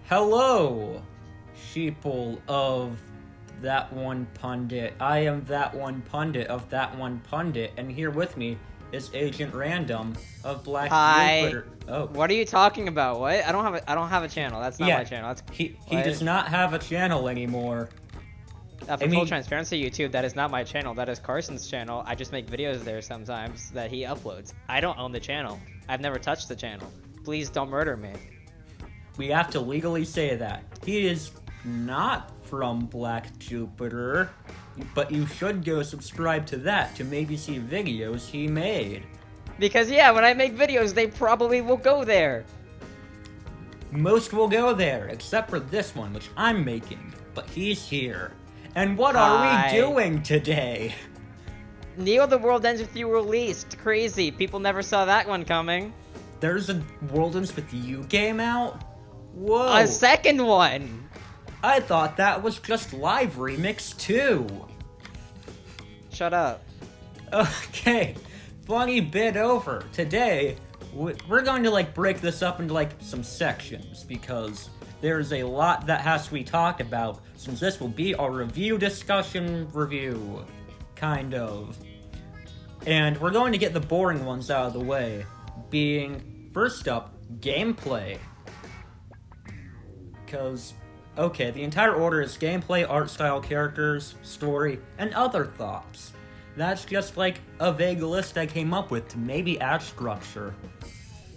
Hello, sheeple of that one pundit. I am that one pundit of that one pundit, and here with me is Agent Random of Black Jupiter. Oh. What are you talking about? What? I don't have a channel. That's not my channel. He does not have a channel anymore. For full transparency, YouTube, that is not my channel. That is Carson's channel. I just make videos there sometimes that he uploads. I don't own the channel. I've never touched the channel. Please don't murder me. We have to legally say that. He is not from Black Jupiter, but you should go subscribe to that to maybe see videos he made. Because yeah, when I make videos, they probably will go there. Most will go there, except for this one, which I'm making. But he's here. And what are we doing today? Neo the World Ends With You released. Crazy. People never saw that one coming. There's a World Ends With You game out? Whoa. A second one! I thought that was just Live Remix 2. Shut up. Okay, funny bit over. Today, we're going to break this up into some sections because there's a lot that has to be talked about since this will be our review review, kind of. And we're going to get the boring ones out of the way, being, first up, gameplay. Because, okay, the entire order is gameplay, art style, characters, story, and other thoughts. That's just a vague list I came up with to maybe add structure.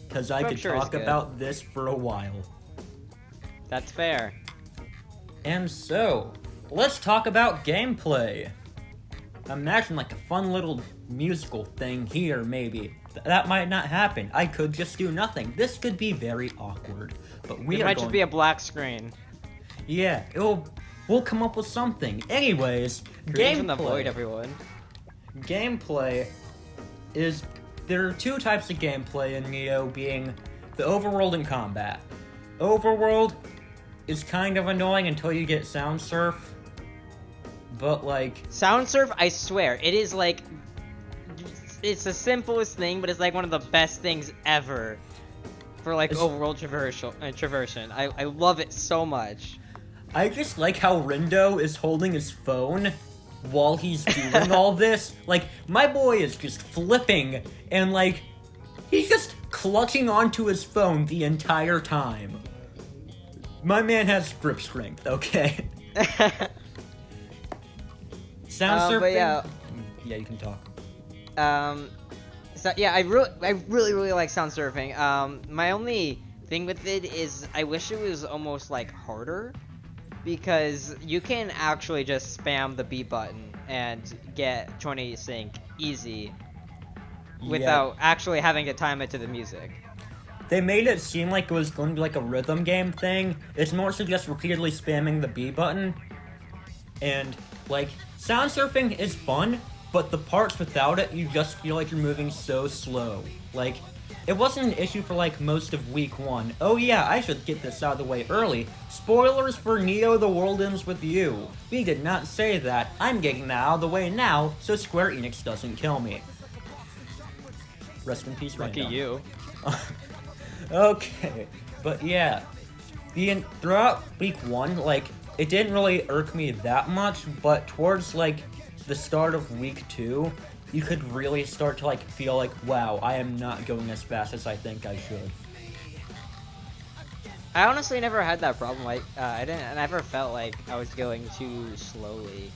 Because I could talk about this for a while. That's fair. And so, let's talk about gameplay. Imagine a fun little musical thing here, maybe. That might not happen. I could just do nothing. This could be very awkward. But it might just be a black screen. Yeah, we'll come up with something. Anyways, gameplay. In the void, everyone. Gameplay is... There are two types of gameplay in Neo, being the overworld and combat. Overworld is kind of annoying until you get sound surf. But sound surf, I swear, it is it's the simplest thing, but it's one of the best things ever for overworld traversion. I love it so much. I just like how Rando is holding his phone while he's doing all this. My boy is just flipping and he's just clutching onto his phone the entire time. My man has grip strength, okay? Sound surfing? But yeah, you can talk. So yeah, I really like sound surfing. My only thing with it is I wish it was almost harder, because you can actually just spam the B button and get 20 sync easy without actually having to time it to the music. They made it seem like it was going to be a rhythm game thing. It's more so just repeatedly spamming the B button. And, sound surfing is fun, but the parts without it, you just feel like you're moving so slow. It wasn't an issue for, most of week 1. Oh yeah, I should get this out of the way early. Spoilers for Neo The World Ends With You. We did not say that. I'm getting that out of the way now, so Square Enix doesn't kill me. Rest in peace, Lucky Rando. you. Okay, but yeah. Throughout week 1, it didn't really irk me that much, but towards, the start of week 2, you could really start to feel wow, I am not going as fast as I think I should. I honestly never had that problem. I never felt like I was going too slowly.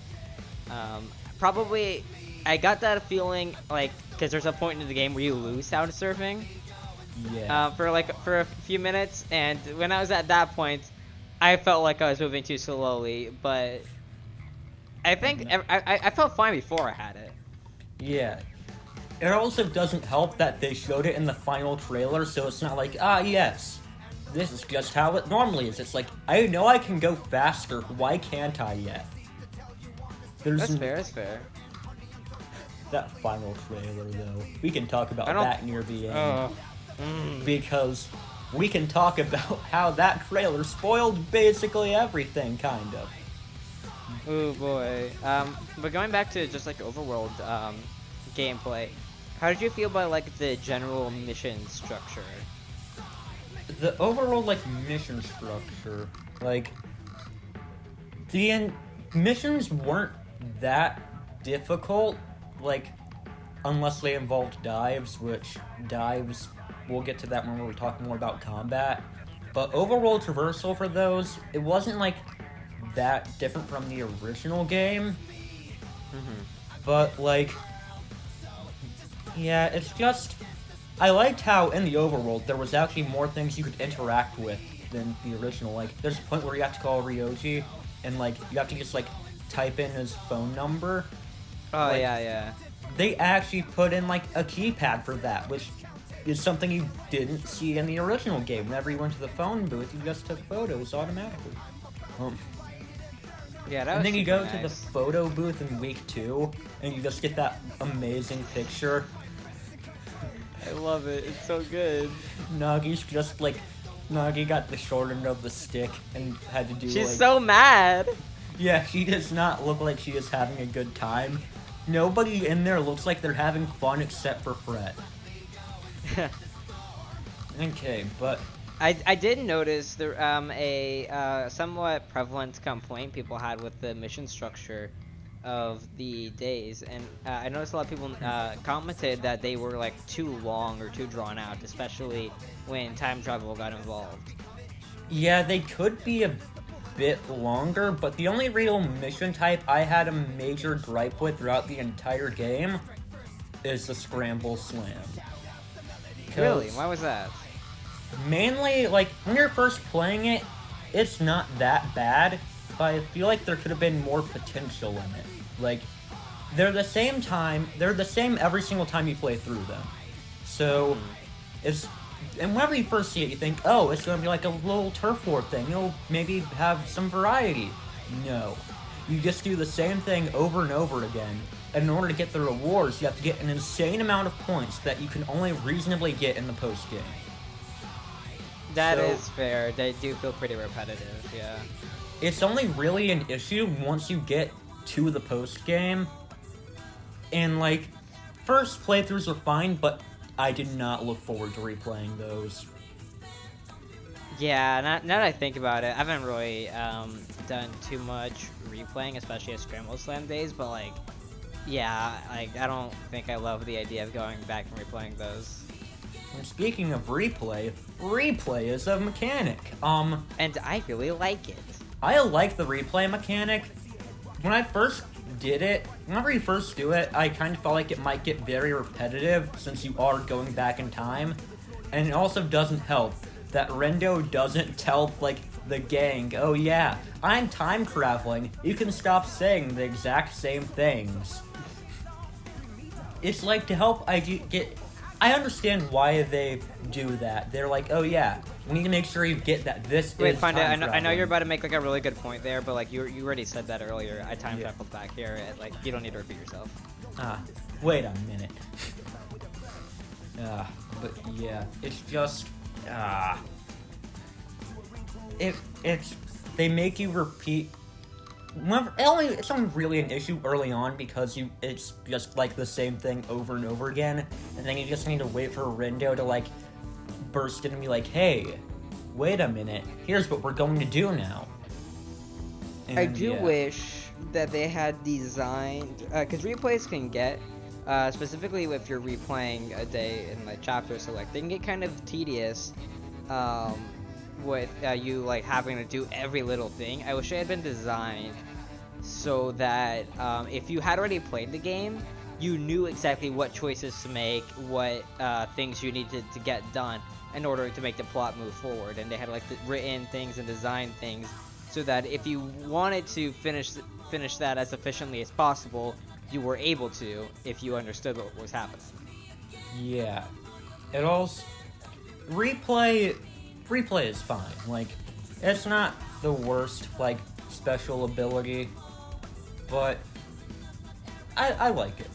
Probably I got that feeling because there's a point in the game where you lose sound surfing. Yeah. For a few minutes, and when I was at that point, I felt like I was moving too slowly, but I think I felt fine before I had it. Yeah. It also doesn't help that they showed it in the final trailer, so it's not yes, this is just how it normally is. It's I know I can go faster, why can't I yet? That's fair. That final trailer, though, we can talk about that near the end. Because we can talk about how that trailer spoiled basically everything, kind of. Oh boy. But going back to just overworld gameplay, how did you feel about the general mission structure? the overall, like, mission structure, like, missions weren't that difficult, like, unless they involved dives, which dives, we'll get to that when we talk more about combat. But overall traversal for those, it wasn't, like, that different from the original game. But, like, yeah, it's just, I liked how in the overworld there was actually more things you could interact with than the original. Like, there's a point where you have to call Ryoji, and, like, you have to just, like, type in his phone number. Oh, like, yeah. They actually put in, like, a keypad for that, which is something you didn't see in the original game. Whenever you went to the phone booth, you just took photos automatically. Yeah, that was and then you go nice. to the photo booth in week 2, and you just get that amazing picture. I love it. It's so good. Nagi's just like, Nagi got the short end of the stick and had to do. She's like, so mad. Yeah, she does not look like she is having a good time. Nobody in there looks like they're having fun except for Fred. Okay, but I did notice there a somewhat prevalent complaint people had with the mission structure of the days, and I noticed a lot of people commented that they were like too long or too drawn out, especially when time travel got involved. yeah, they could be a bit longer, but the only real mission type I had a major gripe with throughout the entire game is the Scramble Slam. Really? Why was that? Mainly, like, when you're first playing it, it's not that bad, but I feel like there could have been more potential in it. Like, they're the same every single time you play through them. So, and whenever you first see it, you think, oh, it's going to be like a little turf war thing. You'll maybe have some variety. No. You just do the same thing over and over again. And in order to get the rewards, you have to get an insane amount of points that you can only reasonably get in the post-game. That is fair. They do feel pretty repetitive, yeah. It's only really an issue once you get to the post-game. And, like, first playthroughs are fine, but I did not look forward to replaying those. Yeah, now that I think about it, I haven't really done too much replaying, especially at Scramble Slam days, but, like, yeah, like, I don't think I love the idea of going back and replaying those. And speaking of replay is a mechanic. And I really like it. I like the replay mechanic. When I first did it, whenever you first do it, I kind of felt like it might get very repetitive since you are going back in time. And it also doesn't help that Rando doesn't tell, like, the gang, oh yeah, I'm time traveling. You can stop saying the exact same things. It's like to help I understand why they do that. They're like, oh yeah, we need to make sure you get that this Wait, is Pundit, time I know you're traveling. about to make like a really good point there, but like you already said that earlier. I time traveled back here, and like you don't need to repeat yourself. Wait a minute. But yeah, it's just they make you repeat. It's only really an issue early on because it's just like the same thing over and over again, and then you just need to wait for Rando to like burst in and be like, "Hey, wait a minute! Here's what we're going to do now." And, I do wish that they had designed, because replays can get, specifically if you're replaying a day in like chapter select, they can get kind of tedious. With you like having to do every little thing. I wish it had been designed so that if you had already played the game, you knew exactly what choices to make, what things you needed to get done in order to make the plot move forward. And they had like written things and designed things so that if you wanted to finish that as efficiently as possible, you were able to if you understood what was happening. Yeah, it also replay is fine. Like, it's not the worst, like, special ability, but I like it.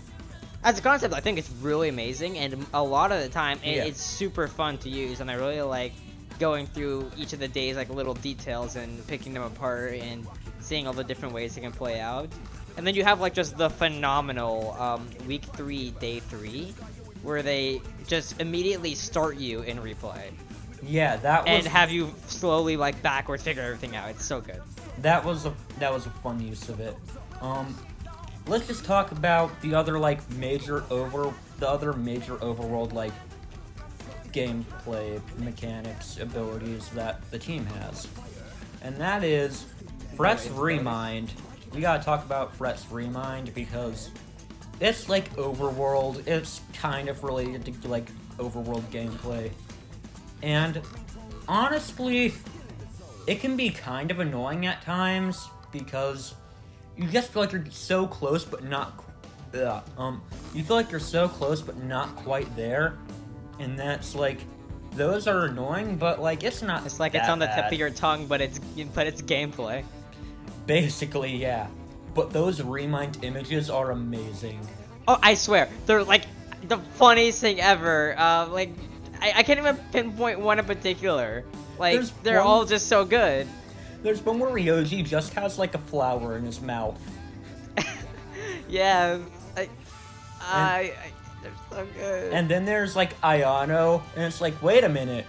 As a concept, I think it's really amazing, and a lot of the time, it's super fun to use, and I really like going through each of the days, like, little details and picking them apart and seeing all the different ways they can play out. And then you have, like, just the phenomenal Week 3, Day 3, where they just immediately start you in replay. Yeah, that was... And have you slowly, like, backwards figure everything out. It's so good. That was a fun use of it. Let's just talk about the other major overworld gameplay mechanics abilities that the team has, and that is Fret's Remind. We gotta talk about Fret's Remind because it's like overworld. It's kind of related to overworld gameplay, and honestly, it can be kind of annoying at times because you just feel like you're so close but not you feel like you're so close but not quite there, and that's those are annoying, but it's not, it's like it's on the tip of your tongue, but it's gameplay. Basically, yeah. But those Remind images are amazing. Oh, I swear, they're the funniest thing ever. I can't even pinpoint one in particular. They're all just so good. There's one where Ryoji just has a flower in his mouth. Yeah, they're so good. And then there's Ayano, and it's wait a minute,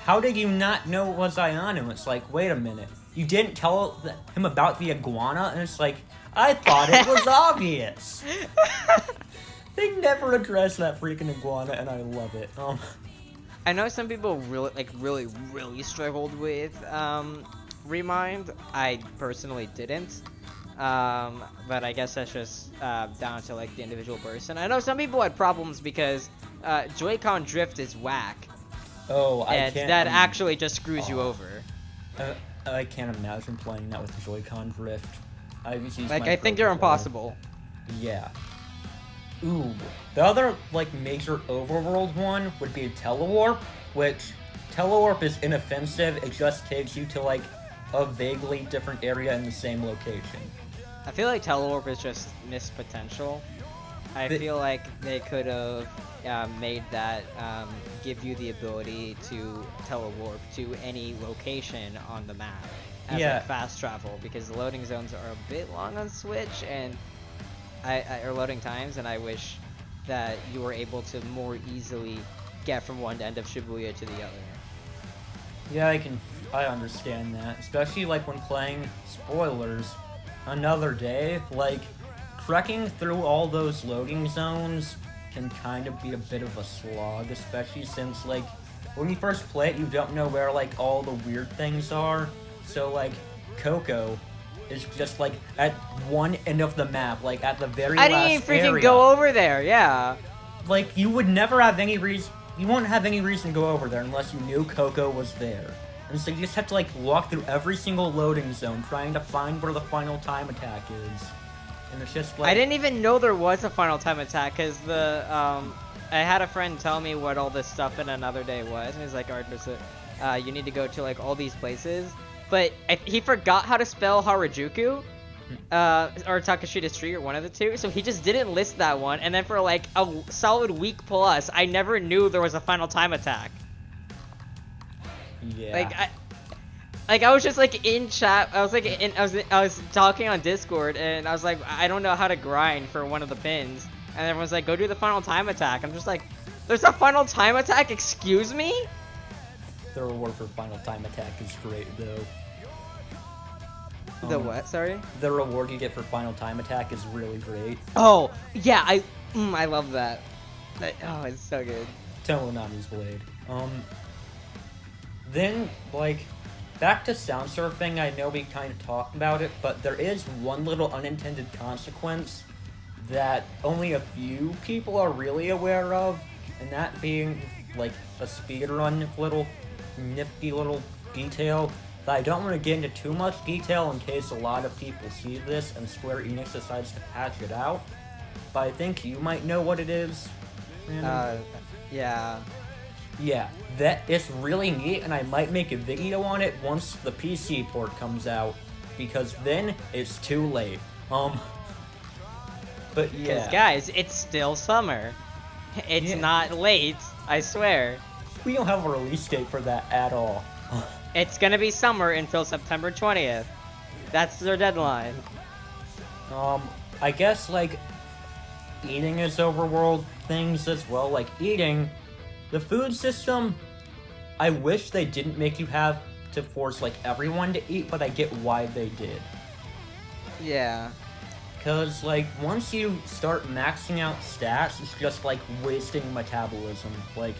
how did you not know it was Ayano? It's wait a minute, you didn't tell him about the iguana? And it's I thought it was obvious. They never address that freaking iguana, and I love it. I know some people really struggled with Remind. I personally didn't. But I guess that's just down to the individual person. I know some people had problems because Joy-Con drift is whack. Oh, and that actually just screws you over. I can't imagine playing that with Joy-Con drift. I think they're impossible. Yeah. Ooh, the other major overworld one would be Telewarp, which Telewarp is inoffensive. It just takes you to a vaguely different area in the same location. I feel like Telewarp is just missed potential. I feel like they could have made that give you the ability to telewarp to any location on the map as fast travel, because the loading zones are a bit long on Switch, and or loading times, and I wish that you were able to more easily get from one end of Shibuya to the other. Yeah, I understand that, especially when playing spoilers another day. Trekking through all those loading zones can kind of be a bit of a slog, especially since when you first play it, you don't know where all the weird things are. So Coco is just at one end of the map, at the very last area. I didn't even freaking go over there. Yeah. You would never have any reason. You wouldn't have any reason to go over there unless you knew Coco was there. And so you just have to walk through every single loading zone trying to find where the final time attack is. And it's just I didn't even know there was a final time attack, because I had a friend tell me what all this stuff in Another Day was, and he's alright, you need to go to all these places. But he forgot how to spell Harajuku, or Takashita Street, or one of the two, so he just didn't list that one, and then for a solid week plus, I never knew there was a final time attack. Yeah. I was just in chat. I was talking on Discord, and I was I don't know how to grind for one of the pins, and everyone's go do the final time attack. I'm just there's a final time attack? Excuse me? The reward for final time attack is great though. The what? Sorry? The reward you get for final time attack is really great. Oh yeah, I love that. Oh, it's so good. Minami's blade. Then back to sound surfing. I know we kind of talked about it, but there is one little unintended consequence that only a few people are really aware of, and that being a speedrun little nifty little detail that I don't want to get into too much detail in case a lot of people see this and Square Enix decides to patch it out. But I think you might know what it is. Yeah. Yeah, that is really neat, and I might make a video on it once the PC port comes out, because then it's too late. But yeah. Because guys, it's still summer. It's not late, I swear. We don't have a release date for that at all. It's gonna be summer until September 20th. That's their deadline. I guess eating is overworld things as well. Eating, the food system I wish they didn't make you have to force, like, everyone to eat, but I get why they did. Yeah. Because, like, once you start maxing out stats, it's just, like, wasting metabolism. Like,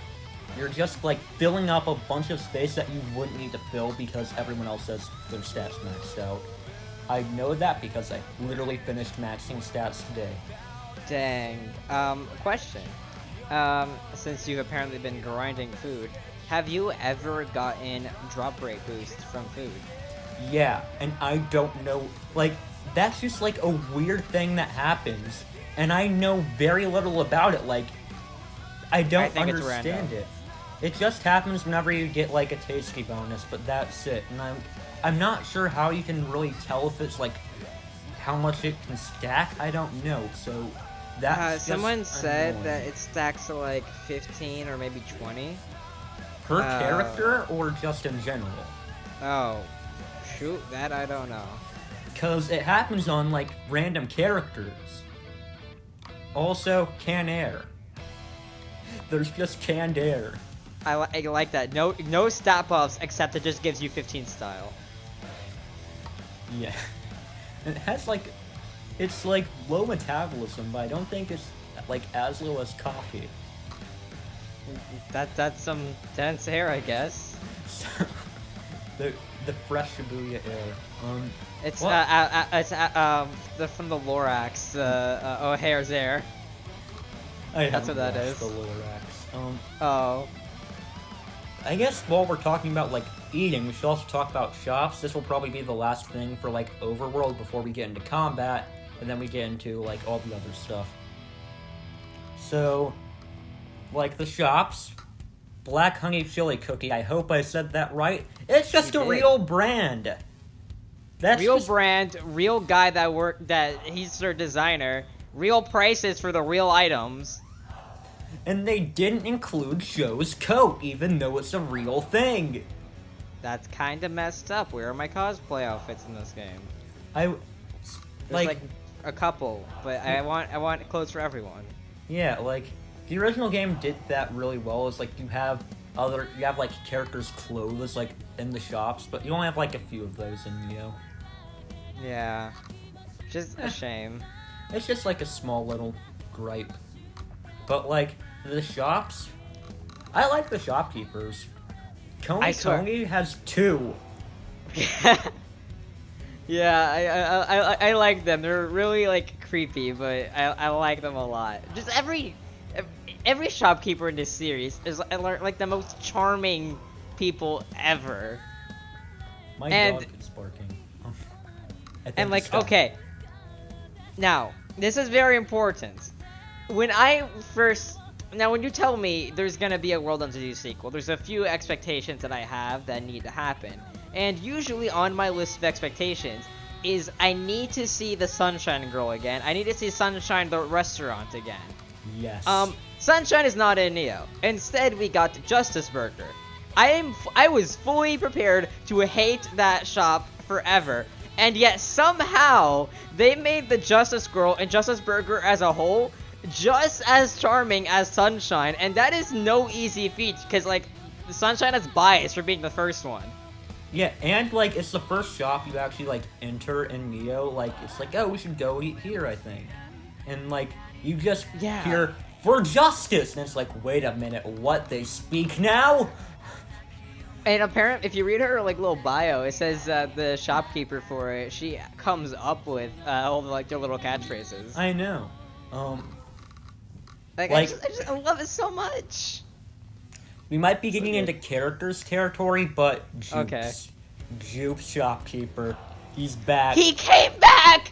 you're just, like, filling up a bunch of space that you wouldn't need to fill because everyone else has their stats maxed out. I know that because I literally finished maxing stats today. Dang. Question. Since you've apparently been grinding food, have you ever gotten drop rate boosts from food? Yeah, and I don't know, like, that's just, like, a weird thing that happens, and I know very little about it, like, I don't understand it. It just happens whenever you get, like, a tasty bonus, but that's it, and I'm not sure how you can really tell if it's, like, how much it can stack, I don't know, so that's just someone said annoying. that it stacks to, like, 15 or maybe 20. Per character, or just in general? Oh, shoot, that I don't know. Because it happens on, like, random characters. Also, canned air. There's just canned air. I like that. No stat buffs, except it just gives you 15 style. Yeah. And it has, like, it's, like, low metabolism, but I don't think it's, like, as low as coffee. That's some dense air, I guess. the fresh Shibuya air. It's from the Lorax, O'Hare's air. That's what that is. The Lorax. Oh. I guess while we're talking about, like, eating, we should also talk about shops. This will probably be the last thing for, like, Overworld before we get into combat, and then we get into, like, all the other stuff. So, like, the shops, Black Honey Chili Cookie, I hope I said that right. It's just a real brand. That's real just... brand, real guy that he's their designer, real prices for the real items. And they didn't include Joe's coat, even though it's a real thing. That's kind of messed up. Where are my cosplay outfits in this game? There's like a couple, but I want clothes for everyone. Yeah, like, the original game did that really well. It's like you have like characters' clothes like in the shops, but you only have like a few of those in Neo. Yeah, just a shame. It's just like a small little gripe. But like the shops, I like the shopkeepers. Tony has 2. Yeah, I like them. They're really like creepy, but I like them a lot. Just every shopkeeper in this series is like the most charming people ever. My dog is barking. And like, okay, now this is very important. When you tell me there's gonna be a World Ends With You sequel, there's a few expectations that I have that need to happen. And usually on my list of expectations is I need to see the Sunshine Girl again. I need to see Sunshine the restaurant again. Yes. Sunshine is not in Neo. Instead, we got Justice Burger. I was fully prepared to hate that shop forever. And yet somehow they made the Justice Girl and Justice Burger as a whole just as charming as Sunshine, and that is no easy feat because like Sunshine has bias for being the first one. Yeah, and like it's the first shop you actually like enter in Neo. Like it's like, oh, we should go eat here, I think. And like you just hear for justice, and it's like, wait a minute, what? They speak now? And apparently, if you read her like little bio, it says the shopkeeper for it, she comes up with all the, like their little catchphrases. I know. I love it so much. We might be getting into characters territory, but Juke's shopkeeper, he's back. He came back.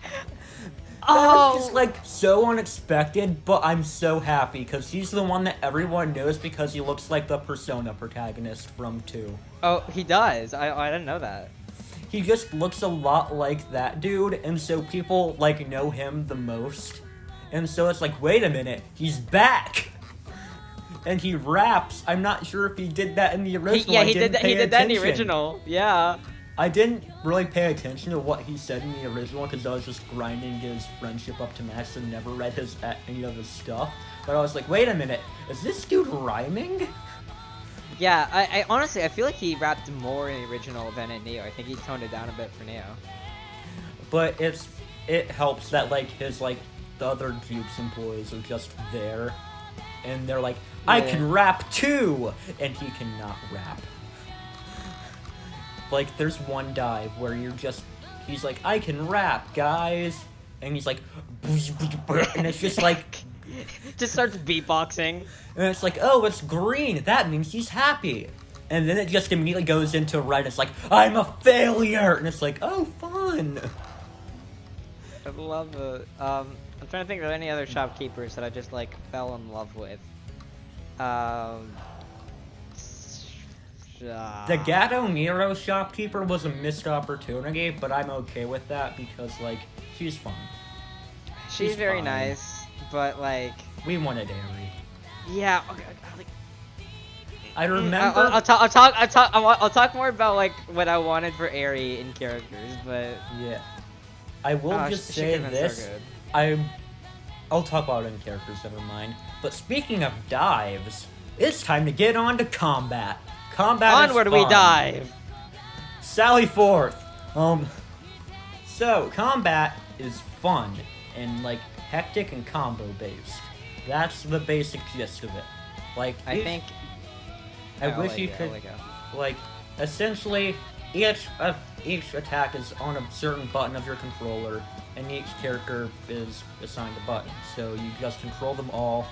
That was just like so unexpected, but I'm so happy because he's the one that everyone knows because he looks like the Persona protagonist from 2. Oh, he does. I didn't know that. He just looks a lot like that dude, and so people like know him the most. And so it's like, wait a minute, he's back! And he raps. I'm not sure if he did that in the original. He did that in the original. Yeah. I didn't really pay attention to what he said in the original because I was just grinding his friendship up to max and never read any of his stuff. But I was like, wait a minute, is this dude rhyming? Yeah, I honestly, I feel like he rapped more in the original than in Neo. I think he toned it down a bit for Neo. But it helps that like his like the other Juke's employees are just there, and they're like, I can rap too, and he cannot rap. Like there's one dive where he's like, I can rap, guys, and he's like, and it's just like, just starts beatboxing, and it's like, oh, it's green, that means he's happy. And then it just immediately goes into red. It's like, I'm a failure, and it's like, oh, fun. I love it. I'm trying to think of any other shopkeepers that I just like fell in love with. The Gato Nero shopkeeper was a missed opportunity, but I'm okay with that because like she's fun. She's very fine. Nice, but like we wanted Aerie. Yeah. Okay, like, I remember. I'll talk more about like what I wanted for Aerie in characters, but yeah. I will just say this. So I'll talk about it in characters, never mind. But speaking of dives, it's time to get on to combat. Combat Onward is fun. we dive! Sally forth! So, combat is fun, and, like, hectic and combo-based. That's the basic gist of it. Like, I wish you could, like, essentially, each attack is on a certain button of your controller, and each character is assigned a button. So you just control them all,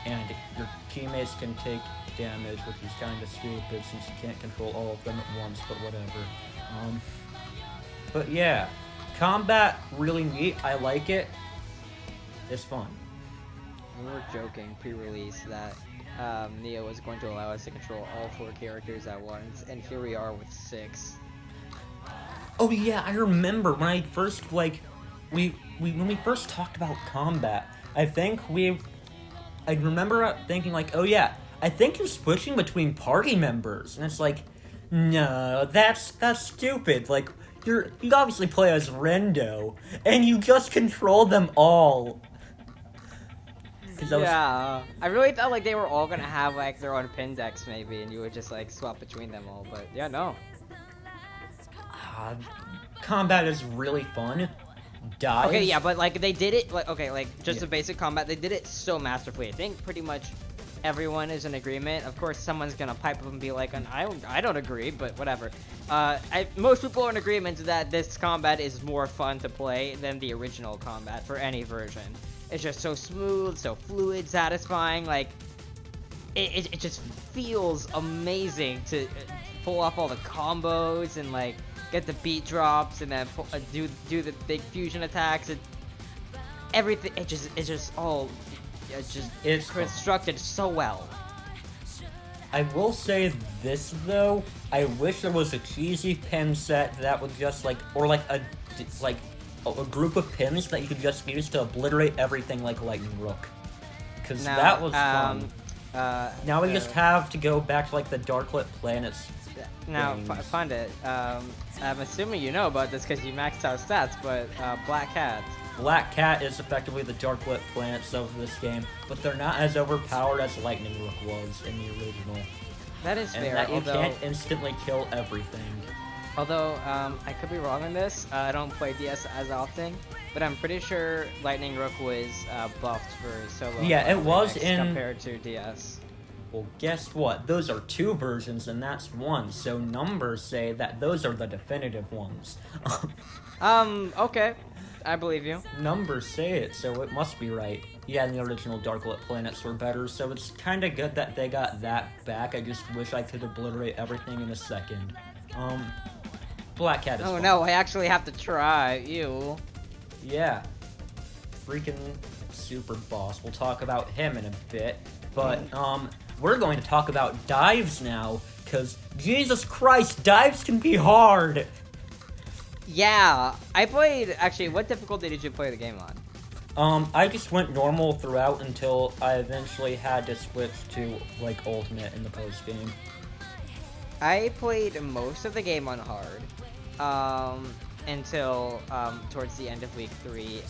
and your teammates can take damage, which is kind of stupid since you can't control all of them at once, but whatever. But yeah, combat, really neat. I like it. It's fun. We were joking pre-release that Neo was going to allow us to control all 4 characters at once, and here we are with 6. Oh yeah, I remember when I first when we first talked about combat. I remember thinking like, oh yeah, I think you're switching between party members, and it's like, no, that's stupid. Like you obviously play as Rando, and you just control them all. Yeah, I really thought like they were all gonna have like their own pin decks maybe, and you would just like swap between them all. But yeah, no. Combat is really fun. Dives. Okay, yeah, but like they did it like just Yeah. the basic combat. They did it so masterfully. I think pretty much everyone is in agreement. Of course, someone's gonna pipe up and be like, I don't agree, but whatever. Most people are in agreement that this combat is more fun to play than the original combat for any version. It's just so smooth, so fluid, satisfying. Like, it just feels amazing to pull off all the combos and like get the beat drops and then do the big fusion attacks. And everything, it's constructed so well. I will say this though, I wish there was a cheesy pin set that would just like, or like a group of pins that you could just use to obliterate everything like Lightning Rook. Because that was fun. Now we just have to go back to like the Darklit Planets. Now, Pundit, I'm assuming you know about this because you maxed out stats, but Black Cat. Black Cat is effectively the Darklit Planets of this game, but they're not as overpowered as Lightning Rook was in the original. That is fair, and that you can't instantly kill everything. Although, I could be wrong on this, I don't play DS as often, but I'm pretty sure Lightning Rook was buffed for solo. Yeah, it was compared to DS. Well, guess what? Those are 2 versions, and that's 1, so numbers say that those are the definitive ones. Okay. I believe you. Numbers say it, so it must be right. Yeah, and the original Darklit Planets were better, so it's kinda good that they got that back. I just wish I could obliterate everything in a second. Black Cat is fun. No, I actually have to try. Ew. Yeah. Freaking super boss. We'll talk about him in a bit. But, we're going to talk about dives now, because Jesus Christ, dives can be hard! Yeah, I played, actually, what difficulty did you play the game on? I just went normal throughout until I eventually had to switch to, like, Ultimate in the post-game. I played most of the game on hard, until, towards the end of week 3,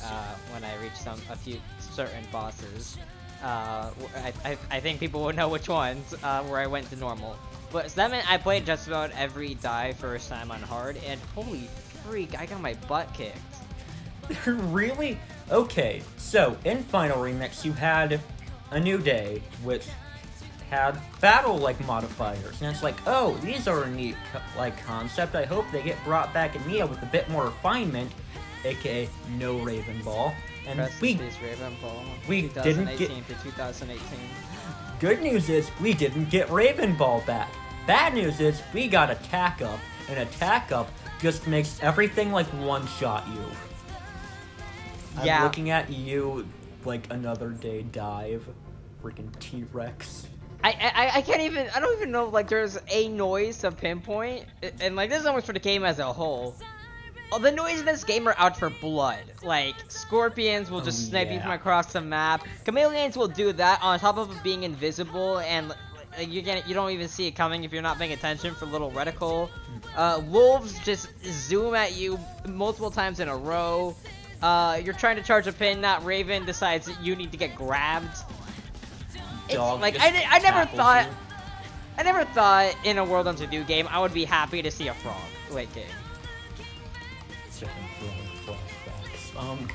when I reached a few certain bosses. I think people will know which ones, where I went to normal. But so that meant I played just about every dive first time on hard, and holy freak, I got my butt kicked. Really? Okay, so in Final Remix you had a new day, which had battle-like modifiers, and it's like, oh, these are a neat concept. I hope they get brought back in Neo with a bit more refinement, aka no Raven Ball. And we Raven Ball. We didn't get 2018. Good news is we didn't get Raven Ball back. Bad news is we got Attack Up, and Attack Up just makes everything like one-shot you. Yeah. I'm looking at you like another day dive, freaking T-Rex. I can't even, I don't even know, like, there's a noise to pinpoint, and, like, this is almost for the game as a whole. Oh, the noise in this game are out for blood. Like, scorpions will just snipe you from across the map. Chameleons will do that on top of being invisible, and you don't even see it coming if you're not paying attention for little reticle. Wolves just zoom at you multiple times in a row. You're trying to charge a pin, that Raven decides that you need to get grabbed. It's like, I never thought in a World Ends With You game I would be happy to see a frog late game. Flashbacks.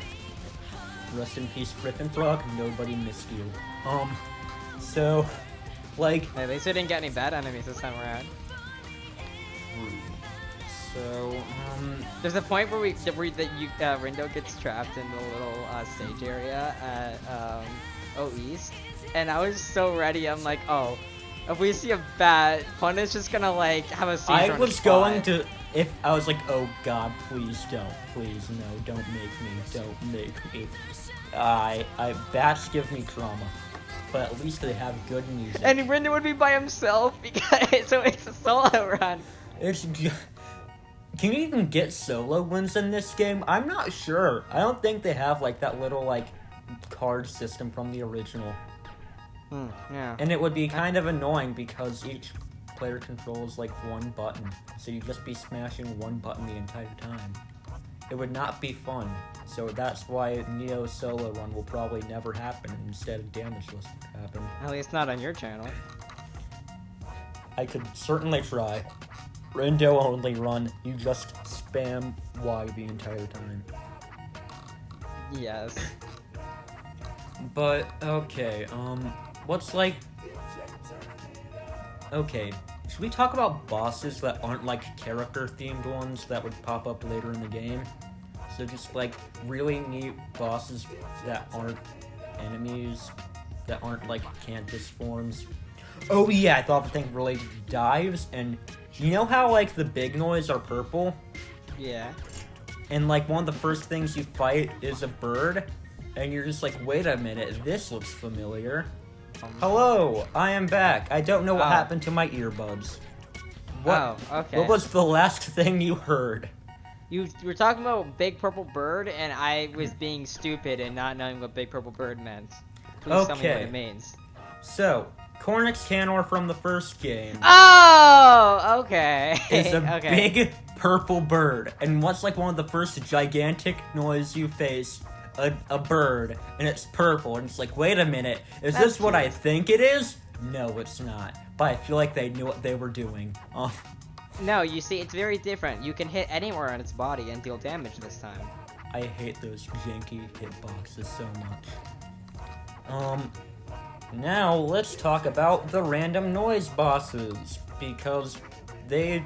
Rest in peace, Griffin Frog. Nobody missed you. So, like, At least we didn't get any bad enemies this time around. So, there's a point where Rando gets trapped in the little stage area at East, and I was so ready. I'm like, oh, if we see a bat, Pundit's just gonna like have a seizure. I was going to, if I was like, oh god, please don't, please no, don't make me. Bats give me trauma, but at least they have good music. And Rando would be by himself because so it's a solo run. Can you even get solo wins in this game? I'm not sure. I don't think they have like that little like card system from the original. Yeah. And it would be kind of annoying because each player controls like one button, so you'd just be smashing one button the entire time. It would not be fun. So that's why Neo solo run will probably never happen. Instead of damage list would happen. At least not on your channel. I could certainly try. Rando only run, you just spam Y the entire time. Yes. But, okay, what's like... Okay, should we talk about bosses that aren't like character-themed ones that would pop up later in the game? So just like really neat bosses that aren't enemies, that aren't like Cantus forms. Oh yeah, I thought of a thing related to dives, and you know how like the big noise are purple? Yeah. And like one of the first things you fight is a bird, and you're just like, wait a minute, this looks familiar. Hello, I am back. I don't know what happened to my earbuds. What? Oh, okay. What was the last thing you heard? You were talking about Big Purple Bird, and I was being stupid and not knowing what Big Purple Bird meant. Please tell me what it means. So, Cornix Canor from the first game. Oh, okay. Is a big purple bird, and what's like one of the first gigantic noise you face? A bird, and it's purple, and it's like, wait a minute, is this what I think it is? No, it's not. But I feel like they knew what they were doing. No, you see, it's very different. You can hit anywhere on its body and deal damage this time. I hate those janky hitboxes so much. Now let's talk about the random noise bosses, because they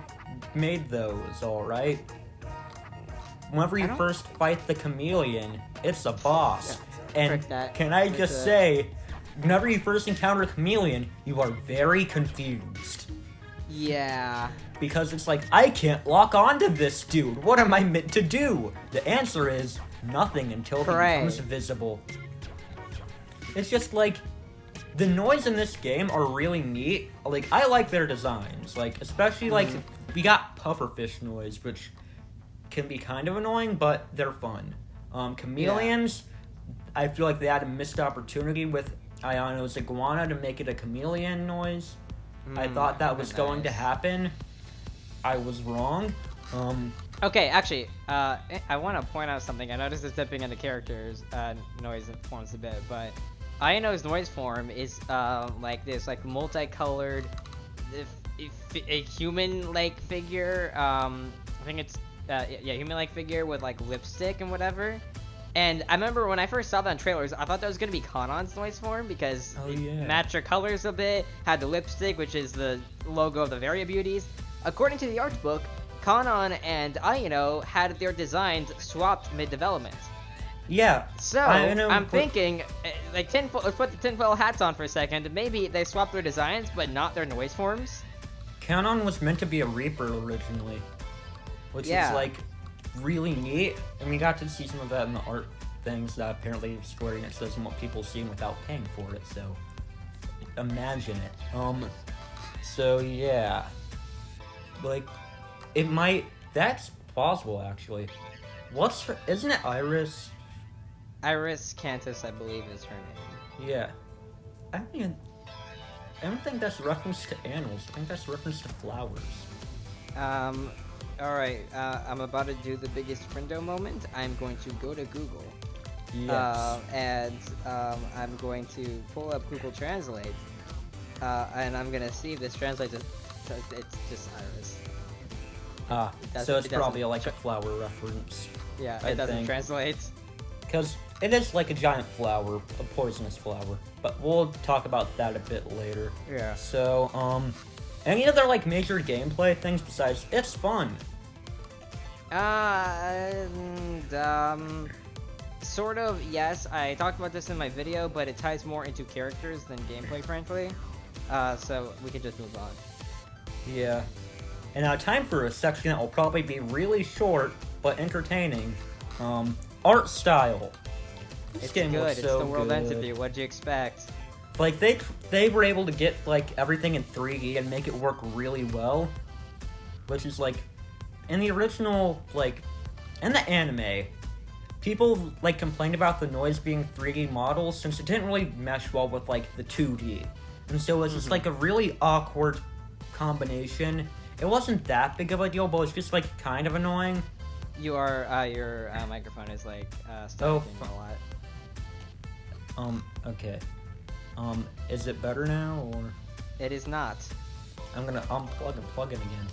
made those, alright? Whenever you first fight the chameleon, it's a boss. And can I just say, whenever you first encounter a chameleon, you are very confused. Yeah. Because it's like, I can't lock onto this dude. What am I meant to do? The answer is nothing until he becomes visible. It's just like, the noise in this game are really neat. Like, I like their designs. Like, especially like, we got pufferfish noise, which can be kind of annoying, but they're fun. Chameleons, I feel like they had a missed opportunity with Ayano's iguana to make it a chameleon noise. I thought that was going to happen. I was wrong. Okay, actually, I want to point out something. I noticed it's dipping into characters noise forms a bit, but Ayano's noise form is like this like multicolored, a human-like figure. I think it's yeah, human-like figure with like lipstick and whatever. And I remember when I first saw that in trailers, I thought that was gonna be Kanon's noise form because it matched her colors a bit. Had the lipstick, which is the logo of the Varia Beauties. According to the art book, Kanon and Ayano had their designs swapped mid-development. Yeah. So I'm thinking, like let's put the tinfoil hats on for a second. Maybe they swapped their designs, but not their noise forms. Kanon was meant to be a Reaper originally, which is like really neat, and we got to see some of that in the art things that apparently Square Enix doesn't want people seeing without paying for it. So imagine it. So yeah, like it might. That's plausible actually. Isn't it Iris? Iris Cantus, I believe, is her name. Yeah. I don't think that's reference to animals. I think that's reference to flowers. Alright, I'm about to do the biggest friendo moment. I'm going to go to Google. Yes. I'm going to pull up Google Translate. And I'm gonna see if this translates it. It's just Iris. So it's probably like a flower reference. Yeah, it doesn't translate. Because it is like a giant flower, a poisonous flower. But we'll talk about that a bit later. Yeah. So, any other like major gameplay things besides it's fun? Sort of, yes. I talked about this in my video, but it ties more into characters than gameplay, frankly. So we can just move on. Yeah. And now time for a section that will probably be really short, but entertaining. Art style. It's good. It's the World Entity. What'd you expect? Like they were able to get like everything in 3D and make it work really well, which is like in the original in the anime, people like complained about the noise being 3D models since it didn't really mesh well with like the 2D, and so it was just like a really awkward combination. It wasn't that big of a deal, but it was just like kind of annoying. Your microphone is like stuttering a lot. Okay. Is it better now, or? It is not. I'm gonna unplug and plug it again.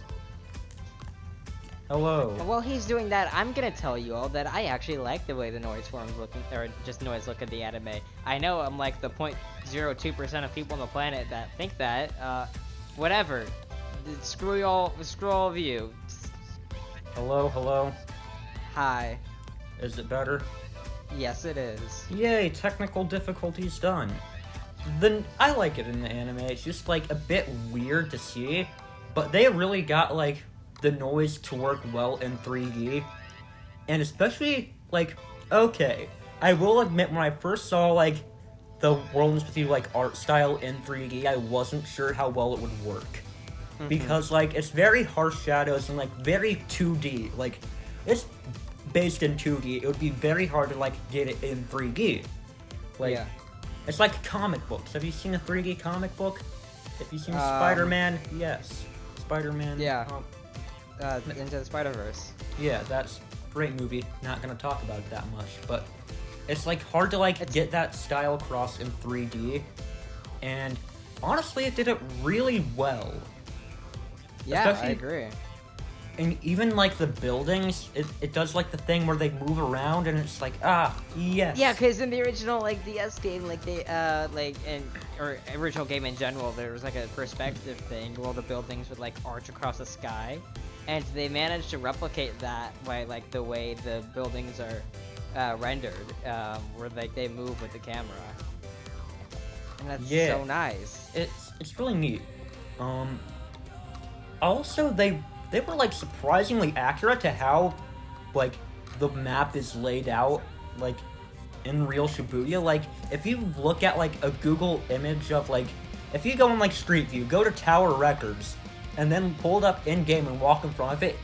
Hello. While he's doing that, I'm gonna tell you all that I actually like the way the noise forms look, or just noise look at the anime. I know I'm like the 0.02% of people on the planet that think that. Whatever. Screw all of you. Hello. Hi. Is it better? Yes, it is. Yay, technical difficulties done. I like it in the anime. It's just like a bit weird to see, but they really got like the noise to work well in 3D, and especially like I will admit when I first saw like the World Ends With You like art style in 3D, I wasn't sure how well it would work because like it's very harsh shadows and like very 2D. Like it's based in 2D. It would be very hard to like get it in 3D. Yeah. It's like comic books. Have you seen a 3D comic book? If you've seen Spider-Man, yes. Spider-Man. Yeah. Into the Spider-Verse. Yeah, that's a great movie. Not gonna talk about it that much, but it's like hard to like get that style across in 3D, and honestly, it did it really well. Yeah, I agree. And even like the buildings, it does like the thing where they move around, and it's like yes. Yeah, because in the original like DS game, like they or original game in general, there was like a perspective thing where all the buildings would like arch across the sky, and they managed to replicate that by like the way the buildings are rendered, where like they move with the camera, and that's so nice. It's really neat. Also they were like surprisingly accurate to how like the map is laid out like in real Shibuya. Like if you look at like a Google image of like if you go on like Street View, go to Tower Records and then pull it up in game and walk in front of it,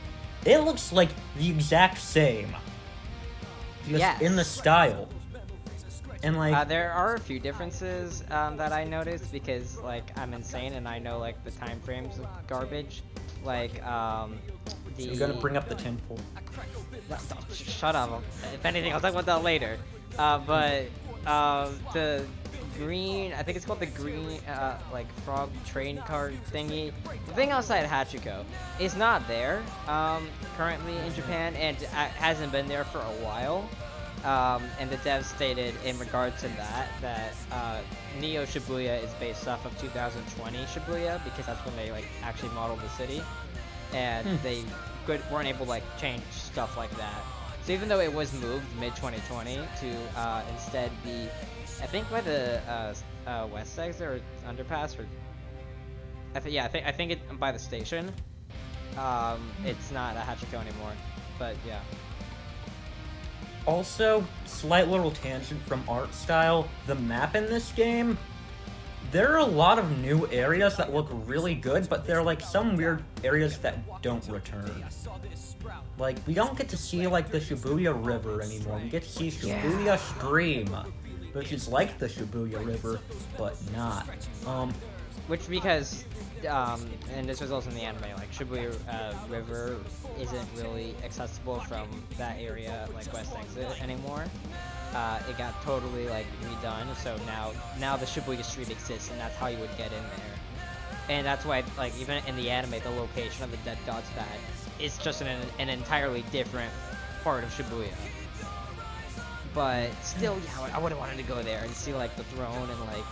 it looks like the exact same. Just in the style. And like there are a few differences that I noticed because like I'm insane and I know like the time frames of garbage. Like you're gonna bring up the tinfoil. Shut up. If anything, I'll talk about that later. But green, I think it's called the green, like frog train card thingy. The thing outside Hachiko is not there, currently in Japan, and hasn't been there for a while. And the dev stated in regards to that NEO Shibuya is based off of 2020 Shibuya, because that's when they like actually modeled the city, and they weren't able to like change stuff like that. So even though it was moved mid 2020 to instead be, I think by the west exit or underpass, or I think it by the station. It's not a Hachiko anymore, but yeah. Also, slight little tangent from art style, the map in this game, there are a lot of new areas that look really good, but there are like some weird areas that don't return. Like, we don't get to see like the Shibuya River anymore, we get to see Shibuya Stream, which is like the Shibuya River, but not. Which because, and this was also in the anime, like Shibuya River isn't really accessible from that area, like west exit anymore. It got totally like redone, so now the Shibuya Street exists, and that's how you would get in there. And that's why, like, even in the anime, the location of the Dead God's Pad is just an entirely different part of Shibuya. But still, yeah, I would have wanted to go there and see like the throne and like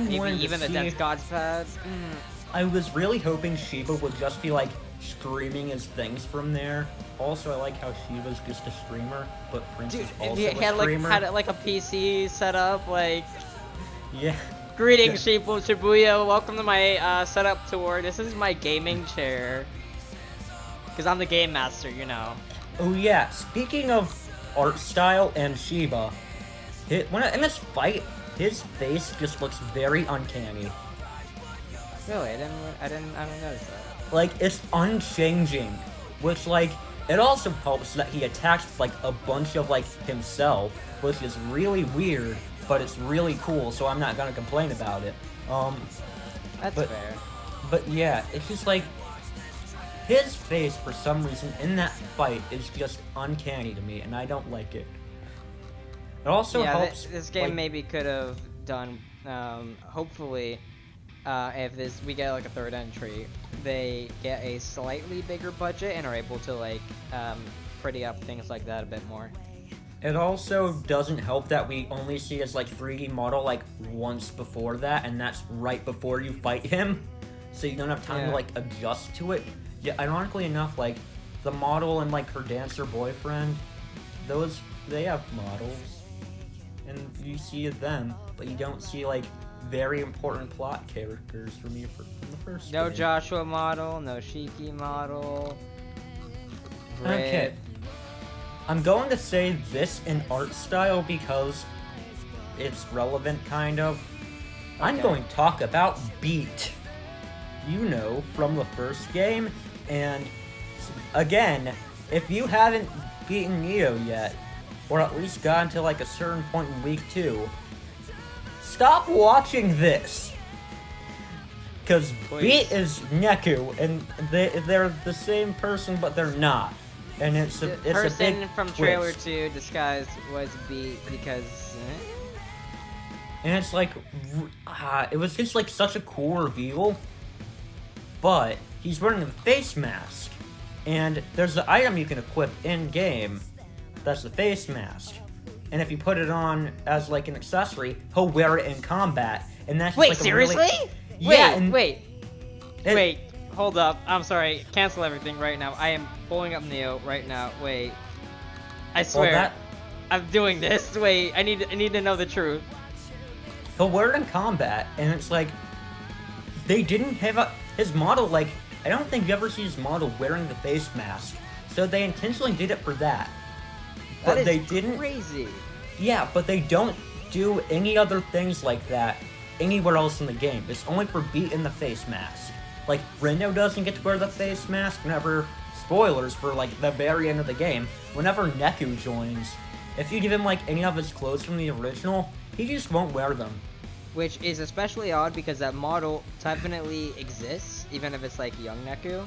maybe even the Dead God's Pad. I was really hoping Shiba would just be like screaming his things from there. Also, I like how Shiba's just a streamer, but Prince is also a streamer. Had like a PC set up, like. Yeah. Greetings, Shibuya. Welcome to my setup tour. This is my gaming chair. Cause I'm the game master, you know. Oh yeah. Speaking of art style and Shiba, in this fight, his face just looks very uncanny. Really, I didn't notice that. Like, it's unchanging, which like it also helps that he attacks like a bunch of like himself, which is really weird, but it's really cool. So I'm not gonna complain about it. That's fair. But yeah, it's just like his face for some reason in that fight is just uncanny to me, and I don't like it. It also helps. This game like, maybe could have done. Hopefully. If we get like a third entry, they get a slightly bigger budget and are able to like pretty up things like that a bit more. It also doesn't help that we only see his like 3D model like once before that, and that's right before you fight him, so you don't have time to like adjust to it. Yeah, ironically enough, like the model and like her dancer boyfriend, they have models, and you see them, but you don't see like very important plot characters from the first No game. Joshua model, no Shiki model. Okay. I'm going to say this in art style because it's relevant, kind of. Okay. I'm going to talk about Beat. You know, from the first game. And again, if you haven't beaten Neo yet, or at least gotten to like a certain point in week 2, stop watching this, because Beat is Neku, and they're the same person, but they're not. And it's a person big from twist. trailer 2 disguised was Beat because. And it's like, it was just like such a cool reveal, but he's wearing a face mask, and there's an item you can equip in game. That's the face mask. And if you put it on as like an accessory, he'll wear it in combat. And that's just wait, like seriously? Yeah. Wait, hold up. I'm sorry. Cancel everything right now. I am pulling up Neo right now. Wait. I swear. I'm doing this. Wait, I need to know the truth. He'll wear it in combat, and it's like they didn't have his model. Like, I don't think you ever see his model wearing the face mask. So they intentionally did it for that. But they didn't. Crazy. Yeah, but they don't do any other things like that anywhere else in the game. It's only for Beat in the face mask. Like, Rando doesn't get to wear the face mask whenever, spoilers for like the very end of the game, whenever Neku joins. If you give him like any of his clothes from the original, he just won't wear them. Which is especially odd because that model definitely exists, even if it's like young Neku.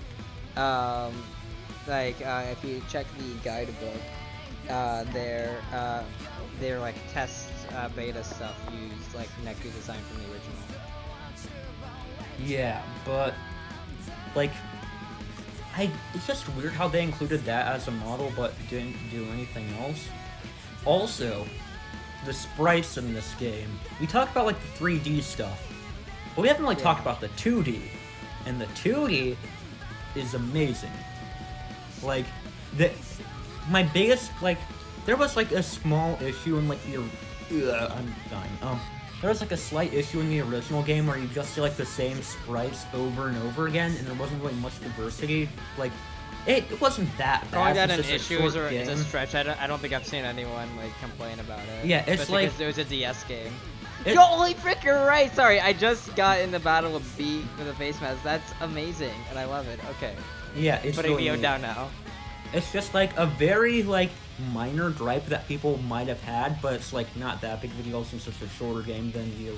If you check the guidebook, their like test beta stuff used like Neku design from the original. Yeah, but like it's just weird how they included that as a model but didn't do anything else. Also, the sprites in this game. We talked about like the 3D stuff, but we haven't really talked about the 2D. And the 2D is amazing. Like my biggest there was like a small issue in like the I'm dying. There was like a slight issue in the original game where you just see like the same sprites over and over again, and there wasn't really much diversity. Like, it wasn't that bad. Calling that an it's issue is a stretch. I don't think I've seen anyone like complain about it. Yeah, it's especially like because it was a DS game. Holy frick, you're right. Sorry, I just got in the battle of B with a face mask. That's amazing, and I love it. Okay. Yeah, it's putting really Neo down now. It's just like a very like minor gripe that people might have had, but it's like not that big of a deal since it's a shorter game than Neo.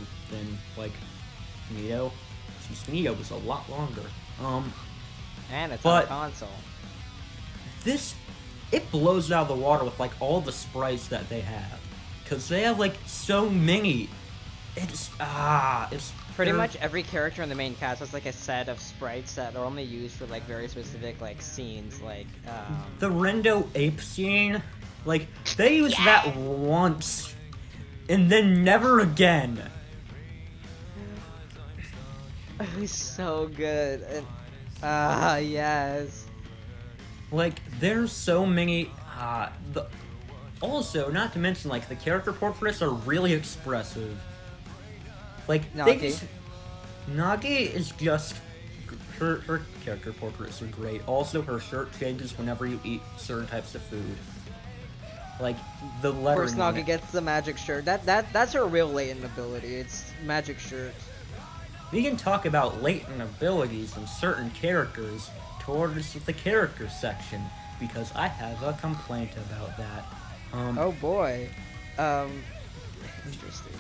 Since Neo was a lot longer. And it's on console. It blows it out of the water with like all the sprites that they have, because they have like so many. It's pretty much every character in the main cast has like a set of sprites that are only used for like very specific like scenes, like the Rando ape scene. Like they used that once, and then never again. It was so good. And, yes. Like there's so many. Also, not to mention like the character portraits are really expressive. Like Nagi is just her character portraits are great. Also, her shirt changes whenever you eat certain types of food. Like the lettering. Of course, Nagi gets the magic shirt. That's her real latent ability. It's magic shirt. We can talk about latent abilities in certain characters towards the character section, because I have a complaint about that. Oh boy. Interesting.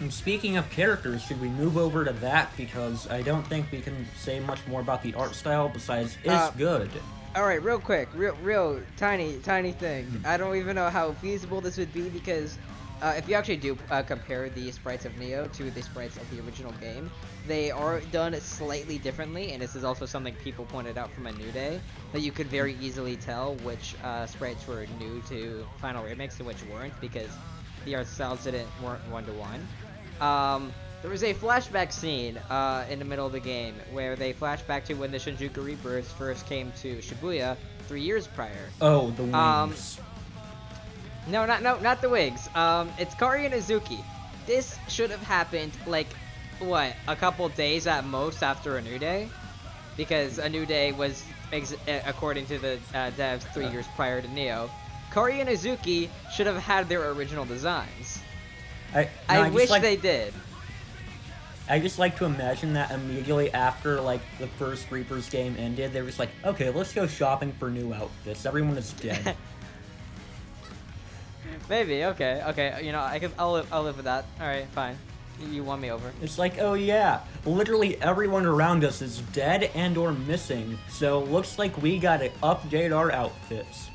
And speaking of characters, should we move over to that? Because I don't think we can say much more about the art style besides it's good. Alright, real quick, real tiny thing. I don't even know how feasible this would be, because if you actually do compare the sprites of Neo to the sprites of the original game, they are done slightly differently, and this is also something people pointed out from a New Day, that you could very easily tell which sprites were new to Final Remix and which weren't, because the art styles weren't one-to-one. There was a flashback scene in the middle of the game where they flash back to when the Shinjuku Reapers first came to Shibuya 3 years prior. Oh, the wings. No, not the wigs. It's Kari and Izuki. This should have happened like what, a couple days at most after A New Day, because A New Day was according to the devs 3 years prior to Neo. Kari and Izuki should have had their original designs. I wish they did. I just like to imagine that immediately after like the first Reapers game ended, they were just like, okay, let's go shopping for new outfits. Everyone is dead. Maybe, okay. You know, I'll live with that. All right, fine. You won me over. It's like, oh yeah, literally everyone around us is dead and or missing, so looks like we gotta update our outfits.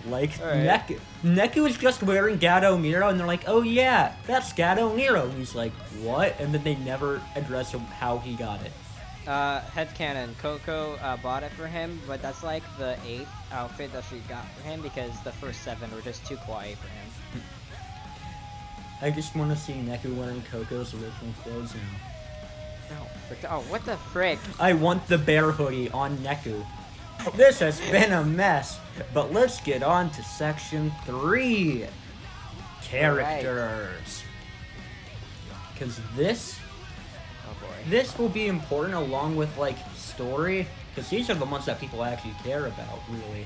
Like, right. Neku is just wearing Gato Nero, and they're like, oh yeah, that's Gato Nero. And he's like, what? And then they never address how he got it. Headcanon, Coco bought it for him, but that's like the 8th outfit that she got for him, because the first 7 were just too kawaii for him. I just want to see Neku wearing Coco's original clothes now. Oh, what the frick? I want the bear hoodie on Neku. This has been a mess, but let's get on to section 3. Characters. Because this will be important along with, like, story, because these are the ones that people actually care about, really.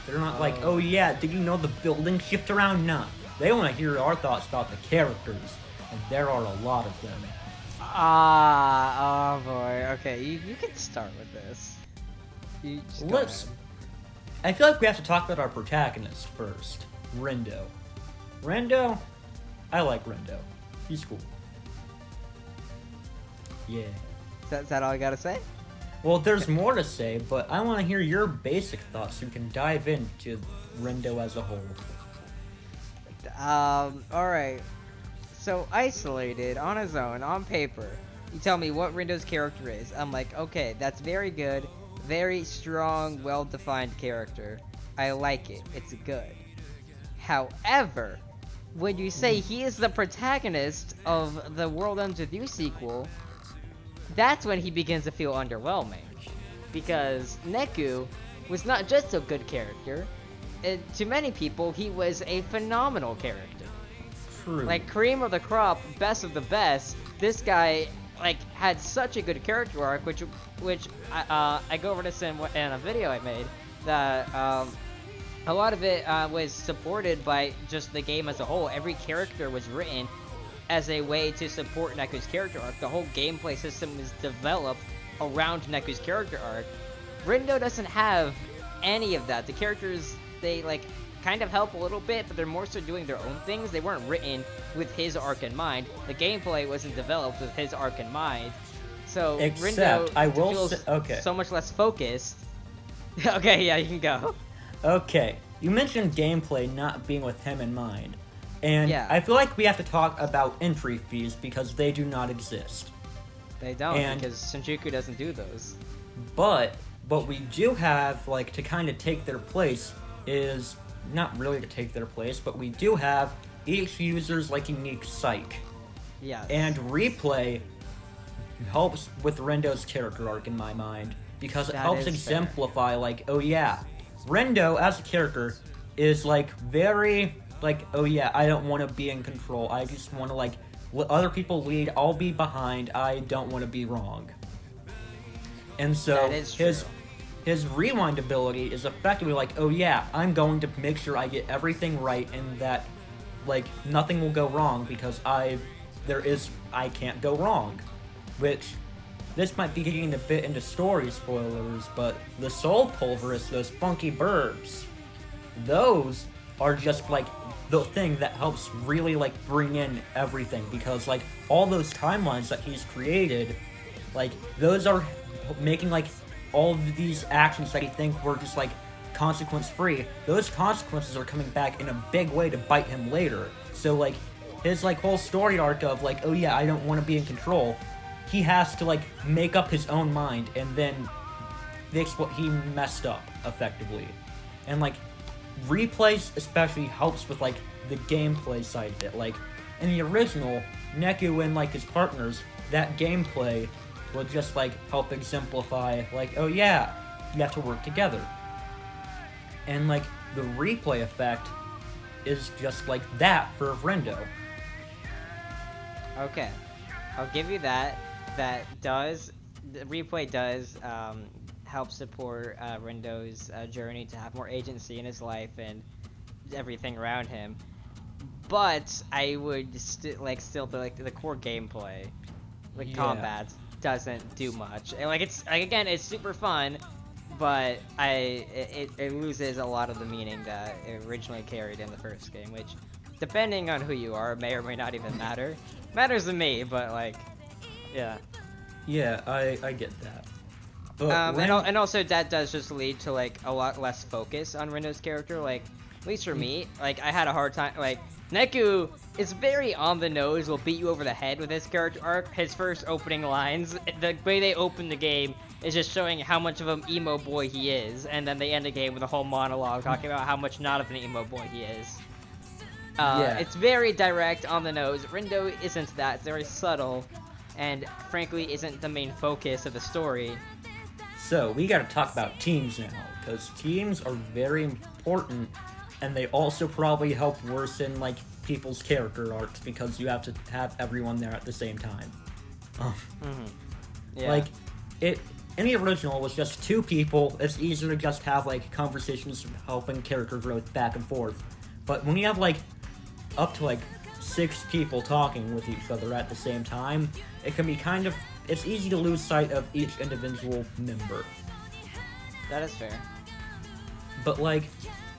They're not like, oh yeah, did you know the buildings shift around? Nah. They want to hear our thoughts about the characters, and there are a lot of them. Oh boy, okay, you can start with this. I feel like we have to talk about our protagonist first. Rando. I like Rando. He's cool. Yeah. Is that all you gotta say? Well, there's more to say, but I want to hear your basic thoughts so we can dive into Rando as a whole. Alright. So, isolated, on his own, on paper, you tell me what Rendo's character is. I'm like, okay, that's very good. Very strong, well-defined character. I like it. It's good. However, when you say he is the protagonist of the World Ends With You sequel, that's when he begins to feel underwhelming. Because Neku was not just a good character. To many people, he was a phenomenal character. True. Like, cream of the crop, best of the best. This guy, like, had such a good character arc, which I go over this in a video I made, that a lot of it was supported by just the game as a whole. Every character was written as a way to support Neku's character arc. The whole gameplay system is developed around Neku's character arc. Rando doesn't have any of that. The characters, they, like, kind of help a little bit, but they're more so doing their own things. They weren't written with his arc in mind. The gameplay wasn't developed with his arc in mind. So Except, Rando I will feels say, okay. so much less focused. Okay, yeah, you can go. Okay, you mentioned gameplay not being with him in mind. And Yeah. I feel like we have to talk about entry fees because they do not exist. They don't, And- because Shinjuku doesn't do those. But what we do have, like, to kind of take their place is not really to take their place, but we do have each user's, like, unique psych. Yes. And replay helps with Rendo's character arc in my mind because it That helps is fair. exemplify, like, oh yeah, Rando as a character is, like, very, like, oh yeah, I don't want to be in control. I just want to, like, let other people lead. I'll be behind. I don't want to be wrong. And so That is true. his rewind ability is effectively like, oh yeah, I'm going to make sure I get everything right and that, like, nothing will go wrong because I can't go wrong. Which, this might be getting a bit into story spoilers, but the soul pulverists, those funky burbs, those are just, like, the thing that helps really, like, bring in everything because, like, all those timelines that he's created, like, those are making, like, all of these actions that you think were just, like, consequence-free, those consequences are coming back in a big way to bite him later. So, like, his, like, whole story arc of, like, oh yeah, I don't want to be in control, he has to, like, make up his own mind and then fix what he messed up, effectively. And, like, replays especially helps with, like, the gameplay side of it. Like, in the original, Neku and, like, his partners, that gameplay will just, like, help exemplify, like, oh yeah, you have to work together. And, like, the replay effect is just like that for Rando. Okay, I'll give you that. The replay does help support Rendo's journey to have more agency in his life and everything around him. But I would still the core gameplay, like, Yeah. combat doesn't do much. And, like, it's, like, again, it's super fun, but it loses a lot of the meaning that it originally carried in the first game, which, depending on who you are, may or may not even matter. Matters to me, but, like, yeah. Yeah, I get that. But And also that does just lead to, like, a lot less focus on Rendo's character. Like, at least for me, like, I had a hard time, like, Neku is very on the nose, will beat you over the head with his character arc. His first opening lines, the way they open the game is just showing how much of an emo boy he is, and then they end the game with a whole monologue talking about how much not of an emo boy he is. Yeah. It's very direct, on the nose. Rando isn't that. It's very subtle, and frankly isn't the main focus of the story. So, we gotta talk about teams now, because teams are very important, and they also probably help worsen, like, people's character arcs, because you have to have everyone there at the same time. Yeah. Like, in the original, it was just two people. It's easier to just have, like, conversations helping character growth back and forth. But when you have, like, up to, like, 6 people talking with each other at the same time, it can be kind of... It's easy to lose sight of each individual member. That is fair. But, like,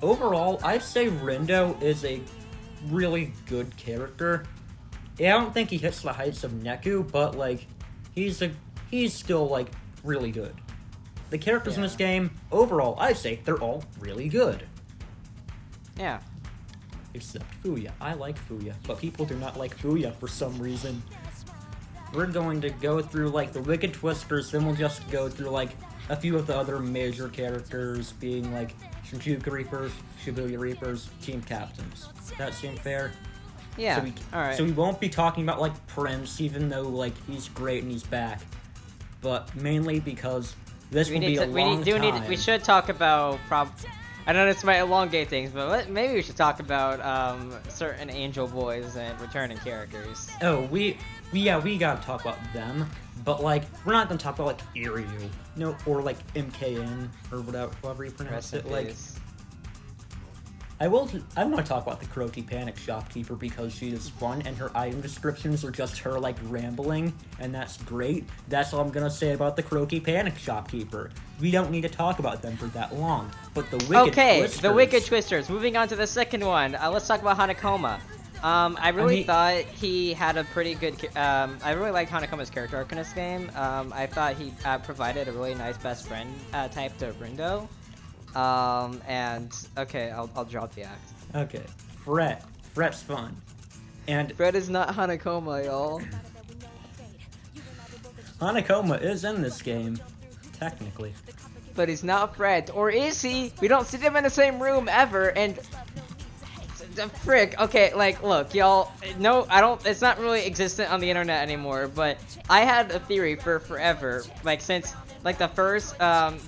overall, I'd say Rando is a really good character. Yeah, I don't think he hits the heights of Neku, but, like, he's still, like, really good. the characters in this Yeah. game, overall, I'd say they're all really good. Yeah. Except Fuya. I like Fuya, but people do not like Fuya for some reason. We're going to go through, like, the Wicked Twisters, then we'll just go through, like, a few of the other major characters, being, like, Juke Reapers, Shibuya Reapers, team captains. Does that seem fair? Yeah. So we, Alright. So we won't be talking about, like, Prince, even though, like, he's great and he's back. But mainly because this will be a long time. We should talk about I know this might elongate things, but maybe we should talk about certain Angel Boys and returning characters. Oh, we gotta talk about them, but like we're not gonna talk about like Iryu, no, or like MKN or whatever, however you pronounce it. Like, I'm gonna talk about the Croaky Panic shopkeeper because she is fun and her item descriptions are just her like rambling, and that's great. That's all I'm gonna say about the Croaky Panic shopkeeper. We don't need to talk about them for that long. But the Wicked Twisters. The Wicked Twisters. Moving on to the second one. Let's talk about Hanakoma. I really thought he had a pretty good. I really liked Hanakoma's character arc in this game. I thought he provided a really nice best friend type to Rando. And okay, I'll drop the act. Okay, Fret. Fret's fun, and Fred is not Hanakoma, y'all. Hanakoma is in this game, technically. But he's not Fred, or is he? We don't see them in the same room ever, and frick. Okay, like, look, y'all. No, I don't. It's not really existent on the internet anymore. But I had a theory for forever, like since like the first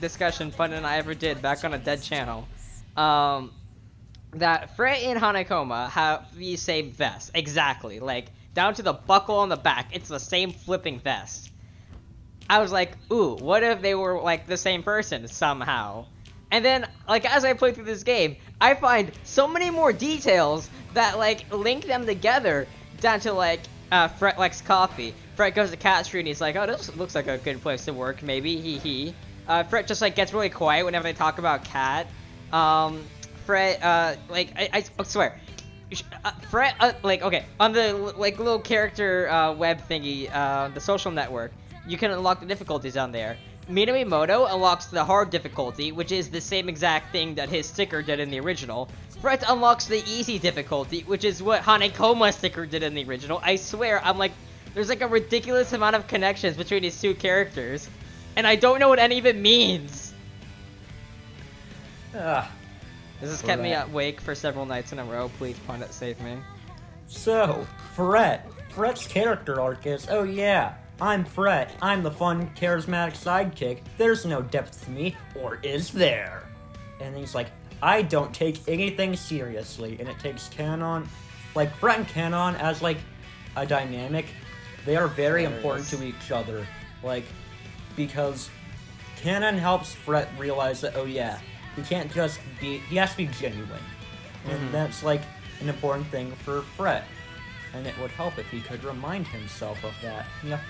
discussion Pundit and I ever did back on a dead channel, that Fred and Hanakoma have the same vest, exactly, like down to the buckle on the back. It's the same flipping vest. I was like, ooh, what if they were like the same person somehow? And then, like, as I play through this game, I find so many more details that, like, link them together down to, like, Fret likes coffee. Fret goes to Cat Street and he's like, oh, this looks like a good place to work, maybe, hee. Fret just, like, gets really quiet whenever they talk about Cat. Fret, like, I swear. Fret, like, okay, on the, like, little character, web thingy, the social network, you can unlock the difficulties on there. Minami Moto unlocks the hard difficulty, which is the same exact thing that his sticker did in the original. Fret unlocks the easy difficulty, which is what Hanekoma's sticker did in the original. I swear, I'm like, there's like a ridiculous amount of connections between these two characters, and I don't know what any of it means. This has kept me awake for several nights in a row. Please, Pundit, save me. So, Fret's character arc is, oh yeah, I'm Fret. I'm the fun, charismatic sidekick. There's no depth to me, or is there? And he's like, I don't take anything seriously. And it takes Canon, like Fret and Canon as like a dynamic. They are very important to each other. Like, because Canon helps Fret realize that, oh yeah, he can't just be, he has to be genuine. And that's like an important thing for Fret. And it would help if he could remind himself of that. Yep.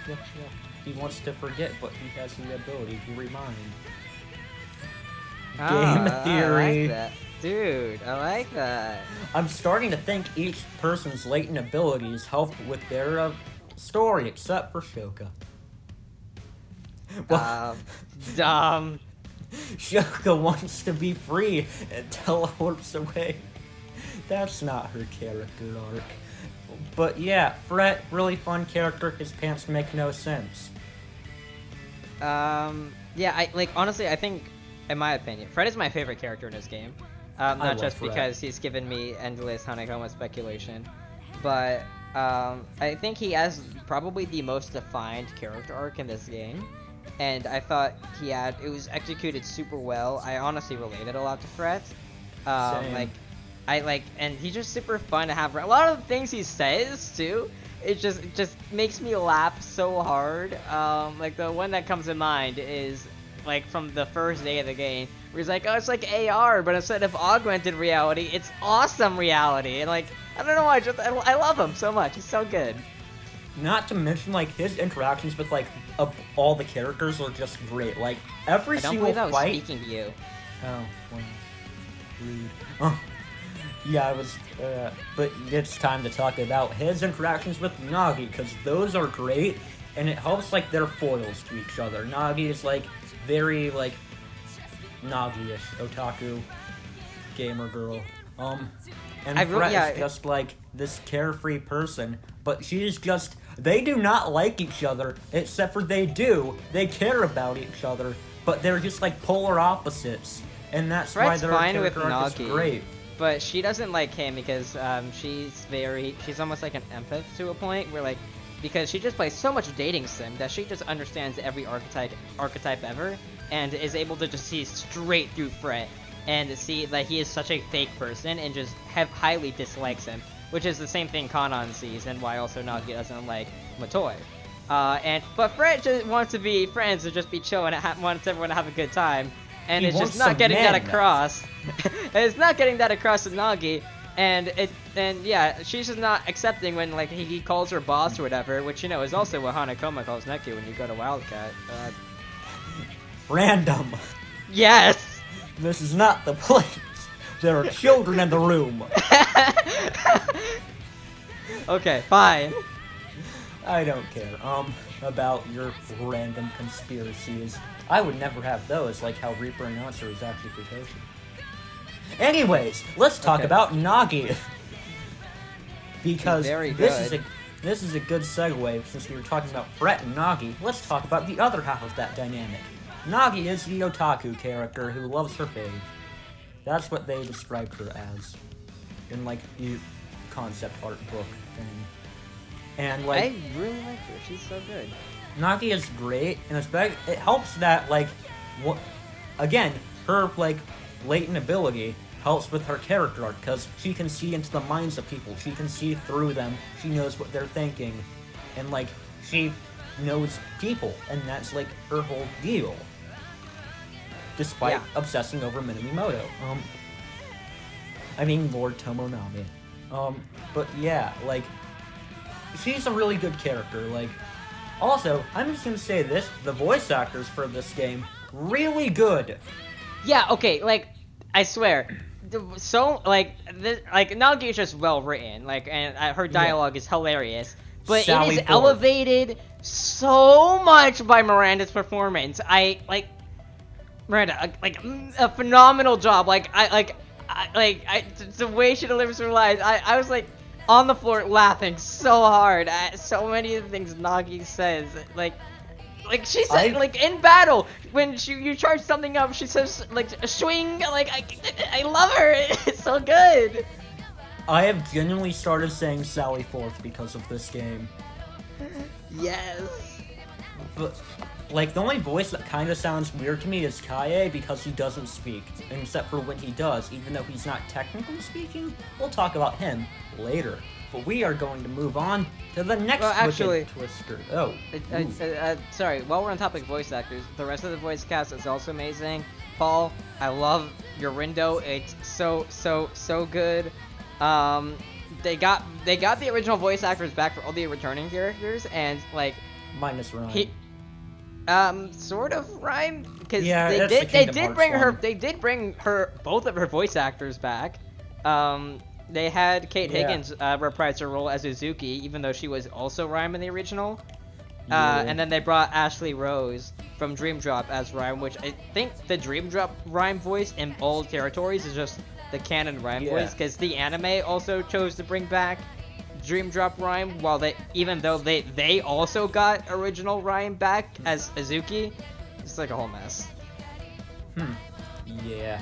He wants to forget, but he has the ability to remind. Game theory. I like that. Dude, I like that. I'm starting to think each person's latent abilities help with their story, except for Shoka. Well, Shoka wants to be free and teleports away. That's not her character arc. But yeah, Fret, really fun character. His pants make no sense. Yeah, honestly, I think, in my opinion, Fred is my favorite character in this game. Not just because he's given me endless Hanekoma speculation, but I think he has probably the most defined character arc in this game. And I thought it was executed super well. I honestly related a lot to Fret. Same. And he's just super fun to have. A lot of the things he says too, it just makes me laugh so hard. Like the one that comes to mind is like from the first day of the game, where he's like, oh, it's like AR, but instead of augmented reality, it's awesome reality. And like, I don't know why, I love him so much. He's so good. Not to mention, like, his interactions with, like, all the characters are just great. Like, every single fight... I don't believe I was speaking to you. Oh, well, rude. Oh. Yeah, I was, but it's time to talk about his interactions with Nagi, because those are great, and it helps, like, they're foils to each other. Nagi is, like, very, like, Nagi-ish, otaku, gamer girl. And Fret is just, like, this carefree person, but she's just, they do not like each other, except for they care about each other, but they're just, like, polar opposites, and that's why their character arc is great. But she doesn't like him because she's almost like an empath to a point where, like, because she just plays so much dating sim that she just understands every archetype ever and is able to just see straight through Fret and see that he is such a fake person and just highly dislikes him, which is the same thing Kanan sees and why also Nagi doesn't like Matoi. But Fret just wants to be friends and just be chill and wants everyone to have a good time, and it's just not getting that across. It's not getting that across to Nagi, and yeah, she's just not accepting when, like, he calls her boss or whatever, which, you know, is also what Hanakoma calls Neku when you go to Wildcat. Random. Yes. This is not the place. There are children in the room. Okay, fine. I don't care. About your random conspiracies. I would never have those, like how Reaper Announcer is actually Futoshi. Anyways, let's talk about Nagi. Because this is a good segue, since we were talking about Fret and Nagi. Let's talk about the other half of that dynamic. Nagi is the otaku character who loves her fave. That's what they described her as in, like, the concept art book thing. And, like, I really like her. She's so good. Nagi is great, and it helps that, like, again, her, like, latent ability helps with her character arc, because she can see into the minds of people. She can see through them. She knows what they're thinking. And, like, she knows people, and that's, like, her whole deal. Despite obsessing over Minami. I mean, Lord Tomonami. But yeah, like, she's a really good character. Like, also, I'm just gonna say this, the voice actors for this game, really good. Yeah, okay, like, I swear, Nagi is just well written, like, and her dialogue is hilarious, but it is elevated so much by Miranda's performance. Miranda, a phenomenal job. The way she delivers her lines, I was like on the floor laughing so hard at so many of the things Nagi says. Like she said, like, in battle when you charge something up, she says, like, swing. Like, I love her. It's so good. I have genuinely started saying Sally Forth because of this game. Yes. But, like, the only voice that kind of sounds weird to me is Kaye, because he doesn't speak, except for when he does, even though he's not technically speaking. We'll talk about him later. But we are going to move on to the next Wicked Twister. Oh. Sorry, while we're on topic of voice actors, the rest of the voice cast is also amazing. Paul, I love your Rando. It's so good. They got the original voice actors back for all the returning characters, and, like, minus Rhyme. Sort of Rhyme, because they did bring both of her voice actors back. They had Kate Higgins reprise her role as Uzuki, even though she was also Rhyme in the original. And then they brought Ashley Rose from Dream Drop as Rhyme, which I think the Dream Drop Rhyme voice in all territories is just the canon Rhyme voice, because the anime also chose to bring back Dream Drop Rhyme, even though they also got original Rhyme back as Azuki. It's like a whole mess. Yeah.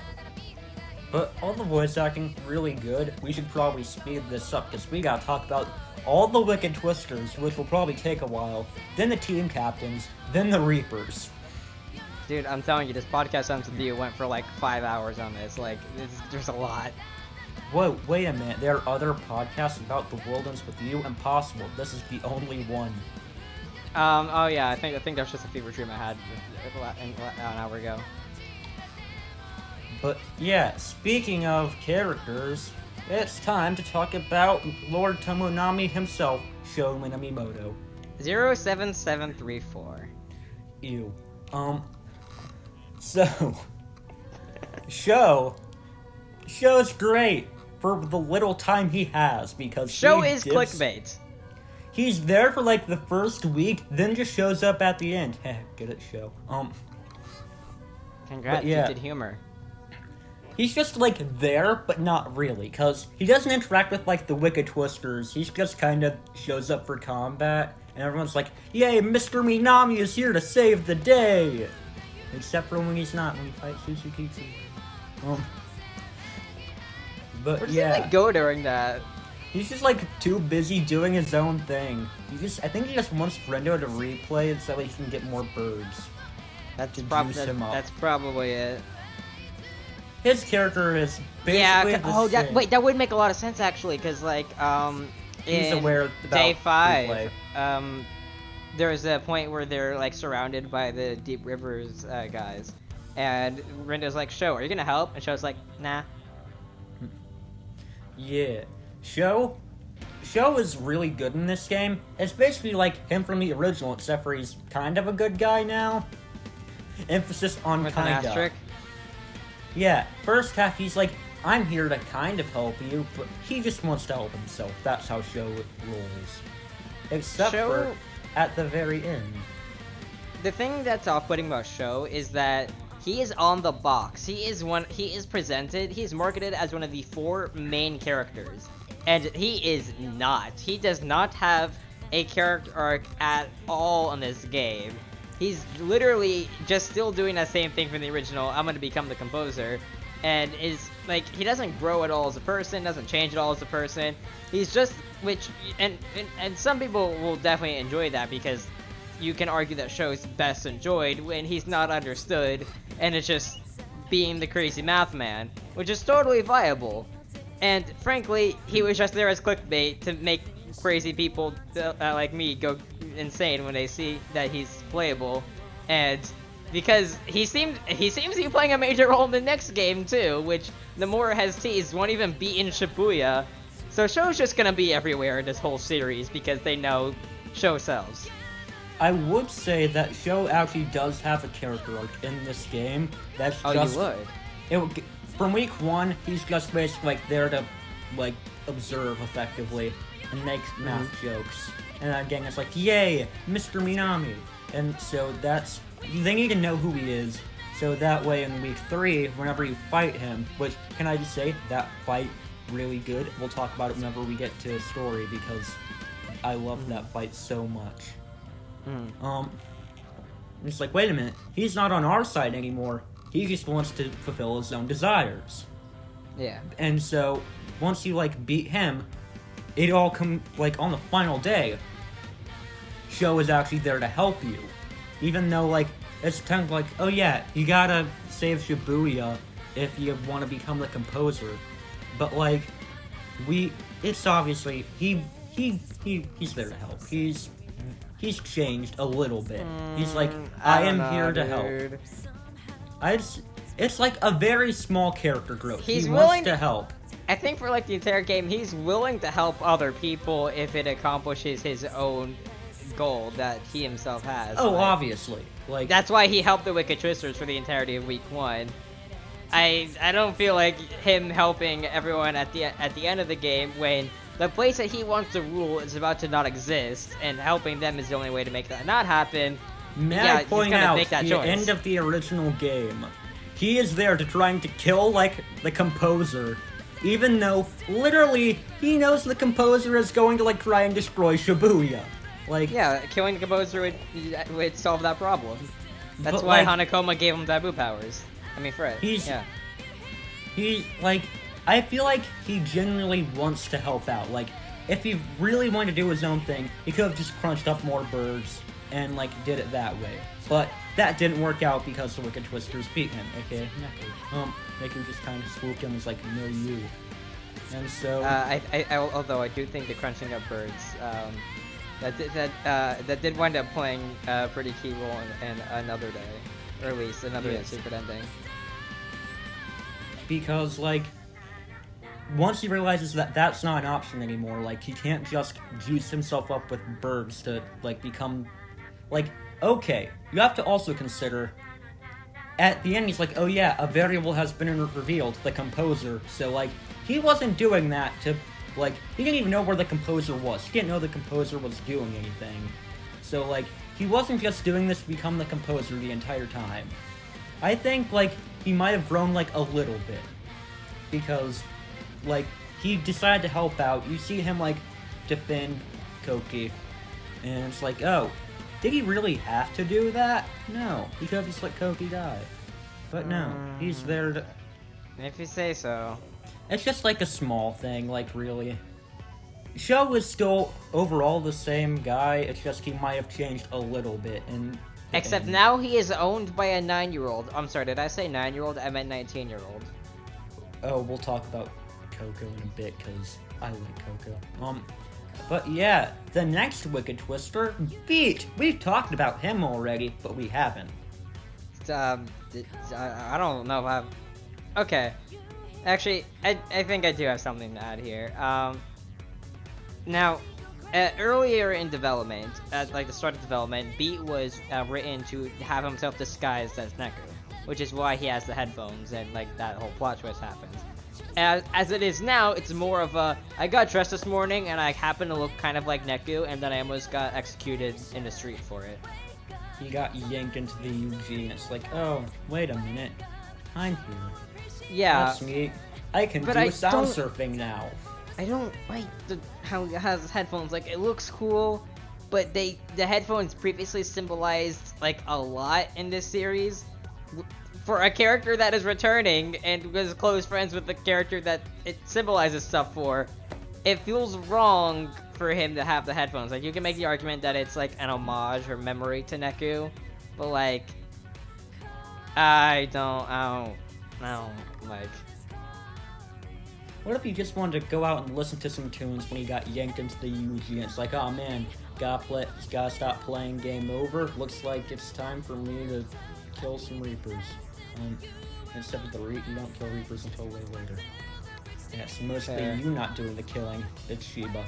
But all the voice acting really good. We should probably speed this up, because we gotta talk about all the Wicked Twisters, which will probably take a while, then the team captains, then the Reapers. Dude, I'm telling you, this podcast on View went for like 5 hours on this. Like, there's a lot. Whoa, wait a minute. There are other podcasts about the world ends with you? Impossible. This is the only one. Oh yeah, I think that's just a fever dream I had an hour ago. But yeah, speaking of characters, it's time to talk about Lord Tomonami himself, Sho Minamimoto. 07734. Ew. So, Sho's great for the little time he has, because Sho is clickbait. He's there for like the first week, then just shows up at the end. Heh, get it, Sho. Congrats, yeah. you did humor. He's just, like, there, but not really, because he doesn't interact with, like, the Wicked Twisters. He just kind of shows up for combat, and everyone's like, yay, Mr. Minami is here to save the day! Except for when he's not, when he fights Susukitsu. But Where does yeah. he, like, go during that? He's just, like, too busy doing his own thing. I think he just wants Rando to replay it so he can get more birds. That's That's probably it. His character is basically the same. Wait, that would make a lot of sense actually, because like He's in aware about day replay. 5, there's a point where they're like surrounded by the Deep Rivers guys, and Rendo's like, "Sho, are you gonna help?" And Sho's like, "Nah." Yeah, Sho is really good in this game. It's basically like him from the original, except for he's kind of a good guy now. Emphasis on With an kinda. asterisk. Yeah, first half he's like, I'm here to kind of help you, but he just wants to help himself. That's how Sho rolls. Except for at the very end. The thing that's off-putting about Sho is that he is on the box. He is presented, he's marketed as one of the 4 main characters. And he is not. He does not have a character arc at all in this game. He's literally just still doing that same thing from the original, I'm gonna become the composer, and is, like, he doesn't grow at all as a person, doesn't change at all as a person. He's just, and some people will definitely enjoy that, because you can argue that Sho is best enjoyed when he's not understood, and it's just being the crazy math man, which is totally viable. And frankly, he was just there as clickbait to make crazy people like me go insane when they see that he's playable, and because he seems to be playing a major role in the next game too, which Nomura has teased won't even be in Shibuya. So Sho's just gonna be everywhere in this whole series because they know Sho sells. I would say that Sho actually does have a character arc in this game. That's just, you would. From week 1, he's just basically like there to like observe effectively and make math jokes. And again, it's like, yay, Mr. Minami. And so they need to know who he is. So that way in week 3, whenever you fight him, which, can I just say, that fight, really good. We'll talk about it whenever we get to story, because I love that fight so much. It's like, wait a minute, he's not on our side anymore. He just wants to fulfill his own desires. Yeah. And so, once you, like, beat him, it all like, on the final day, Sho is actually there to help you. Even though, like, it's kind of like, oh yeah, you gotta save Shibuya if you want to become the composer. But, like, it's obviously, he's there to help. He's changed a little bit. He's like, I am here to help. It's like a very small character growth. He wants to help. I think for like the entire game, he's willing to help other people if it accomplishes his own goal that he himself has. Oh, obviously. Like, that's why he helped the Wicked Twisters for the entirety of week 1. I don't feel like him helping everyone at the end of the game when the place that he wants to rule is about to not exist, and helping them is the only way to make that not happen. May I point out, the end of the original game, he is there to trying to kill, like, the composer, even though, literally, he knows the composer is going to, like, try and destroy Shibuya. Like, yeah, killing the composer would solve that problem. That's why, like, Hanakoma gave him taboo powers. I mean, Fred. I feel like he genuinely wants to help out. Like, if he really wanted to do his own thing, he could have just crunched up more birds and, like, did it that way. But that didn't work out because the Wicked Twisters beat him, aka Neko. They can just kind of swoop him as, like, no you. And so... although I do think the crunching up birds, that did wind up playing a pretty key role in Another Day. Or at least Another Day Secret Ending. Because, like, once he realizes that that's not an option anymore, like, he can't just juice himself up with birds to, like, become... Like, okay, you have to also consider, at the end he's like, oh yeah, a variable has been revealed, the composer, so, like, he wasn't doing that to, like, he didn't even know where the composer was. He didn't know the composer was doing anything. So, like, he wasn't just doing this to become the composer the entire time. I think, like, he might have grown, like, a little bit. Because, like, he decided to help out. You see him, like, defend Koki. And it's like, oh, did he really have to do that? No. He could have just let Koki die. But no, he's there to... If you say so. It's just, like, a small thing, like, really. Sho is still overall the same guy, it's just he might have changed a little bit. Except now he is owned by a 9-year-old. I'm sorry, did I say 9-year-old? I meant 19-year-old. Oh, we'll talk about Coco in a bit, because I like Coco. But yeah, the next Wicked Twister, Beat! We've talked about him already, but we haven't. I don't know if I've... Okay. Actually, I think I do have something to add here. Now, earlier in development, at like the start of development, Beat was written to have himself disguised as Neku, which is why he has the headphones and like that whole plot twist happens. As it is now, it's more of a, I got dressed this morning and I happen to look kind of like Neku, and then I almost got executed in the street for it. He got yanked into the UG, and it's like, oh, wait a minute, I'm here. Yeah. That's neat. I can do sound surfing now. I don't like how he has his headphones. Like, it looks cool, but the headphones previously symbolized like a lot in this series. For a character that is returning and was close friends with the character that it symbolizes stuff for, it feels wrong for him to have the headphones. Like, you can make the argument that it's like an homage or memory to Neku, but like, I don't like. What if he just wanted to go out and listen to some tunes when he got yanked into the UG, and it's like, oh man, gotta stop playing Game Over. Looks like it's time for me to kill some Reapers. Instead of you don't kill Reapers until way later. Yeah, it's mostly you not doing the killing. It's Shiba.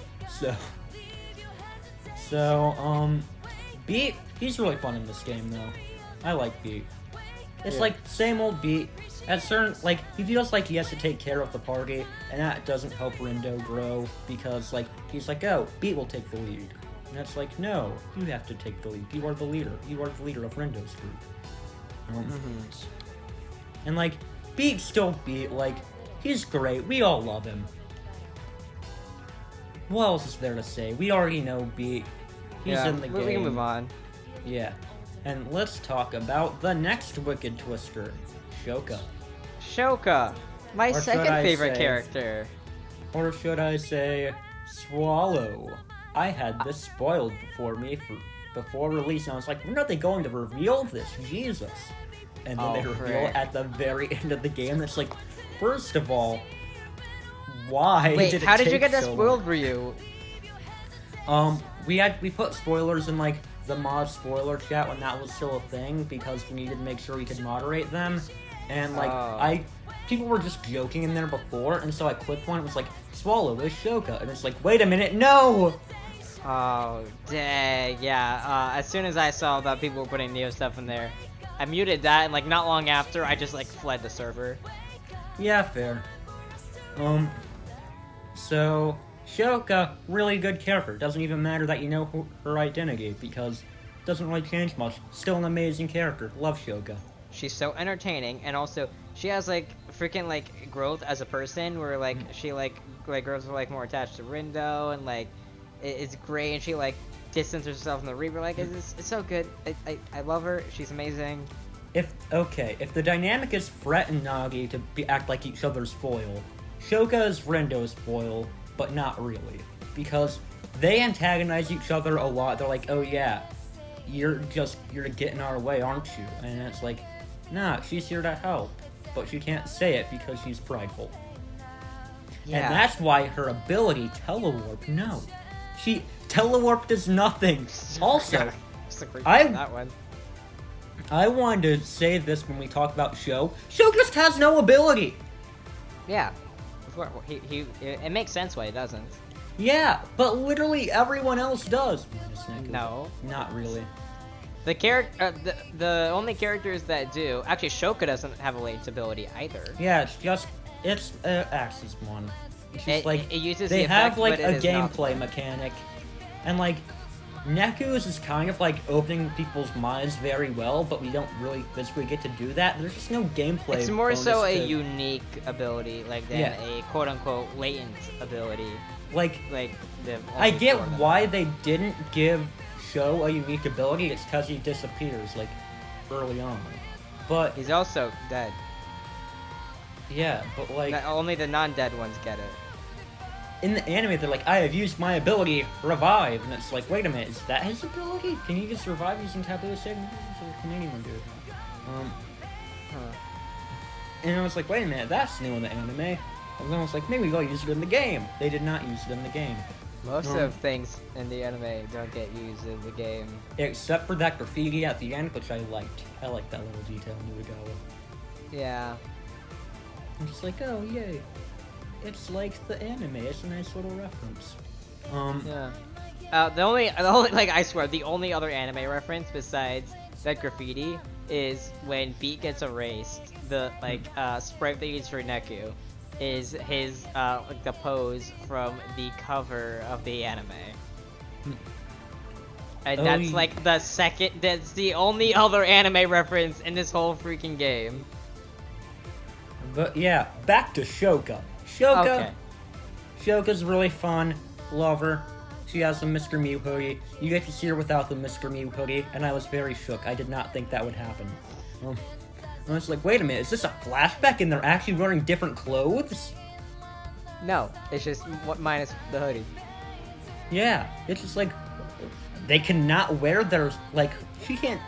So, Beat, he's really fun in this game though. I like Beat. It's like same old Beat. At certain, like, he feels like he has to take care of the party, and that doesn't help Rando grow, because, like, he's like, oh, Beat will take the lead. And that's like, no, you have to take the lead. You are the leader. You are the leader of Rando's group. And, like, Beat's still Beat. Like, he's great. We all love him. What else is there to say? We already know Beat. He's in the game. We can move on. Yeah. And let's talk about the next Wicked Twister. Shoka, my second favorite character. Or should I say, Swallow? I had this spoiled before release, and I was like, when are they going to reveal this? Jesus. And then they reveal it at the very end of the game. It's like, first of all, why did it how did you take get that so spoiled long? for you? We put spoilers in, like, the mod spoiler chat when that was still a thing, because we needed to make sure we could moderate them. And, like, people were just joking in there before, and so I clicked one, it was like, Swallow is Shoka, and it's like, wait a minute, no! Oh, dang, yeah, as soon as I saw that people were putting Neo stuff in there, I muted that, and, like, not long after, I just, like, fled the server. Yeah, fair. So, Shoka, really good character, doesn't even matter that you know her identity, because it doesn't really change much, still an amazing character, love Shoka. She's so entertaining, and also she has like freaking like growth as a person, where like she like grows like more attached to Rando, and like it's great, and she like distances herself from the Reaper. Like it's so good. I love her. She's amazing. If the dynamic is Fret and Nagi to act like each other's foil, Shoka is Rendo's foil, but not really, because they antagonize each other a lot. They're like, oh yeah, you're getting our way, aren't you? And it's like, nah, she's here to help, but she can't say it because she's prideful. Yeah. And that's why her ability, Telewarp, no. Telewarp does nothing. Also, I wanted to say this when we talk about Sho just has no ability. Yeah. It makes sense why he doesn't. Yeah, but literally everyone else does. No. Not really. The only characters that do... Actually, Shoka doesn't have a late ability either. Yeah, it's Axis one. It's just it uses they the have effect, like but a gameplay mechanic, and like Neku's is kind of like opening people's minds very well, but we don't really physically get to do that. There's just no gameplay. It's more bonus so a to- unique ability, like than a quote-unquote latent ability. Like the. I only get four of them. why they didn't give Sho a unique ability. It's because he disappears like early on, but He's also dead. yeah, but like Only the non-dead ones get it. in the anime, they're like, I have used my ability, revive, and it's like, wait a minute, is that his ability? Can he just revive using taboo signals? Or can anyone do it? And I was like, wait a minute, that's new in the anime. And then I was like, maybe they'll use it in the game. They did not use it in the game. Most of things in the anime don't get used in the game. Except for that graffiti at the end, which I liked. I liked that little detail in Nuagawa. Yeah. I'm just like, oh, yay. It's like the anime. It's a nice little reference. Yeah. The only, like, I swear, the only other anime reference besides that graffiti is when Beat gets erased. The, like, sprite they use for Neku is his, like, the pose from the cover of the anime. And that's, like, that's the only other anime reference in this whole freaking game. But yeah, back to Shoka. Shoka. Okay. Shoka's really fun. Love her. She has a Mr. Mew hoodie. You get to see her without the Mr. Mew hoodie, and I was very shook. I did not think that would happen. I was like, wait a minute, is this a flashback and they're actually wearing different clothes? No, it's just minus the hoodie. Yeah, it's just like, they cannot wear their, like, she can't,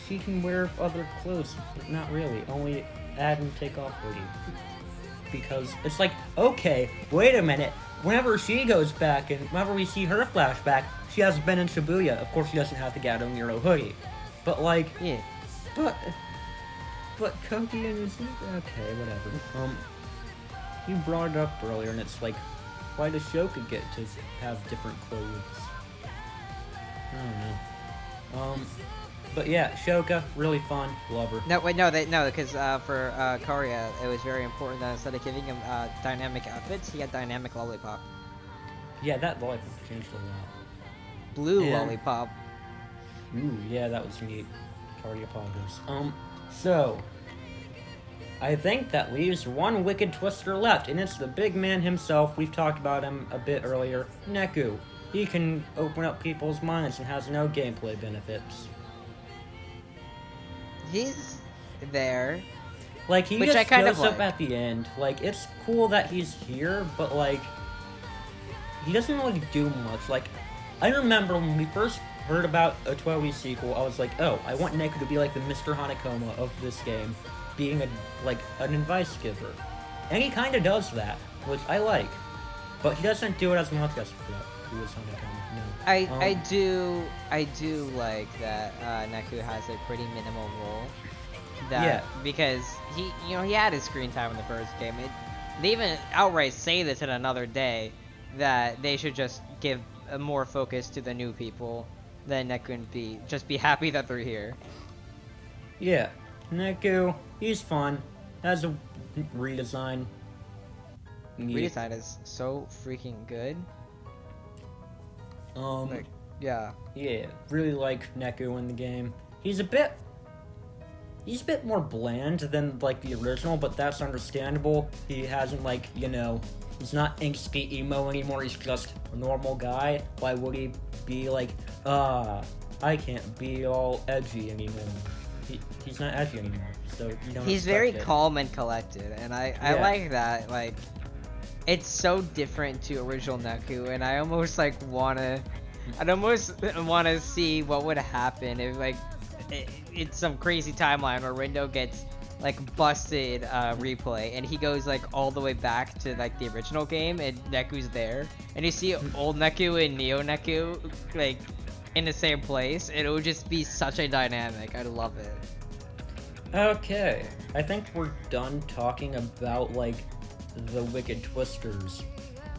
she can wear other clothes, but not really. Only add and take off hoodie. Because it's like, okay, wait a minute. Whenever she goes back and whenever we see her flashback, she hasn't been in Shibuya. Of course, she doesn't have the Gato Nero hoodie. But like, Yeah. but Koki and Izuka, okay, whatever. You brought it up earlier, and it's like, why does Shoka get to have different clothes? I don't know. But yeah, Shoka, really fun, love her. No, wait, no, because for Korya, it was very important that instead of giving him dynamic outfits, he had dynamic lollipop. Yeah, that lollipop changed a lot. Blue And- lollipop. Ooh, yeah, that was neat. Cardia poggers. So, I think that leaves one Wicked Twister left, and it's the big man himself. We've talked about him a bit earlier. Neku. He can open up people's minds and has no gameplay benefits. He's there. Like, he Which just I kind of shows up like. at the end. Like, it's cool that he's here, but, like, he doesn't really do much. Like, I remember when we first heard about a TWEWY sequel, I was like, oh, I want Neku to be like the Mr. Hanekoma of this game, being an advice giver. And he kind of does that, which I like. But he doesn't do it as much as who is Hanekoma. No. I do like that Neku has a pretty minimal role. Yeah. Because he had his screen time in the first game. They even outright say this in Another Day, that they should just give more focus to the new people than Neku and just be happy that they're here. Yeah, Neku, he's fun. Has a redesign. Redesign is so freaking good. Yeah. Yeah, really like Neku in the game. He's a bit more bland than like the original, but that's understandable. He hasn't he's not angsty emo anymore. He's just a normal guy. Why would he be like, I can't be all edgy anymore? He's not edgy anymore, so you don't. He's expect very it. calm and collected, and I Yeah. like that. Like, it's so different to original Neku, and I almost wanna see what would happen if it's some crazy timeline where Rando gets busted replay, and he goes all the way back to the original game, and Neku's there, and you see old Neku and Neo Neku in the same place, and it would just be such a dynamic. I'd love it. Okay, I think we're done talking about the Wicked Twisters.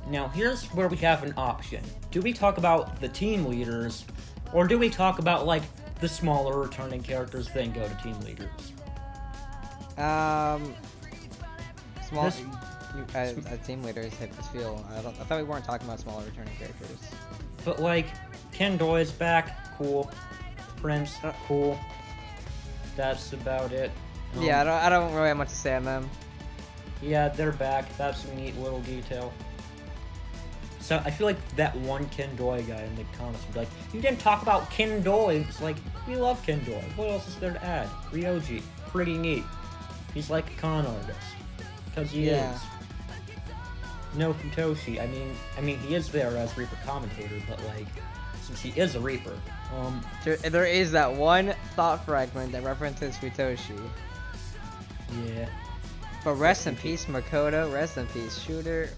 Now here's where we have an option. Do we talk about the team leaders, or do we talk about the smaller returning characters then go to team leaders? Small team leaders hit this feel. I thought we weren't talking about smaller returning characters. But Kendall is back. Cool. Prince, cool. That's about it. Yeah, I don't really have much to say on them. Yeah, they're back. That's a neat little detail. So I feel like that one Kendoi guy in the comments would be like, you didn't talk about Kendoi. It's like, we love Kendoi. What else is there to add? Ryoji, pretty neat. He's like a con artist. Because he is. No Futoshi. I mean, he is there as Reaper commentator, but like, since he is a Reaper, there is that one thought fragment that references Futoshi. Yeah. But rest in peace, Makoto. Rest in peace, Shooter.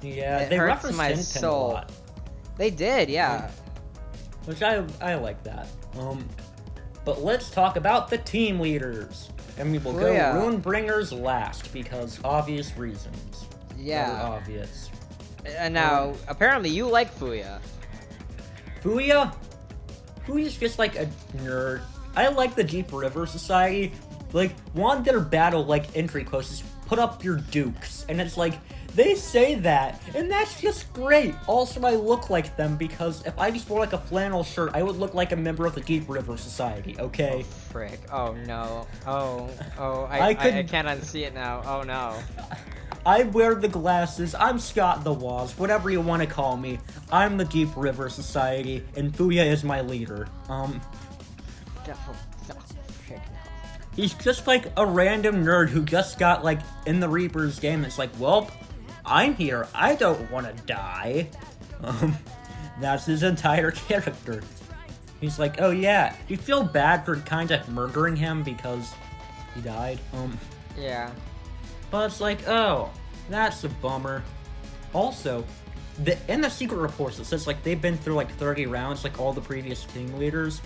Yeah, it they hurts referenced my Tintin soul. a lot. They did, yeah. Which I like that. But let's talk about the team leaders. And we will go Runebringers last because obvious reasons. Yeah. Very obvious. And now, apparently you like Fuya. Fuya's just like a nerd. I like the Deep River Society. Like, one of their battle, like, entry quotes is, put up your dukes. And it's like, they say that, and that's just great. Also, I look like them because if I just wore like a flannel shirt, I would look like a member of the Deep River Society, okay? Oh, frick. Oh, no. I can't unsee it now. Oh, no. I wear the glasses, I'm Scott the Waz, whatever you want to call me. I'm the Deep River Society, and Fuya is my leader. He's just like a random nerd who just got like in the Reaper's game. It's like, well, I'm here. I don't want to die. That's his entire character. He's like, oh yeah, you feel bad for kind of murdering him because he died. Yeah. But it's like, oh, that's a bummer. Also, in the secret reports, it says like they've been through like 30 rounds, like all the previous team leaders.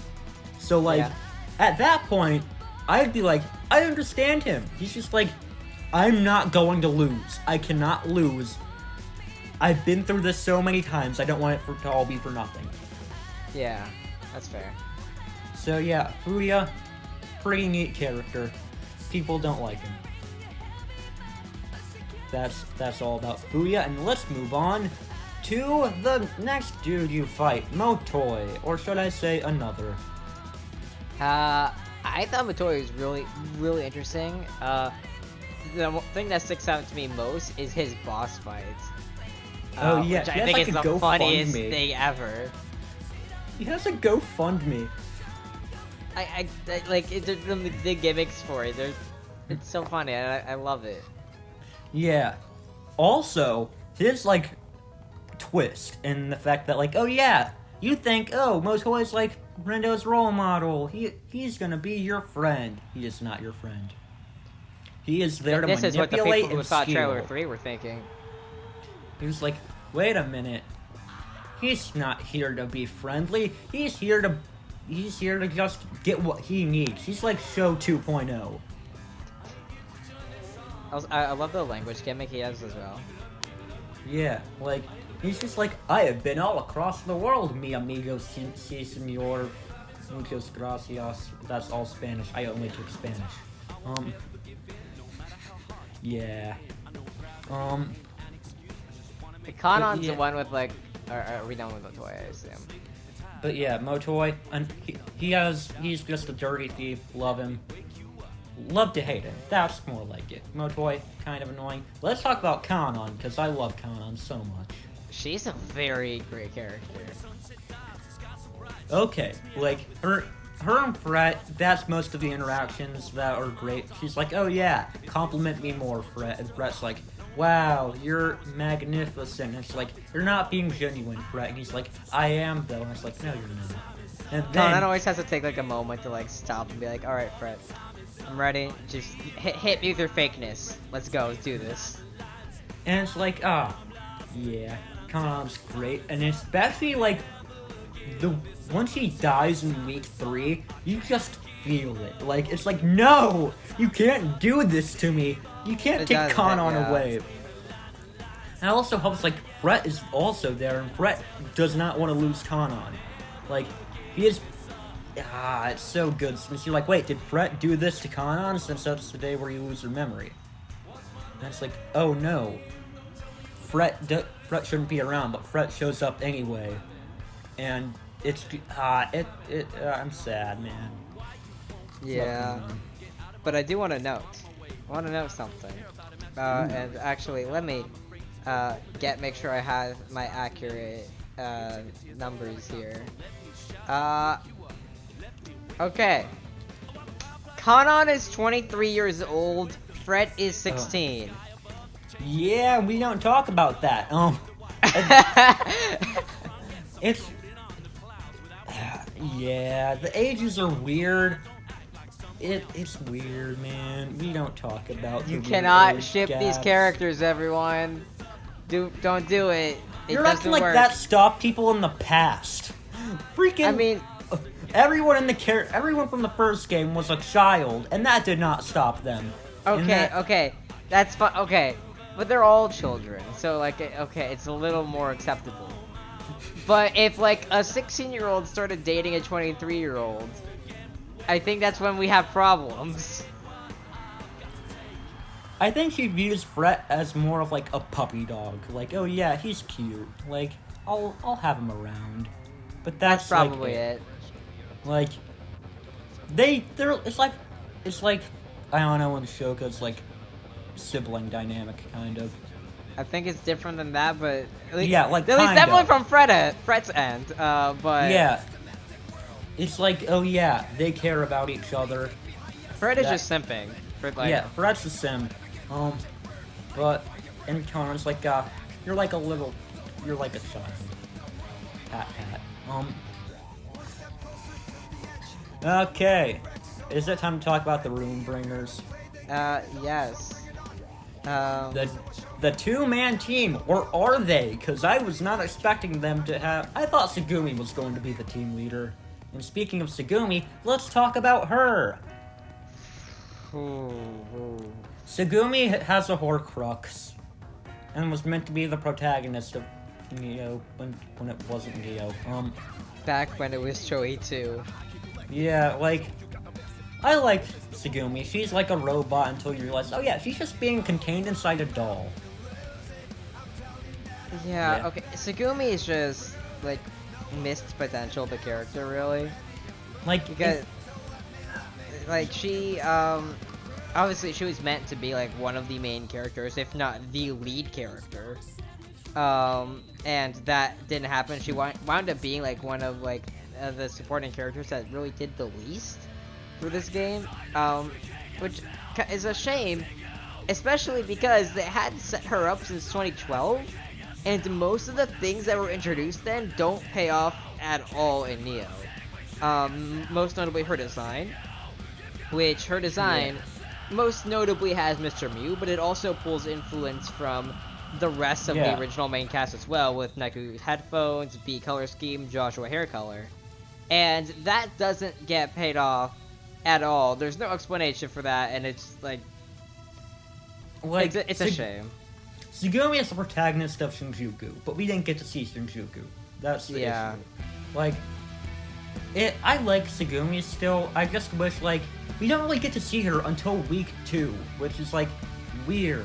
So like, at that point, I'd be like, I understand him. He's just like, I'm not going to lose. I cannot lose. I've been through this so many times. I don't want it to all be for nothing. Yeah, that's fair. So yeah, Fuya, pretty neat character. People don't like him. That's all about Fuya, and let's move on to the next dude you fight, Motoi, or should I say another? I thought Motoi was really, really interesting. The thing that sticks out to me most is his boss fights. Oh yeah, which I think is the funniest thing ever. He has a GoFundMe. I like the gimmicks for it. It's so funny. I love it. Yeah. Also, his like twist in the fact that like, oh yeah, you think, oh, Motoi's like Rando's role model. He's gonna be your friend. He is not your friend. He is there to manipulate and steal. This is what the people who saw Trailer 3 were thinking. He was like, wait a minute. He's not here to be friendly. He's here to just get what he needs. He's like Show 2.0. I love the language gimmick he has as well. Yeah, like, he's just like, I have been all across the world, mi amigo, si senor, muchas gracias. That's all Spanish. I only took Spanish. Yeah. Kanon's the one with like, are we done with Motoi, I assume? But yeah, Motoi, and he's just a dirty thief. Love him. Love to hate him. That's more like it. Motoi, kind of annoying. Let's talk about Kanon, because I love Kanon so much. She's a very great character. Okay, like, her and Fret, that's most of the interactions that are great. She's like, oh yeah, compliment me more, Fret. And Fret's like, wow, you're magnificent. And it's like, you're not being genuine, Fret. And he's like, I am, though. And it's like, no, you're not. And then, Kanon always has to take like a moment to like stop and be like, alright, Fret. I'm ready. Just hit me with your fakeness. Let's go. Let's do this. And it's like, yeah, Kanon's great. And especially, like, once he dies in week 3, you just feel it. Like, it's like, no! You can't do this to me! You can't take Kanon away. And it also helps, like, Fret is also there, and Fret does not want to lose Kanon. Like, he is... it's so good. Since you're like, wait, did Fret do this to Kanon since that's the day where you lose your memory? And it's like, oh no. Fret shouldn't be around, but Fret shows up anyway. and I'm sad, man. Yeah. But I do want to note. I want to note something. And actually, let me make sure I have my accurate numbers here. Okay. Kanon is 23 years old. Fred is 16. Yeah, we don't talk about that. It's yeah, the ages are weird. It's weird, man. We don't talk about. You cannot ship these characters, everyone. Don't do it. You're acting like that stopped people in the past. Freaking. I mean, everyone from the first game was a child, and that did not stop them. Okay, that's fine. Okay, but they're all children, so like, okay, it's a little more acceptable. But if like a 16-year-old started dating a 23-year-old, I think that's when we have problems. I think she views Fred as more of like a puppy dog. Like, oh yeah, he's cute. Like, I'll have him around. But that's probably like, it. Like, it's like I don't know, when Shoka's like sibling dynamic kind of. I think it's different than that, but at least, yeah, like at least definitely from Fred's end. But yeah, it's like, oh yeah, they care about each other. Fred is just simping. Yeah, Fred's a simp. But in Connor's like, you're like a child. Pat. Okay, is it time to talk about the Rune Bringers? Yes. The two-man team, or are they? Because I was not expecting them to have. I thought Tsugumi was going to be the team leader. And speaking of Tsugumi, let's talk about her. Tsugumi has a Horcrux, and was meant to be the protagonist of Neo when it wasn't Neo. Back when it was Choi 2. Yeah, like, I like Tsugumi. She's like a robot until you realize, oh yeah, she's just being contained inside a doll. Yeah. Okay. Tsugumi is just like missed potential of the character, really. Like, because like she obviously she was meant to be like one of the main characters, if not the lead character. And that didn't happen. She wound up being like one of like the supporting characters that really did the least for this game, which is a shame, especially because they had set her up since 2012, and most of the things that were introduced then don't pay off at all in Neo. Most notably her design, which most notably has Mr. Mew, but it also pulls influence from the rest of the original main cast as well, with Neku's headphones, B color scheme, Joshua hair color. And that doesn't get paid off at all. There's no explanation for that, and it's like it's a shame. Tsugumi is the protagonist of Shinjuku, but we didn't get to see Shinjuku. That's the issue. Like, I like Tsugumi still. I just wish, like, we don't really get to see her until week 2, which is, like, weird.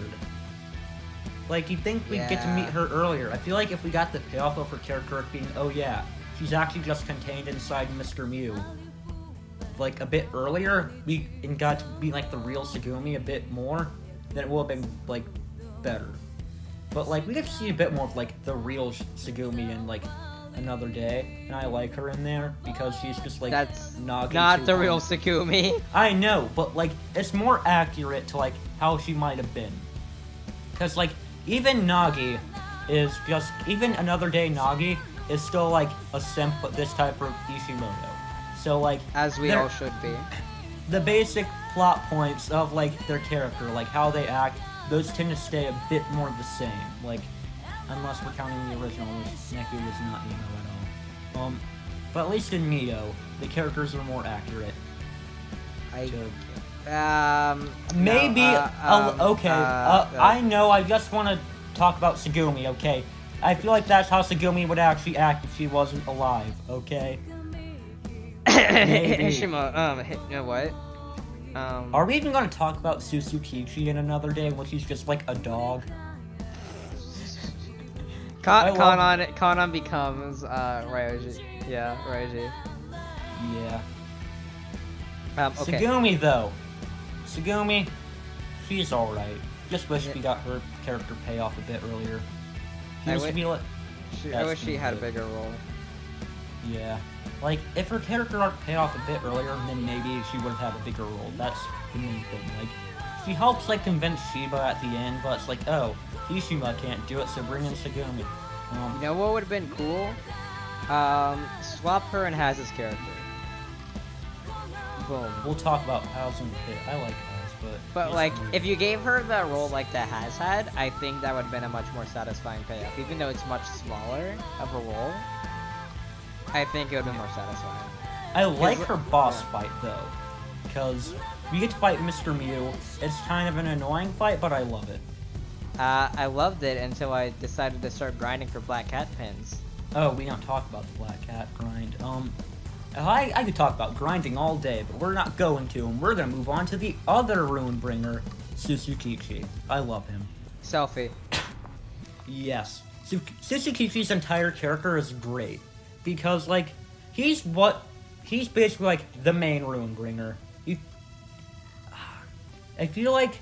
Like, you'd think we'd get to meet her earlier. I feel like if we got the payoff of her character being, oh yeah, she's actually just contained inside Mr. Mew, like, a bit earlier, and got to be, like, the real Tsugumi a bit more, then it would have been, like, better. But, like, we get to see a bit more of, like, the real Tsugumi in, like, another day, and I like her in there, because she's just, like, that's not the real Tsugumi. I know, but, like, it's more accurate to, like, how she might have been. Because, like, even Nagi is just, even Another Day Nagi is still, like, a simp, but this time for Ishimoto. So, like, as we all should be. The basic plot points of, like, their character, like, how they act, those tend to stay a bit more the same. Like, unless we're counting the original, which Neku was not Neo at all. But at least in Neo, the characters are more accurate. Maybe. I know. I just want to talk about Tsugumi. Okay, I feel like that's how Tsugumi would actually act if she wasn't alive. Okay. Maybe. You know what? Are we even going to talk about Susukichi in Another Day when she's just like a dog? Kanan becomes Ryoji. Yeah, Ryoji. Yeah. Okay. Tsugumi though. Tsugumi, she's alright. Just wish we got her character payoff a bit earlier. I wish she had a bigger role. Yeah. Like, if her character arc paid off a bit earlier, then maybe she would have had a bigger role. That's the main thing. Like, she helps, like, convince Shiba at the end, but it's like, oh, Ishima can't do it, so bring in Tsugumi. You know what would have been cool? Swap her and Haz's character. Boom. We'll talk about Haz in a bit. I like Haz, but like, if you gave her that role like that Haz had, I think that would have been a much more satisfying payoff. Even though it's much smaller of a role, I think it would have been more satisfying. I like her boss fight, though, because we get to fight Mr. Mew. It's kind of an annoying fight, but I love it. I loved it until I decided to start grinding for Black Cat pins. Oh, we don't talk about the Black Cat grind. I could talk about grinding all day, but we're not going to, and we're gonna move on to the other rune bringer, Tsutsukiki. I love him. Selfie. Yes. Tsutsukishi's entire character is great, because, like, he's basically, like, the main rune bringer. I feel like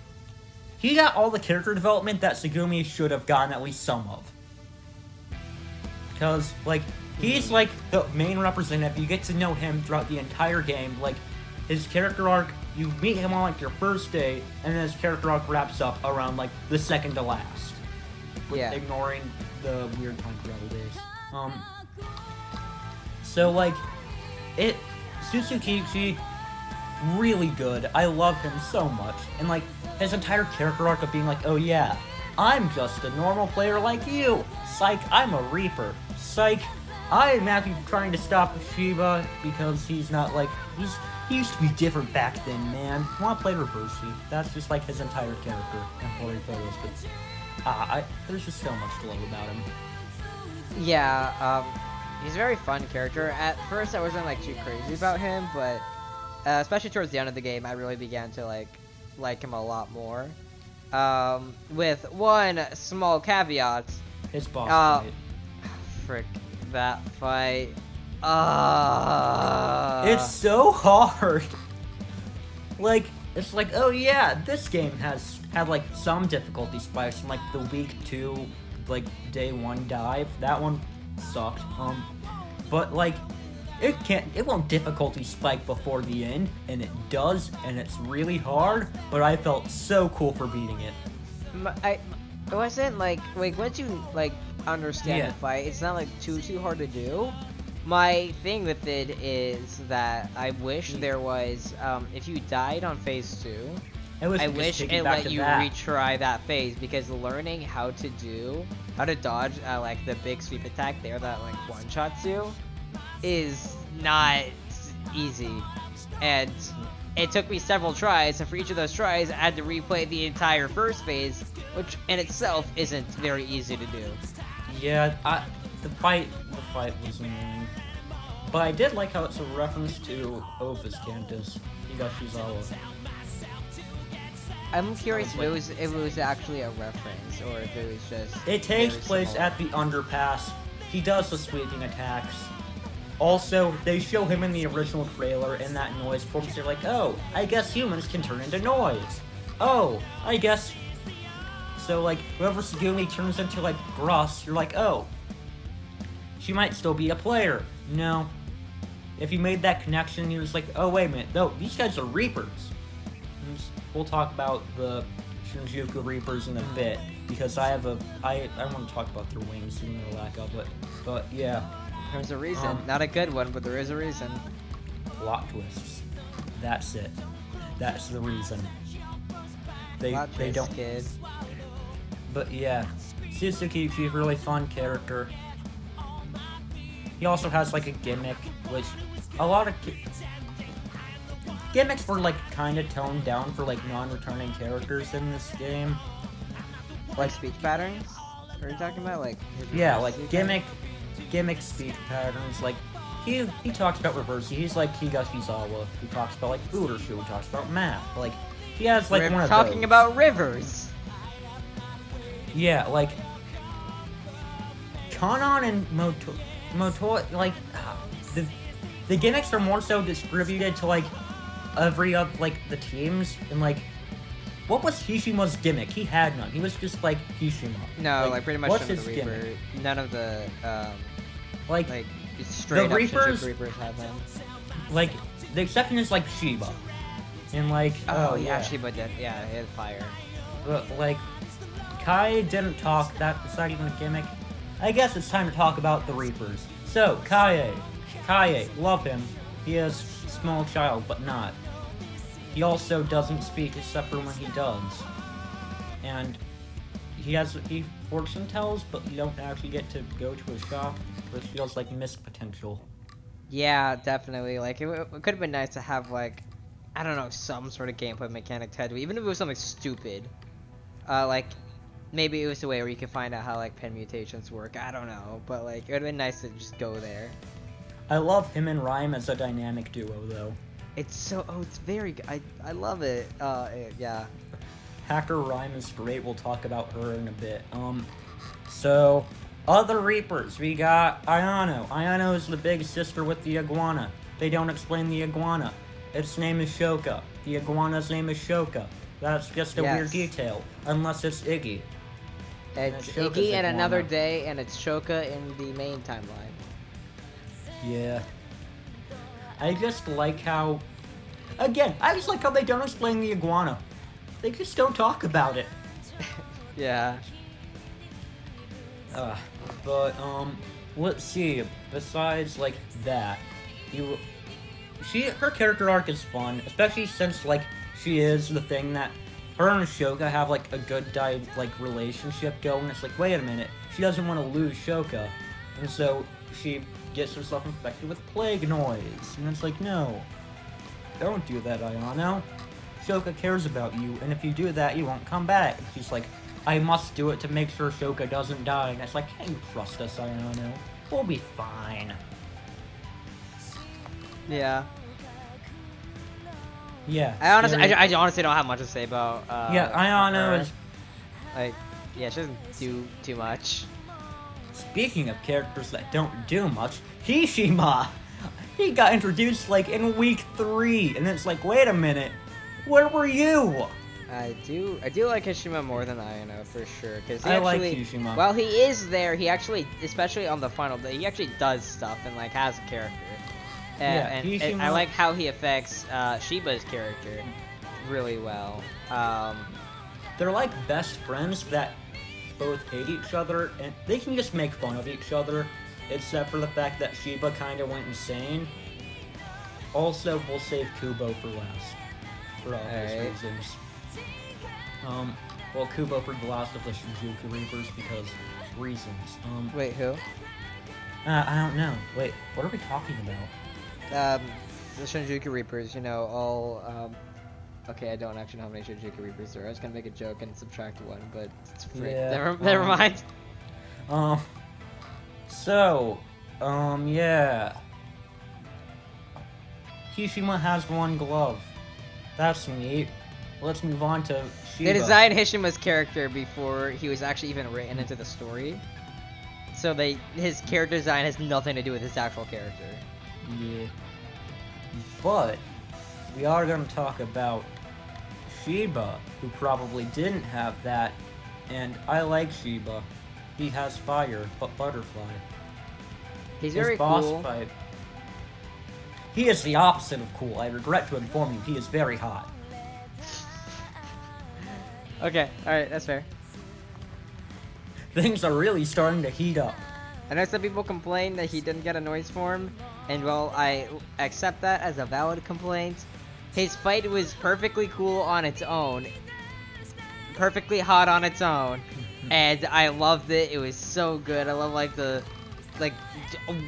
he got all the character development that Tsugumi should have gotten at least some of. Because, like, he's, like, the main representative. You get to know him throughout the entire game. Like, his character arc, you meet him on, like, your first day, and then his character arc wraps up around, like, the second to last. With ignoring the weird time travel days. So, like, Tsutsukiki, really good. I love him so much. And, like, his entire character arc of being like, oh yeah, I'm just a normal player like you. Psych, I'm a Reaper. Psych, I'm actually trying to stop Shiba because he's not like, he used to be different back then, man. I want to play Reversi. That's just like his entire character. I'm blurry photos, but there's just so much to love about him. Yeah, he's a very fun character. At first, I wasn't like too crazy about him, but especially towards the end of the game, I really began to like him a lot more. With one small caveat. His boss fight. Frick, that fight. It's so hard. Like, it's like, oh yeah, this game has had like some difficulty spikes from like the week 2, like day 1 dive. That one sucked. But like, it won't difficulty spike before the end, and it does, and it's really hard, but I felt so cool for beating it. It wasn't like once you like understand the fight, it's not like too hard to do. My thing with it is that I wish there was, if you died on phase 2, I wish it let you retry that phase, because learning how to dodge like the big sweep attack there that like one-shots you is not easy. And it took me several tries, and for each of those tries I had to replay the entire first phase, which in itself isn't very easy to do. Yeah, the fight was annoying. But I did like how it's a reference to Ova's Cantus, Higashizawa. I'm curious if it was actually a reference, or if it was just... It takes place at the underpass. He does the sweeping attacks. Also, they show him in the original trailer in that noise form, so you're like, oh, I guess humans can turn into noise. Oh, I guess... So, like, whoever Tsugumi turns into, like, Gruss, you're like, oh, she might still be a player. No. If you made that connection, you're just like, oh, wait a minute. No, these guys are Reapers. We'll talk about the Shinjuku Reapers in a bit, because I want to talk about their wings and their lack of it. But, yeah. There's a reason. Not a good one, but there is a reason. Plot twists. That's it. That's the reason. They don't... Kid. But yeah, Tsutsukiki, really fun character. He also has like a gimmick, which a lot of gimmicks were like kind of toned down for like non-returning characters in this game. Like speech patterns? Are you talking about like? Yeah, like gimmick speech patterns. Like he talks about Reversi. He's like Higashizawa, who talks about like Fudershu, who talks about math. Like he has like one of those. Talking about rivers. Yeah, like, Tanan and Moto, like, the gimmicks are more so distributed to, like, every of, like, the teams, and, like, what was Hishima's gimmick? He had none. He was just, like, Hishima. No, like pretty much what's none of his the Reaper. gimmick? None of the, Like straight the up Reapers, Shinjuku Reapers have them. like, the exception is, like, Shiba. And, like, Oh, yeah, Shiba did. Yeah, he had fire. But, like, Kai didn't talk. That's not even a gimmick. I guess it's time to talk about the Reapers. So, Kaie, love him. He is a small child, but not. He also doesn't speak except for when he does. And he fortune tells, but you don't actually get to go to a shop, which feels like missed potential. Yeah, definitely. Like, it could have been nice to have, like, I don't know, some sort of gameplay mechanic tied to it, even if it was something stupid. Like, maybe it was a way where you could find out how, like, pen mutations work. I don't know, but, like, it would have been nice to just go there. I love him and Rhyme as a dynamic duo, though. It's so, it's very good. I love it. Yeah. Hacker Rhyme is great. We'll talk about her in a bit. So, other Reapers. We got Ayano. Ayano is the big sister with the iguana. They don't explain the iguana. Its name is Shoka. The iguana's name is Shoka. That's just a weird detail. Unless it's Iggy. It's Iggy in another day, and it's Shoka in the main timeline. Yeah. I just like how... Again, I just like how they don't explain the iguana. They just don't talk about it. Yeah. But, let's see. Besides, like, that, her character arc is fun, especially since, like, she is the thing that her and Shoka have, like, a good, relationship going. It's like, wait a minute, she doesn't want to lose Shoka, and so she gets herself infected with plague noise, and it's like, no, don't do that, Ayano. Shoka cares about you, and if you do that, you won't come back. And she's like, I must do it to make sure Shoka doesn't die, and it's like, can't you trust us, Ayano? We'll be fine. Yeah. Yeah. I honestly don't have much to say about. Ayano is. Like, yeah, she doesn't do too much. Speaking of characters that don't do much, Hishima! He got introduced, like, in week 3, and it's like, wait a minute, where were you? I do like Hishima more than Ayano, for sure. Cause I like Hishima. While he is there, he actually, especially on the final day, he actually does stuff and, like, has a character. And I like how he affects Shiba's character really well. They're like best friends that both hate each other, and they can just make fun of each other, except for the fact that Shiba kind of went insane. Also, we'll save Kubo for last, for obvious reasons. Well, Kubo for the last of the Shinjuku Reapers because reasons. Wait, who? I don't know. Wait, what are we talking about? The Shinjuku Reapers, you know, all, okay, I don't actually know how many Shinjuku Reapers there are. I was gonna make a joke and subtract 1, but it's free. Yeah, never mind. Yeah. Hishima has 1 glove. That's neat. Let's move on to Shiba. They designed Hishima's character before he was actually even written into the story. So his character design has nothing to do with his actual character. Yeah. But we are going to talk about Shiba, who probably didn't have that, and I like Shiba. He has fire, but butterfly. He's very boss cool. Fight. He is the opposite of cool. I regret to inform you, he is very hot. Okay, alright, that's fair. Things are really starting to heat up. I know some people complain that he didn't get a noise form, and well, I accept that as a valid complaint. His fight was perfectly cool on its own, perfectly hot on its own, and I loved it. It was so good. I love like the a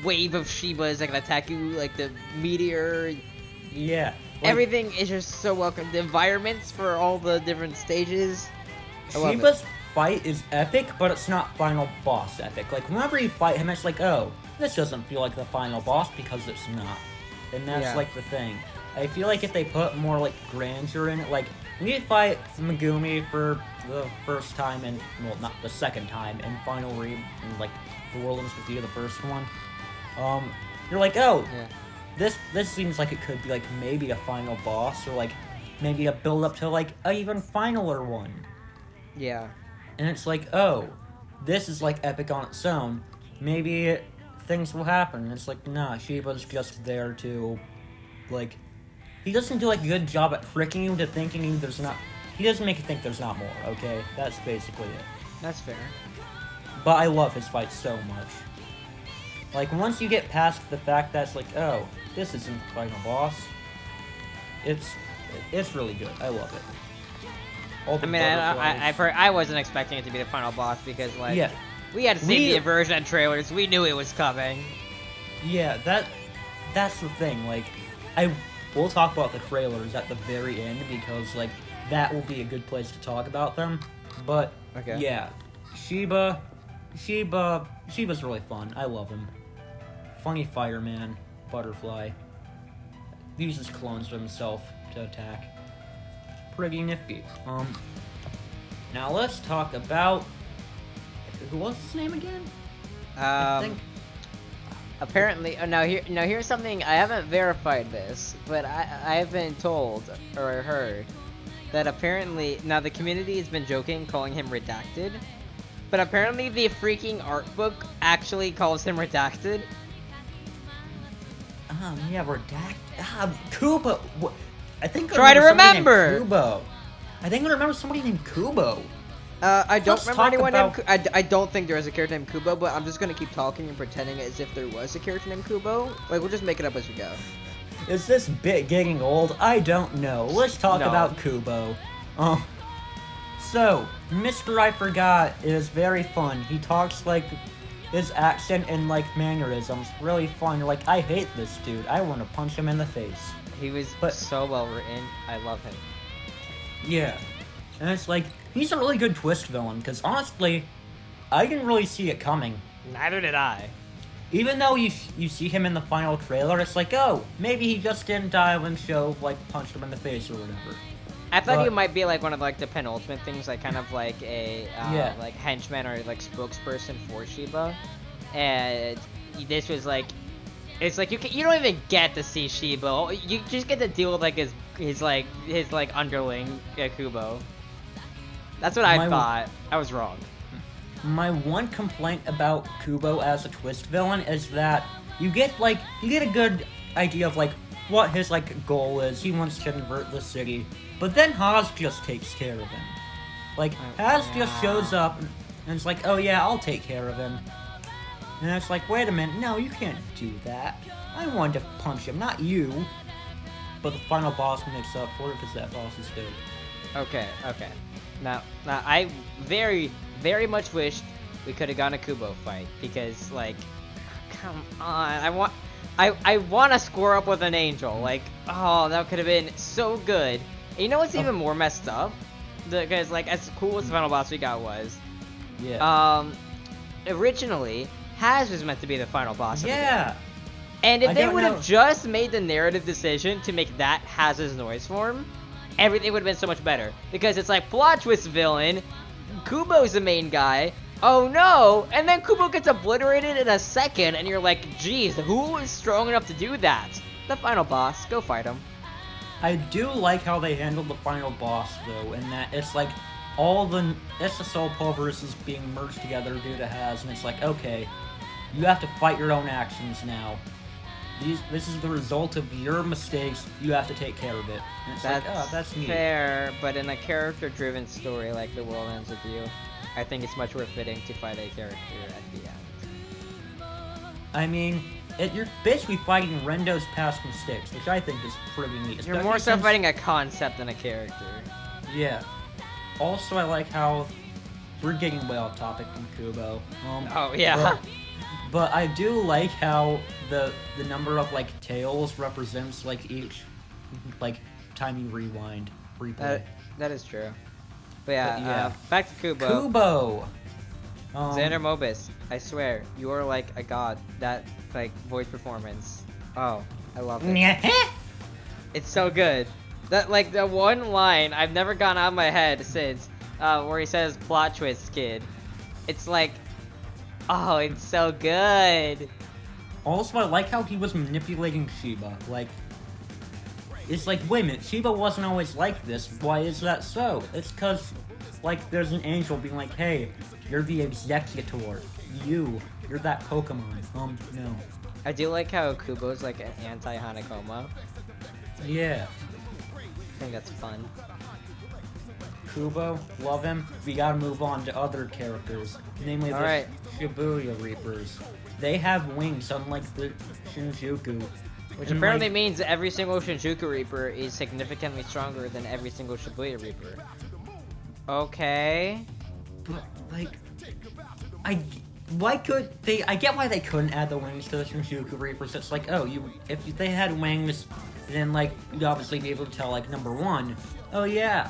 wave of Shibas that can attack you, like the meteor. Yeah. Like, everything is just so welcome. The environments for all the different stages. Shiba's fight is epic, but it's not final boss epic. Like, whenever you fight him, it's like, oh, this doesn't feel like the final boss because it's not. And that's, like, the thing. I feel like if they put more, like, grandeur in it, like, we fight Megumi for the first time and, well, not the second time, in Final Re, in, like, the World Ends With You, the first one. You're like, oh, Yeah. this seems like it could be, like, maybe a final boss, or, like, maybe a build-up to, like, a even finaler one. Yeah. And it's like, oh, this is, like, epic on its own. Maybe things will happen. And it's like, nah, Shiba's just there to, like... He doesn't do, like, a good job at tricking you to thinking there's not... He doesn't make you think there's not more, okay? That's basically it. That's fair. But I love his fights so much. Like, once you get past the fact that it's like, oh, this isn't the final boss, it's really good. I love it. All the butterflies. I wasn't expecting it to be the final boss because, like, Yeah. we had seen the inversion trailers. We knew it was coming. Yeah, that's the thing. Like, we'll talk about the trailers at the very end because, like, that will be a good place to talk about them. But, Okay. yeah, Shiba's really fun. I love him. Funny fireman, butterfly. Uses clones of himself to attack. Pretty nifty. Now let's talk about... Who was his name again? I think... Apparently, here's something, I haven't verified this, but I've been told, or heard, that apparently, now the community has been joking, calling him Redacted, but apparently the freaking art book actually calls him Redacted. Yeah, Redacted. Kubo. I think I Try to remember! Named Kubo. I think I remember somebody named Kubo. I don't Let's remember anyone talk named I don't think there is a character named Kubo, but I'm just gonna keep talking and pretending as if there was a character named Kubo. Like, we'll just make it up as we go. Is this bit getting old? I don't know. Let's talk about Kubo. So, Mr. I Forgot is very fun. He talks like his accent and like mannerisms really fun. You're like, I hate this dude. I want to punch him in the face. He was so well written. I love him. Yeah. And it's like, he's a really good twist villain, because honestly, I didn't really see it coming. Neither did I. Even though you see him in the final trailer, it's like, oh, maybe he just didn't die when Show, like, punched him in the face or whatever. I thought he might be, like, one of, like, the penultimate things, like, kind of like a, Yeah. like, henchman or, like, spokesperson for Shiba. And this was, like, it's like, you don't even get to see Shiba. You just get to deal with, like, his underling, Kubo. That's what I thought. I was wrong. My one complaint about Kubo as a twist villain is that you get a good idea of, like, what his, like, goal is. He wants to convert the city. But then Haas just takes care of him. Like, Haas just shows up and it's like, oh yeah, I'll take care of him. And it's like, wait a minute, no, you can't do that. I wanted to punch him, not you. But the final boss makes up for it because that boss is good. Okay. Now, I very, very much wished we could have gone a Kubo fight because, like, come on, I want to score up with an angel. Like, oh, that could have been so good. And you know what's even more messed up? Because, like, as cool as the final boss we got was, originally Haz was meant to be the final boss. Yeah. And if they would have just made the narrative decision to make that Haz's noise form, everything would have been so much better. Because it's like, plot twist villain, Kubo's the main guy, oh no, and then Kubo gets obliterated in a second, and you're like, geez, who is strong enough to do that? The final boss, go fight him. I do like how they handled the final boss, though, in that it's like, all the SSL pulvers is being merged together due to Haz, and it's like, okay, you have to fight your own actions now. This is the result of your mistakes. You have to take care of it. And it's like, oh, that's neat. Fair, but in a character-driven story like The World Ends With You, I think it's much more fitting to fight a character at the end. I mean, you're basically fighting Rando's past mistakes, which I think is pretty neat. You're more so fighting a concept than a character. Yeah. Also, I like how we're getting way off topic from Kubo. Oh yeah. But I do like how the number of, like, tails represents, like, each, like, time you replay. That is true. But yeah, back to Kubo. Kubo! Xander Mobus, I swear, you are like a god. That, like, voice performance. Oh, I love it. It's so good. That, like, the one line I've never gone out of my head since, where he says plot twist kid. It's like, oh, it's so good. Also, I like how he was manipulating Shiba. Like, it's like, wait a minute, Shiba wasn't always like this. Why is that so? It's because, like, there's an angel being like, hey, you're the executor. You're that Pokemon. No. I do like how Kubo's like an anti-Hanakoma. Yeah. I think that's fun. Kubo, love him. We gotta move on to other characters, namely the Shibuya Reapers. They have wings, unlike the Shinjuku. Which apparently means every single Shinjuku Reaper is significantly stronger than every single Shibuya Reaper. Okay. But, like, I get why they couldn't add the wings to the Shinjuku Reapers. It's like, oh, if they had wings, then, like, you'd obviously be able to tell, like, number one, oh yeah,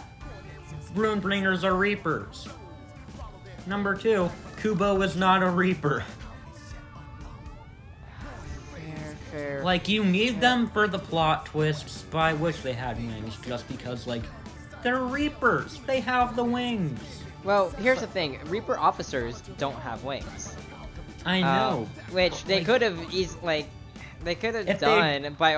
Runebringers are Reapers. Number two, Kubo is not a Reaper. Fair. Like, you need them for the plot twists, but I wish they had wings, just because, like, they're Reapers. They have the wings. Well, here's the thing. Reaper officers don't have wings. I know. Which they could have they could have done by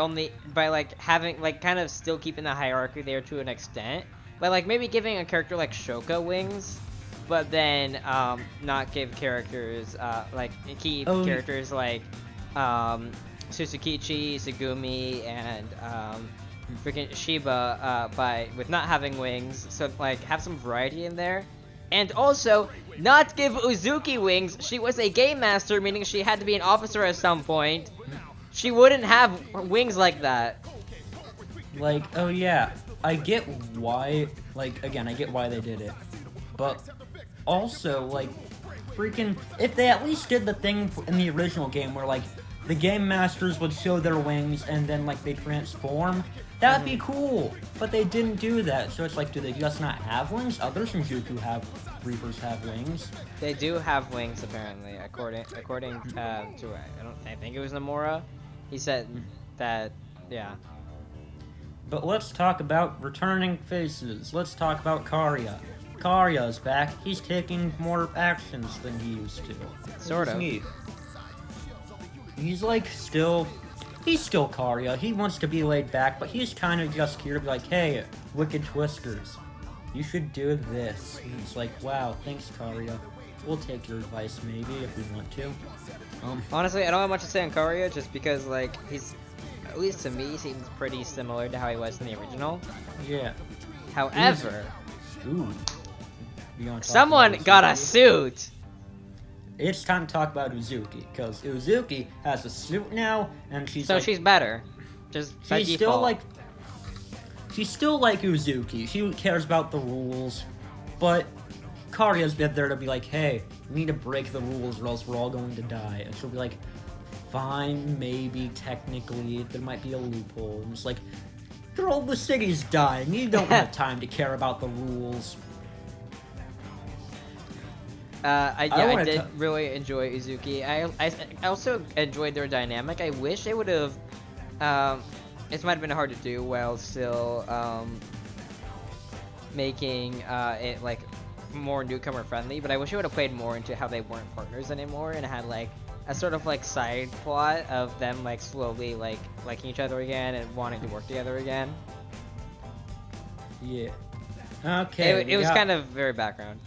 like having like kind of still keeping the hierarchy there to an extent. But like maybe giving a character like Shoka wings, but then not give characters characters like Suzukichi, Sugumi, and freaking Shiba with not having wings. So like have some variety in there. And also, not give Uzuki wings. She was a game master, meaning she had to be an officer at some point. She wouldn't have wings like that. Like, oh yeah, I get why, like, again, I get why they did it. But also, like, freaking, if they at least did the thing in the original game where, like, the game masters would show their wings and then, like, they transform, that'd be cool. But they didn't do that, so it's like, do they just not have wings? Other Shinjuku Reapers have wings. They do have wings, apparently, according to, I think it was Nomura. He said that, yeah. But let's talk about returning faces. Let's talk about Karya. Karya's back. He's taking more actions than he used to. Sort of. He's like he's still Karya. He wants to be laid back, but he's kind of just here to be like, hey, Wicked Twisters, you should do this. And it's like, wow, thanks, Karya. We'll take your advice, maybe, if we want to. Honestly, I don't have much to say on Karya, just because, like, he's, at least to me, seems pretty similar to how he was in the original. Yeah. However, Ooh. Someone got a suit! It's time to talk about Uzuki, because Uzuki has a suit now, and she's she's better. Just by default. She's still like Uzuki. She cares about the rules, but Karya's been there to be like, hey, we need to break the rules or else we're all going to die. And she'll be like, fine, maybe, technically, there might be a loophole. And it's like, girl, the city's dying. You don't have time to care about the rules. I did really enjoy Uzuki. I also enjoyed their dynamic. I wish they would have. It might have been hard to do while still making it like more newcomer friendly. But I wish it would have played more into how they weren't partners anymore and had like a sort of like side plot of them like slowly like liking each other again and wanting to work together again. Yeah. Okay. It was kind of very background.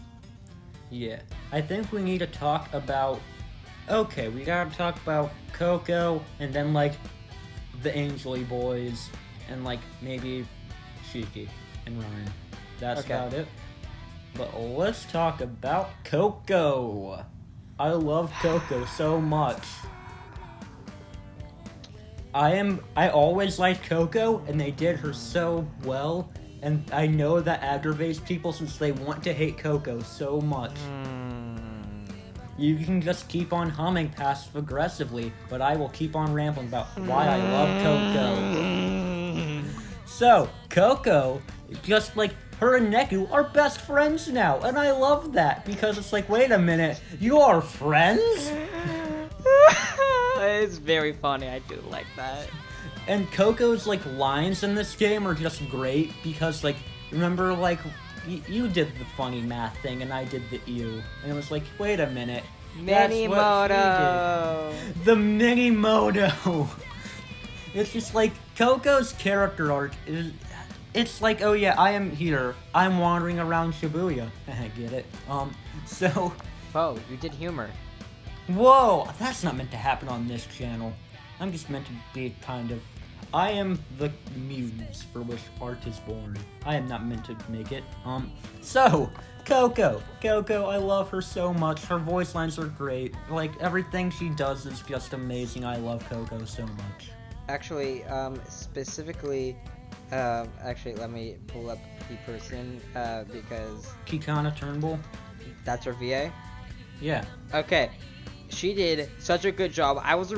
Yeah. I think we need to talk about... Okay, we gotta talk about Coco, and then, like, the Angely Boys, and, like, maybe Shiki and Ryan. That's about it. But let's talk about Coco. I love Coco so much. I always liked Coco, and they did her so well, and I know that aggravates people since they want to hate Coco so much. You can just keep on humming passive-aggressively, but I will keep on rambling about why I love Coco. So, Coco, just like, her and Neku are best friends now, and I love that, because it's like, wait a minute, you are friends? It's very funny, I do like that. And Coco's, like, lines in this game are just great because, like, remember, like, you did the funny math thing and I did the ew. And it was like, wait a minute. Minimoto! The Minimoto! It's just like, Coco's character arc is... It's like, oh yeah, I am here. I'm wandering around Shibuya. Get it? So... Oh, you did humor. Whoa! That's not meant to happen on this channel. I'm just meant to be kind of... I am the muse for which art is born. I am not meant to make it. So, Coco. Coco, I love her so much. Her voice lines are great. Like, everything she does is just amazing. I love Coco so much. Actually, specifically, actually, let me pull up the person, because... Kikana Turnbull? That's her VA? Yeah. Okay. She did such a good job. I was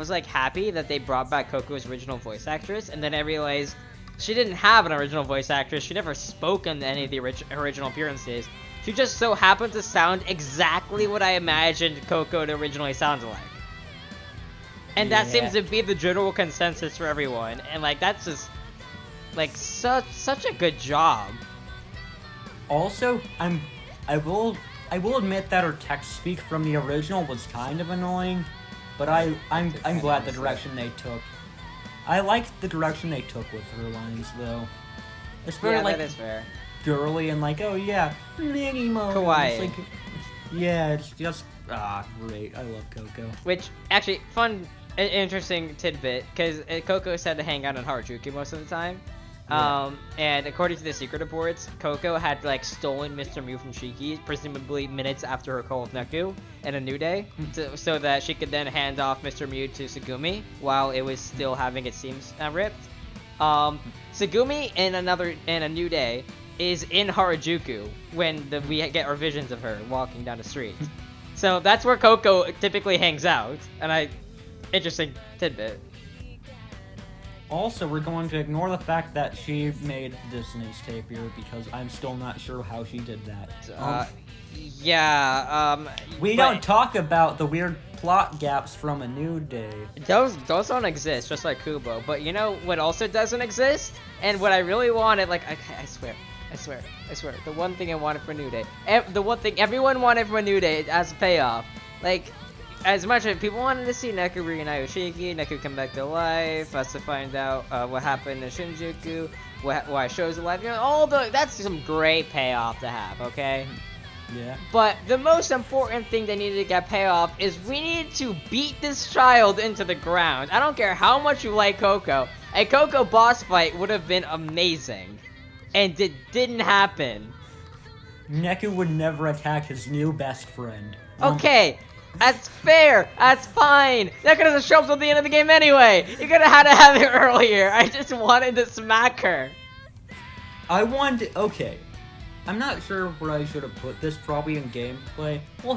like happy that they brought back Coco's original voice actress, and then I realized she didn't have an original voice actress. She never spoke in any of the original appearances. She just so happened to sound exactly what I imagined Coco to originally sound like. And that seems to be the general consensus for everyone. And like that's just like such a good job. Also, I will admit that her text speak from the original was kind of annoying, but I'm glad the direction they took. I liked the direction they took with her lines though. It's very like that is fair. Girly and like, oh yeah, Minimoto. Kawaii. It's like, yeah, it's just great. I love Coco. Which actually fun, interesting tidbit because Coco said to hang out in Harajuku most of the time. Yeah. And according to the secret reports, Coco had like stolen Mr. Mew from Shiki, presumably minutes after her call with Neku in a New Day, so that she could then hand off Mr. Mew to Tsugumi while it was still having its seams ripped. Tsugumi in a New Day is in Harajuku when we get our visions of her walking down the street. So that's where Coco typically hangs out, and interesting tidbit. Also, we're going to ignore the fact that she made Disney's tapir because I'm still not sure how she did that. We don't talk about the weird plot gaps from A New Day. Those don't exist, just like Kubo. But you know what also doesn't exist? And what I really wanted, like, I swear. The one thing I wanted for New Day. The one thing everyone wanted for New Day as a payoff. Like, as much as people wanted to see Neku reunite with Shiki, Neku come back to life, us to find out what happened in Shinjuku, why Sho's alive, you know, that's some great payoff to have, okay? Yeah. But the most important thing they needed to get payoff is we need to beat this child into the ground. I don't care how much you like Coco. A Coco boss fight would have been amazing. And it didn't happen. Neku would never attack his new best friend. Okay. That's fair. That's fine. That could have show up till the end of the game anyway. You could have had to have it earlier. I just wanted to smack her. Okay. I'm not sure where I should have put this. Probably in gameplay. We'll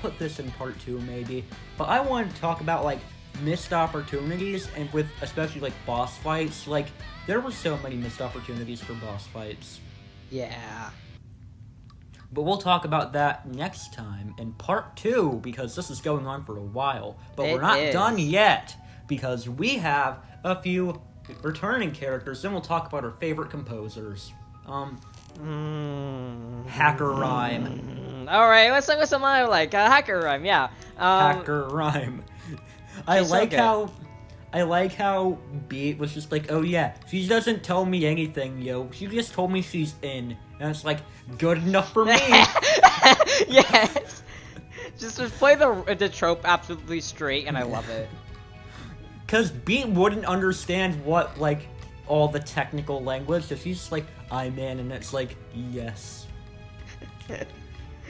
put this in part 2 maybe. But I wanted to talk about like missed opportunities and with especially like boss fights. Like there were so many missed opportunities for boss fights. Yeah. But we'll talk about that next time in part 2 because this is going on for a while. But we're not done yet because we have a few returning characters. Then we'll talk about our favorite composers. Hacker Rhyme. All right, what's some I like? Hacker Rhyme, yeah. Hacker Rhyme. I like how Beat was just like, oh yeah, she doesn't tell me anything, yo. She just told me she's in. And it's like, good enough for me. Yes. Just play the trope absolutely straight, and I love it. Because Beat wouldn't understand what, like, all the technical language. So she's just like, I'm in, and it's like, yes.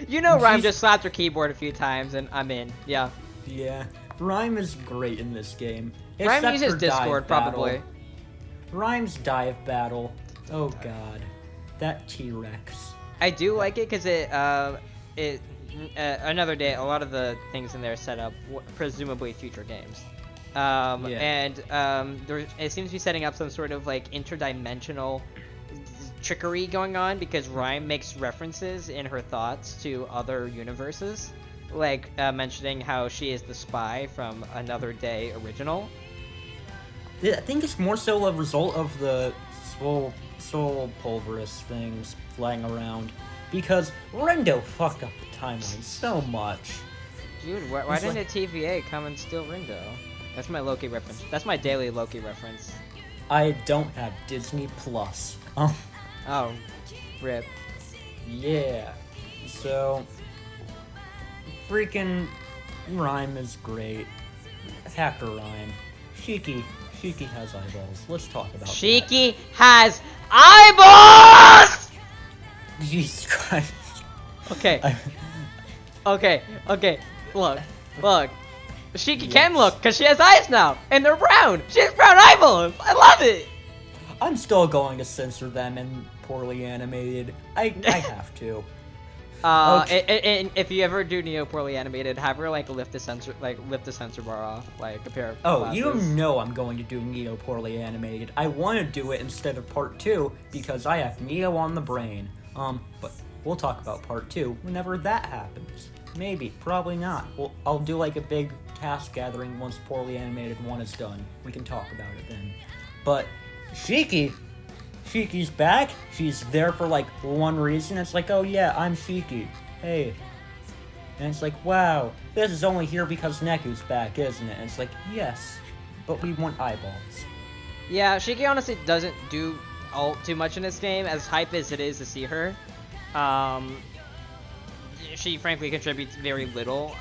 You know, Rhyme just slapped her keyboard a few times, and I'm in. Yeah. Yeah. Rhyme is great in this game. Rhyme uses Discord, probably. Rhyme's dive battle. Oh god. That T-Rex. I do like it because Another Day, a lot of the things in there set up presumably future games. And it seems to be setting up some sort of like interdimensional trickery going on because Rhyme makes references in her thoughts to other universes, like mentioning how she is the spy from Another Day original. I think it's more so a result of the soul pulverous things flying around. Because Rando fucked up the timeline so much. Dude, why didn't the TVA come and steal Rando? That's my Loki reference. That's my daily Loki reference. I don't have Disney Plus. Oh, rip. Yeah. So, freaking Rhyme is great. Hacker Rhyme. Shiki has eyeballs. Let's talk about Shiki has eyeballs! Jesus Christ. Okay. Okay. Look. Shiki can look, because she has eyes now, and they're brown. She has brown eyeballs. I love it. I'm still going to censor them and poorly animated. I have to. And if you ever do Neo poorly animated, have her lift the sensor bar off, like a pair of glasses. You know I'm going to do Neo poorly animated. I want to do it instead of part 2 because I have Neo on the brain. But we'll talk about part 2 whenever that happens. Maybe, probably not. I'll do like a big cast gathering once poorly animated 1 is done. We can talk about it then. But Shiki's back. She's there for like one reason. It's like, oh yeah, I'm Shiki. Hey. And it's like, wow, this is only here because Neku's back, isn't it? And it's like, yes, but we want eyeballs. Yeah, Shiki honestly doesn't do all too much in this game, as hype as it is to see her. She frankly contributes very little.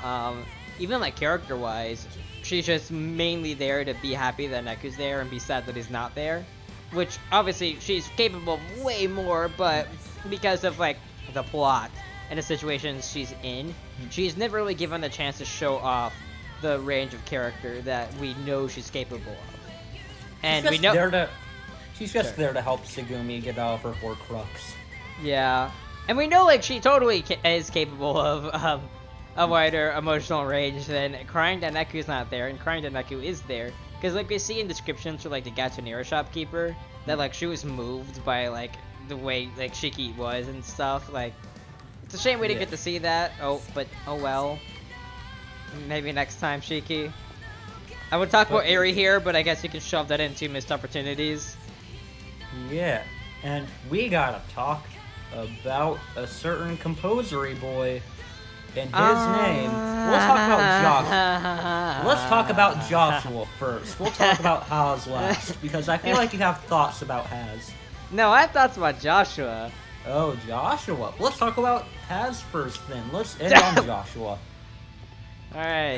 Even like character-wise, she's just mainly there to be happy that Neku's there and be sad that he's not there. Which, obviously, she's capable of way more, but because of, like, the plot and the situations she's in, she's never really given the chance to show off the range of character that we know she's capable of. And we know... She's just there to help Tsugumi get out of her Horcrux. Yeah. And we know, like, she totally is capable of a wider emotional range than crying that Neku's not there, and crying that Neku is there. Because, like, we see in descriptions for, like, the Gatonera shopkeeper, that, like, she was moved by, like, the way, like, Shiki was and stuff. Like, it's a shame we didn't get to see that. Oh, but, oh well. Maybe next time, Shiki. I would talk about Eri here, but I guess you can shove that into missed opportunities. Yeah, and we gotta talk about a certain composery boy. And his name. Let's talk about Joshua. Let's talk about Joshua first. We'll talk about Haz last, because I feel like you have thoughts about Haz. No, I have thoughts about Joshua. Oh, Joshua. Let's talk about Haz first, then. Let's end on Joshua. Alright.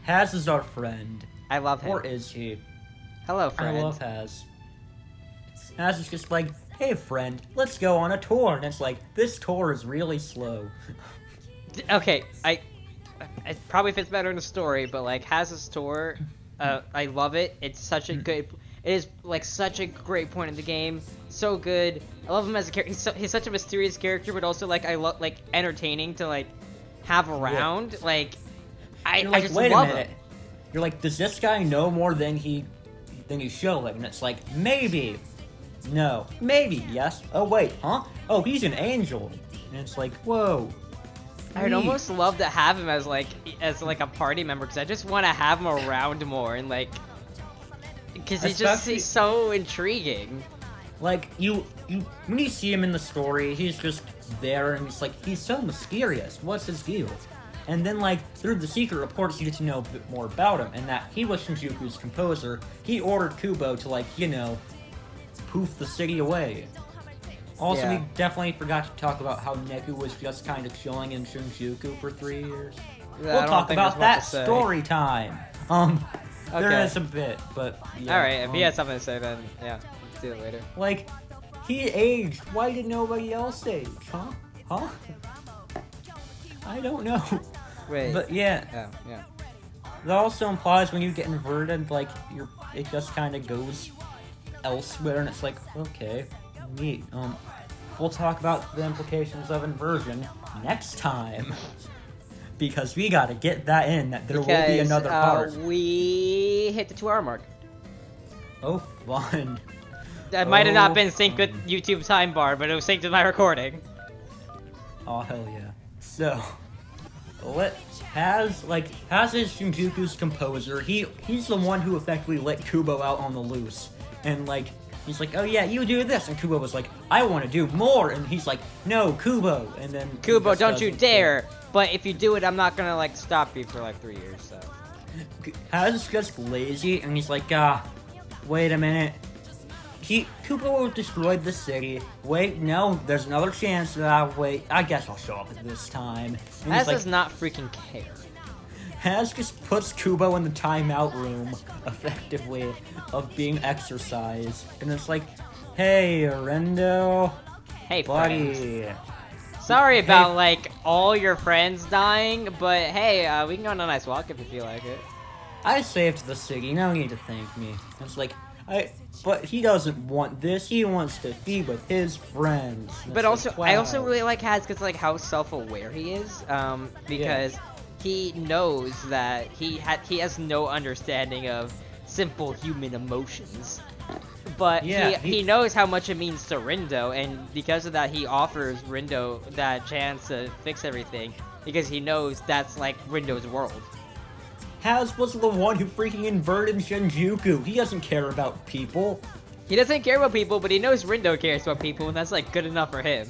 Haz is our friend. I love him. Or is he? Hello, friend. I love Haz. Haz is just like, hey, friend, let's go on a tour. And it's like, this tour is really slow. Okay, it probably fits better in the story, but like Haz's tour, I love it. It's such a good, it is like such a great point in the game. So good. I love him as a character. He's such a mysterious character, but also like I love like entertaining to like have around. Yeah. Like I just wait love a minute. him. You're like, does this guy know more than he's showing? And it's like, maybe, no, maybe, yes. Oh wait, huh? Oh, he's an angel. And it's like, whoa. I'd almost love to have him as like a party member, because I just want to have him around more, and like, because he's so intriguing. Like when you see him in the story, he's just there, and he's so mysterious. What's his deal? And then like through the secret reports, you get to know a bit more about him, and that he was Shinjuku's composer. He ordered Kubo to poof the city away. Also, we definitely forgot to talk about how Neku was just kind of chilling in Shinjuku for 3 years. Yeah, we'll talk about that story time. There is a bit, but yeah. Alright, if he has something to say, then yeah, let's do it later. Like, he aged. Why did nobody else age? Huh? I don't know. Wait. But yeah. Oh, yeah. That also implies when you get inverted, like, it just kind of goes elsewhere, and it's like, okay, neat. We'll talk about the implications of inversion next time. Because we gotta get that in, that there will be another part. We hit the 2-hour mark. Oh, fun. That might have not been synced with YouTube time bar, but it was synced with my recording. Oh, hell yeah. So, let's Has is Shinjuku's composer. He's the one who effectively let Kubo out on the loose. And like he's like, "Oh yeah, you do this." And Kubo was like, "I want to do more." And he's like, "No, Kubo." And then Kubo, don't you dare. But if you do it, I'm not gonna like stop you for like 3 years, so. Has is just lazy and he's like, wait a minute. Kubo destroyed the city. Wait, no, there's another chance. Wait, I guess I'll show up this time. And Has does not freaking care. Has just puts Kubo in the timeout room, effectively, of being exercised. And it's like, hey, Rando. Hey, buddy. friend. Sorry about, like, all your friends dying, but hey, we can go on a nice walk if you feel like it. I saved the city, no need to thank me. It's like, but he doesn't want this, he wants to be with his friends. But also, like, wow. I also really like Has because, like, how self-aware he is, because he knows that he has no understanding of simple human emotions. But he knows how much it means to Rando, and because of that, he offers Rando that chance to fix everything, because he knows that's, like, Rindo's world. Has was the one who freaking inverted Shinjuku. He doesn't care about people. He doesn't care about people, but he knows Rando cares about people, and that's, like, good enough for him.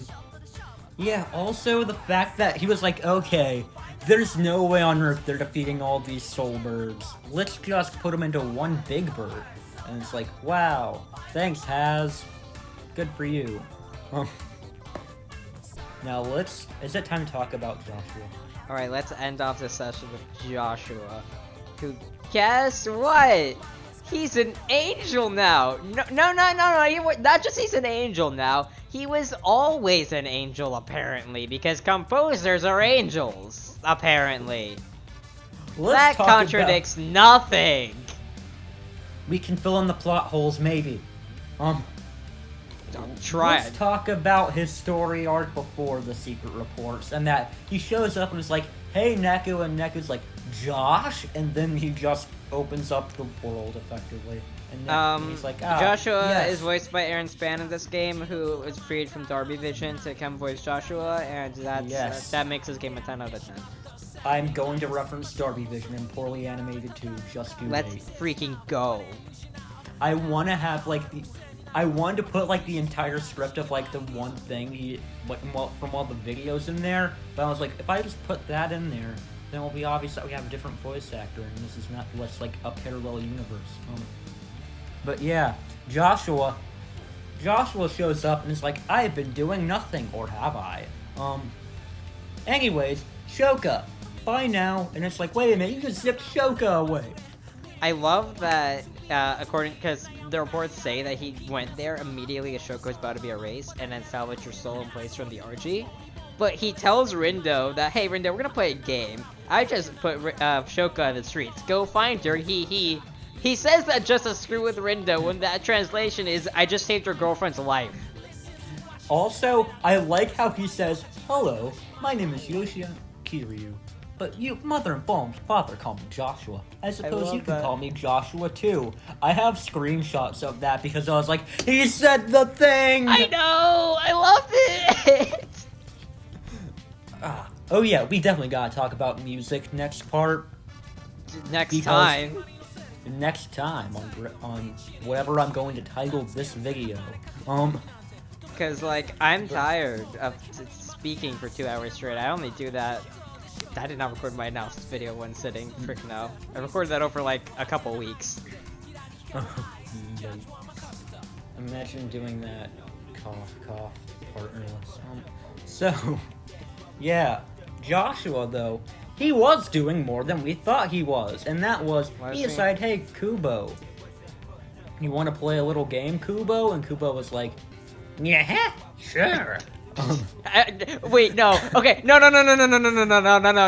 Yeah, also the fact that he was like, okay, there's no way on Earth they're defeating all these soul birds. Let's just put them into one big bird. And it's like, wow, thanks, Has. Good for you. Now is it time to talk about Joshua? Alright, let's end off this session with Joshua, who, guess what? He's an angel now. No, not just he's an angel now. He was always an angel, apparently, because composers are angels, apparently. That contradicts nothing. We can fill in the plot holes, maybe. Let's talk about his story arc before the secret reports, and that he shows up and is like, hey, Neku, and Neku's like, Josh? And then he just opens up the world, effectively. And he's like, Joshua is voiced by Aaron Span in this game, who was freed from Darby Vision to come voice Joshua, and that makes this game a 10 out of 10. I'm going to reference Darby Vision and Poorly Animated 2, just do Let's freaking go. I want to have, I wanted to put, the entire script of, the one thing from all the videos in there, but I was like, if I just put that in there, then it'll be obvious that we have a different voice actor, and this is not less a parallel universe. But yeah, Joshua shows up and is like, I have been doing nothing, or have I? Anyways, Shoka, bye now, and it's like, wait a minute, you just zipped Shoka away. I love that, because the reports say that he went there immediately as Shoko was about to be erased, and then salvaged your soul and place from the RG. But he tells Rando that, hey Rando, we're gonna play a game. I just put Shoka in the streets. Go find her. He says that just to screw with Rando, when that translation is, I just saved your girlfriend's life. Also, I like how he says, hello, my name is Yoshia Kiryu. But mother and father call me Joshua. I suppose you can call me Joshua too. I have screenshots of that because I was like, he said the thing! I know! I love it! Oh yeah, we definitely gotta talk about music next part. Next time on whatever I'm going to title this video. Because, I'm tired of speaking for 2 hours straight. I only do that. I did not record my analysis video one sitting. Frick no. I recorded that over a couple weeks. Imagine doing that. Cough, partnerless. So, yeah. Joshua, though, he was doing more than we thought he was. And that was, he decided, hey, Kubo, you want to play a little game, Kubo? And Kubo was like, yeah, sure. Wait, no. Okay, no.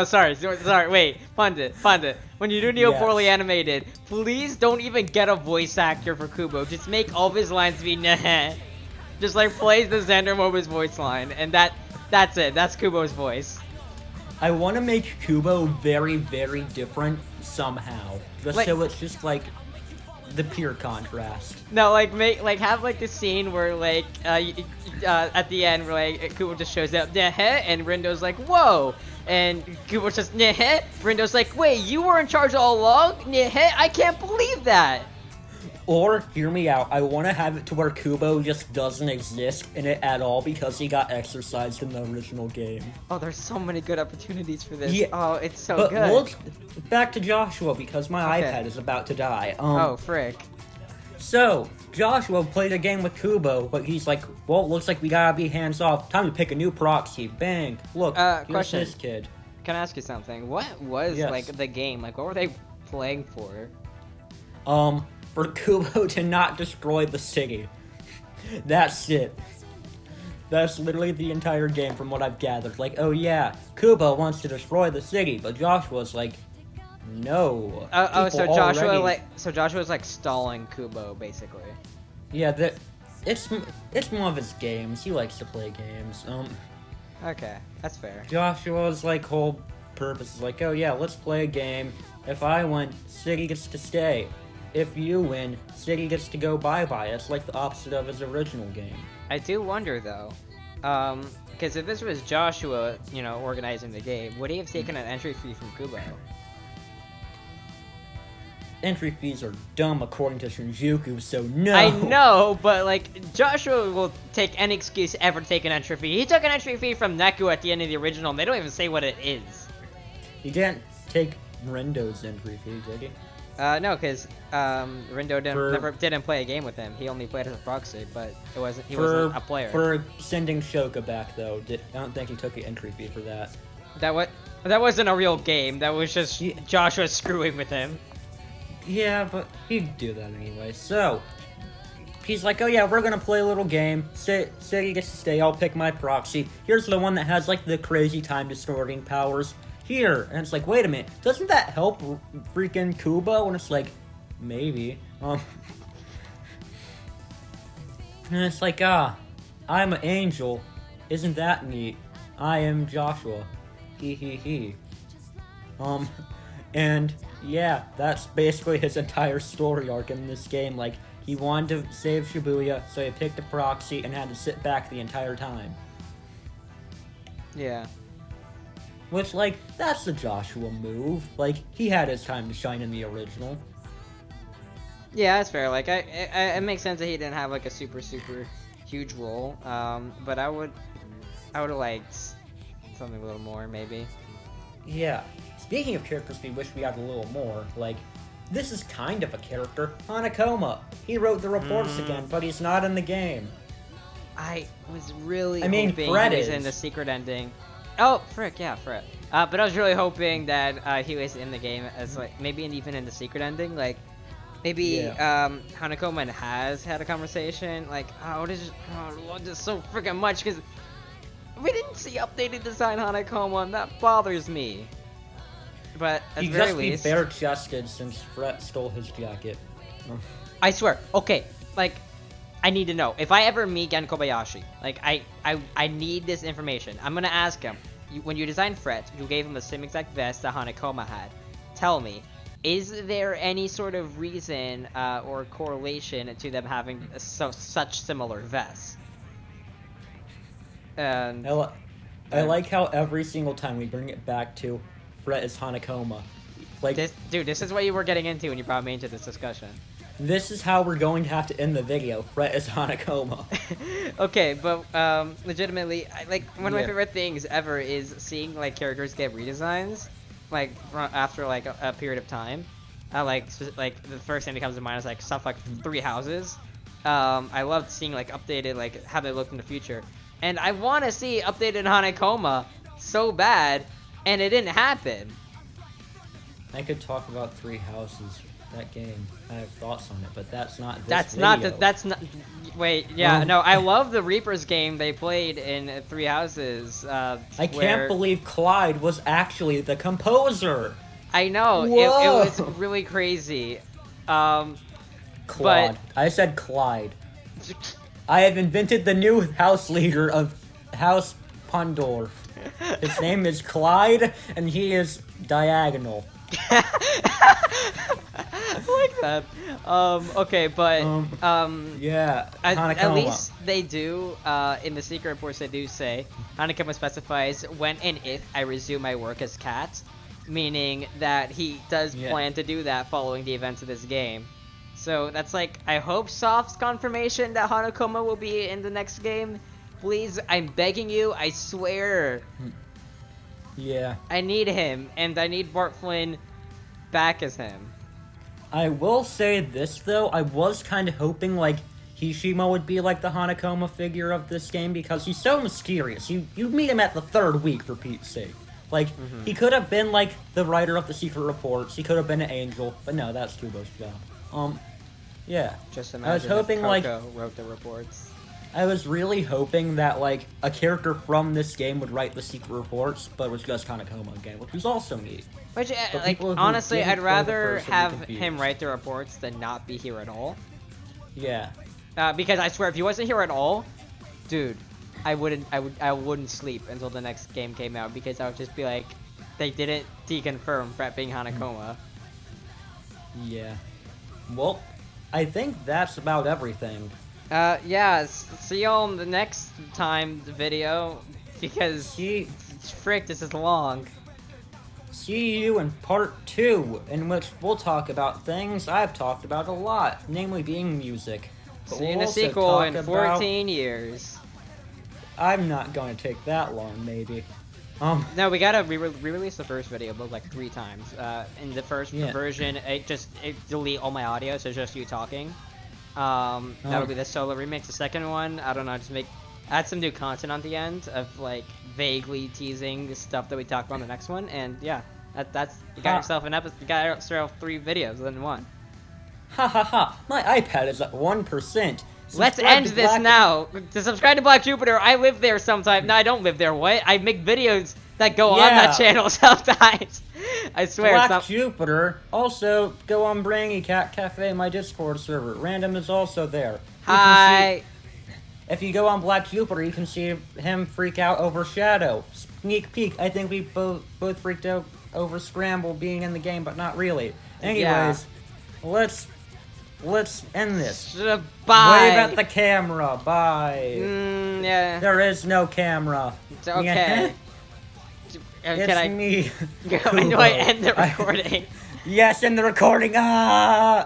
Sorry. Wait, Pundit. When you do Neo Poorly Animated, please don't even get a voice actor for Kubo. Just make all of his lines be nah. Just plays the Xander Moba's voice line, and that's it. That's Kubo's voice. I want to make Kubo very, very different somehow, just so it's just the pure contrast. No, like have like the scene where like at the end where like Kubo just shows up, and Rendo's like, whoa, and Kubo just Rendo's like, wait, you were in charge all along? I can't believe that. Or, hear me out, I want to have it to where Kubo just doesn't exist in it at all because he got exercised in the original game. Oh, there's so many good opportunities for this. Yeah, oh, it's so but good. Look, back to Joshua because my Okay. iPad is about to die. Oh, frick. So, Joshua played a game with Kubo, but he's like, well, looks like we gotta be hands off. Time to pick a new proxy. Bang. Look, here's question. this kid. Can I ask you something? What was Yes. like the game? Like, what were they playing for? For Kubo to not destroy the city. That's it. That's literally the entire game from what I've gathered. Like, oh yeah, Kubo wants to destroy the city, but Joshua's like, no. So People Joshua already- Joshua's like stalling Kubo basically. Yeah, it's one of his games. He likes to play games. Okay, that's fair. Joshua's like whole purpose is like, oh yeah, let's play a game. If I win, city gets to stay. If you win, city gets to go bye-bye. It's like the opposite of his original game. I do wonder though, because if this was Joshua, organizing the game, would he have taken an entry fee from Kubo? Entry fees are dumb according to Shinjuku, so no. I know, but like Joshua will take any excuse ever to take an entry fee. He took an entry fee from Neku at the end of the original, and they don't even say what it is. He didn't take Rendo's entry fee, did he? No, because Rando didn't play a game with him. He only played as a proxy, but he wasn't a player. For sending Shoka back, though, I don't think he took the entry fee for that. That wasn't a real game. That was just Joshua screwing with him. Yeah, but he'd do that anyway. So, he's like, oh yeah, we're gonna play a little game. City gets to stay, I'll pick my proxy. Here's the one that has, like, the crazy time distorting powers. Here. And it's like, wait a minute, doesn't that help freaking Kubo? And it's like, maybe. And it's like, I'm an angel. Isn't that neat? I am Joshua. He he he. And yeah, that's basically his entire story arc in this game. Like, he wanted to save Shibuya, so he picked a proxy and had to sit back the entire time. Yeah. Which, like, that's the Joshua move. Like, he had his time to shine in the original. Yeah, that's fair. Like, it makes sense that he didn't have like a super huge role. But I would have liked something a little more, maybe. Yeah. Speaking of characters we wish we had a little more, like, this is kind of a character. Hanakoma. He wrote the reports again, but he's not in the game. I was really hoping Fred he was is. in the secret ending. Oh, frick, yeah, Fred. But I was really hoping that he was in the game as, like, maybe even in the secret ending. Like, maybe Hanakoma has had a conversation. Like, I love this so freaking much because we didn't see updated design Hanakoma, and that bothers me. But at He the very just be least, bare-chested since Fred stole his jacket. I swear. Okay, like, I need to know if I ever meet Gen Kobayashi. Like, I need this information. I'm gonna ask him. When you designed Fret, you gave him the same exact vest that Hanakoma had. Tell me, is there any sort of reason or correlation to them having such similar vests? And I like how every single time we bring it back to Fret is Hanakoma. Like, this is what you were getting into when you brought me into this discussion. This is how we're going to have to end the video. Fret is Hanakoma. Okay, but legitimately, one of my favorite things ever is seeing like characters get redesigns, like after like a period of time. Like the first thing that comes to mind is like stuff like Three Houses. I loved seeing like updated like how they look in the future, and I want to see updated Hanakoma so bad, and it didn't happen. I could talk about Three Houses. That game. I have thoughts on it, but that's not this That's video. not. Wait, yeah, no. I love the Reapers game they played in Three Houses. I can't believe Clyde was actually the composer. I know. It was really crazy. Claude. But I said Clyde. I have invented the new house leader of House Pundor. His name is Clyde, and he is diagonal. I like that. Okay, but yeah, at Hanakoma. least they do in the secret reports they do say Hanakoma specifies when and if I resume my work as Cat, meaning that he does plan to do that following the events of this game. So that's like, I hope soft confirmation that Hanakoma will be in the next game. Please, I'm begging you, I swear. Yeah. I need him, and I need Bart Flynn back as him. I will say this though, I was kind of hoping like Hishima would be like the Hanakoma figure of this game because he's so mysterious. You meet him at the 3rd week for Pete's sake. Like, he could have been like the writer of the secret reports, he could have been an angel, but no, that's Kubo's job. Yeah. Just imagine I was hoping if like Coco wrote the reports. I was really hoping that like a character from this game would write the secret reports, but it was just Hanakoma again, which was also neat. Which, But like, people who honestly, didn't I'd play the rather first would be have confused. him write the reports than not be here at all. Yeah. Because I swear, if he wasn't here at all, dude, I wouldn't sleep until the next game came out because I would just be like, they didn't deconfirm Fret being Hanakoma. Yeah. Well, I think that's about everything. Yeah, see y'all in the next time video, because, frick, this is long. See you in part 2, in which we'll talk about things I've talked about a lot, namely being music. But See you in we'll a also sequel talk in about- 14 years. I'm not going to take that long, maybe. No, we gotta re-release the first video, but like 3 times. In the first version, it delete all my audio, so it's just you talking. That'll be the solo remix. The second one, I don't know, just add some new content on the end of like vaguely teasing the stuff that we talked about in the next one, and yeah, that's you got yourself an episode. You got yourself 3 videos in one. Ha ha ha! My iPad is at 1%. Let's Subscribe end to this Black- now. To subscribe to Black Jupiter, I live there sometimes. No, I don't live there. What? I make videos that go on that channel sometimes. I swear. Black Jupiter. Also, go on Brainy Cat Cafe, my Discord server. Random is also there. You can Hi. if you go on Black Jupiter, you can see him freak out over Shadow. Sneak peek. I think we both freaked out over Scramble being in the game, but not really. Anyways, let's end this. Bye. Wave at the camera. Bye. Yeah. There is no camera. It's okay. It's Can I? me. When do I end the recording? Yes, in the recording. Ah.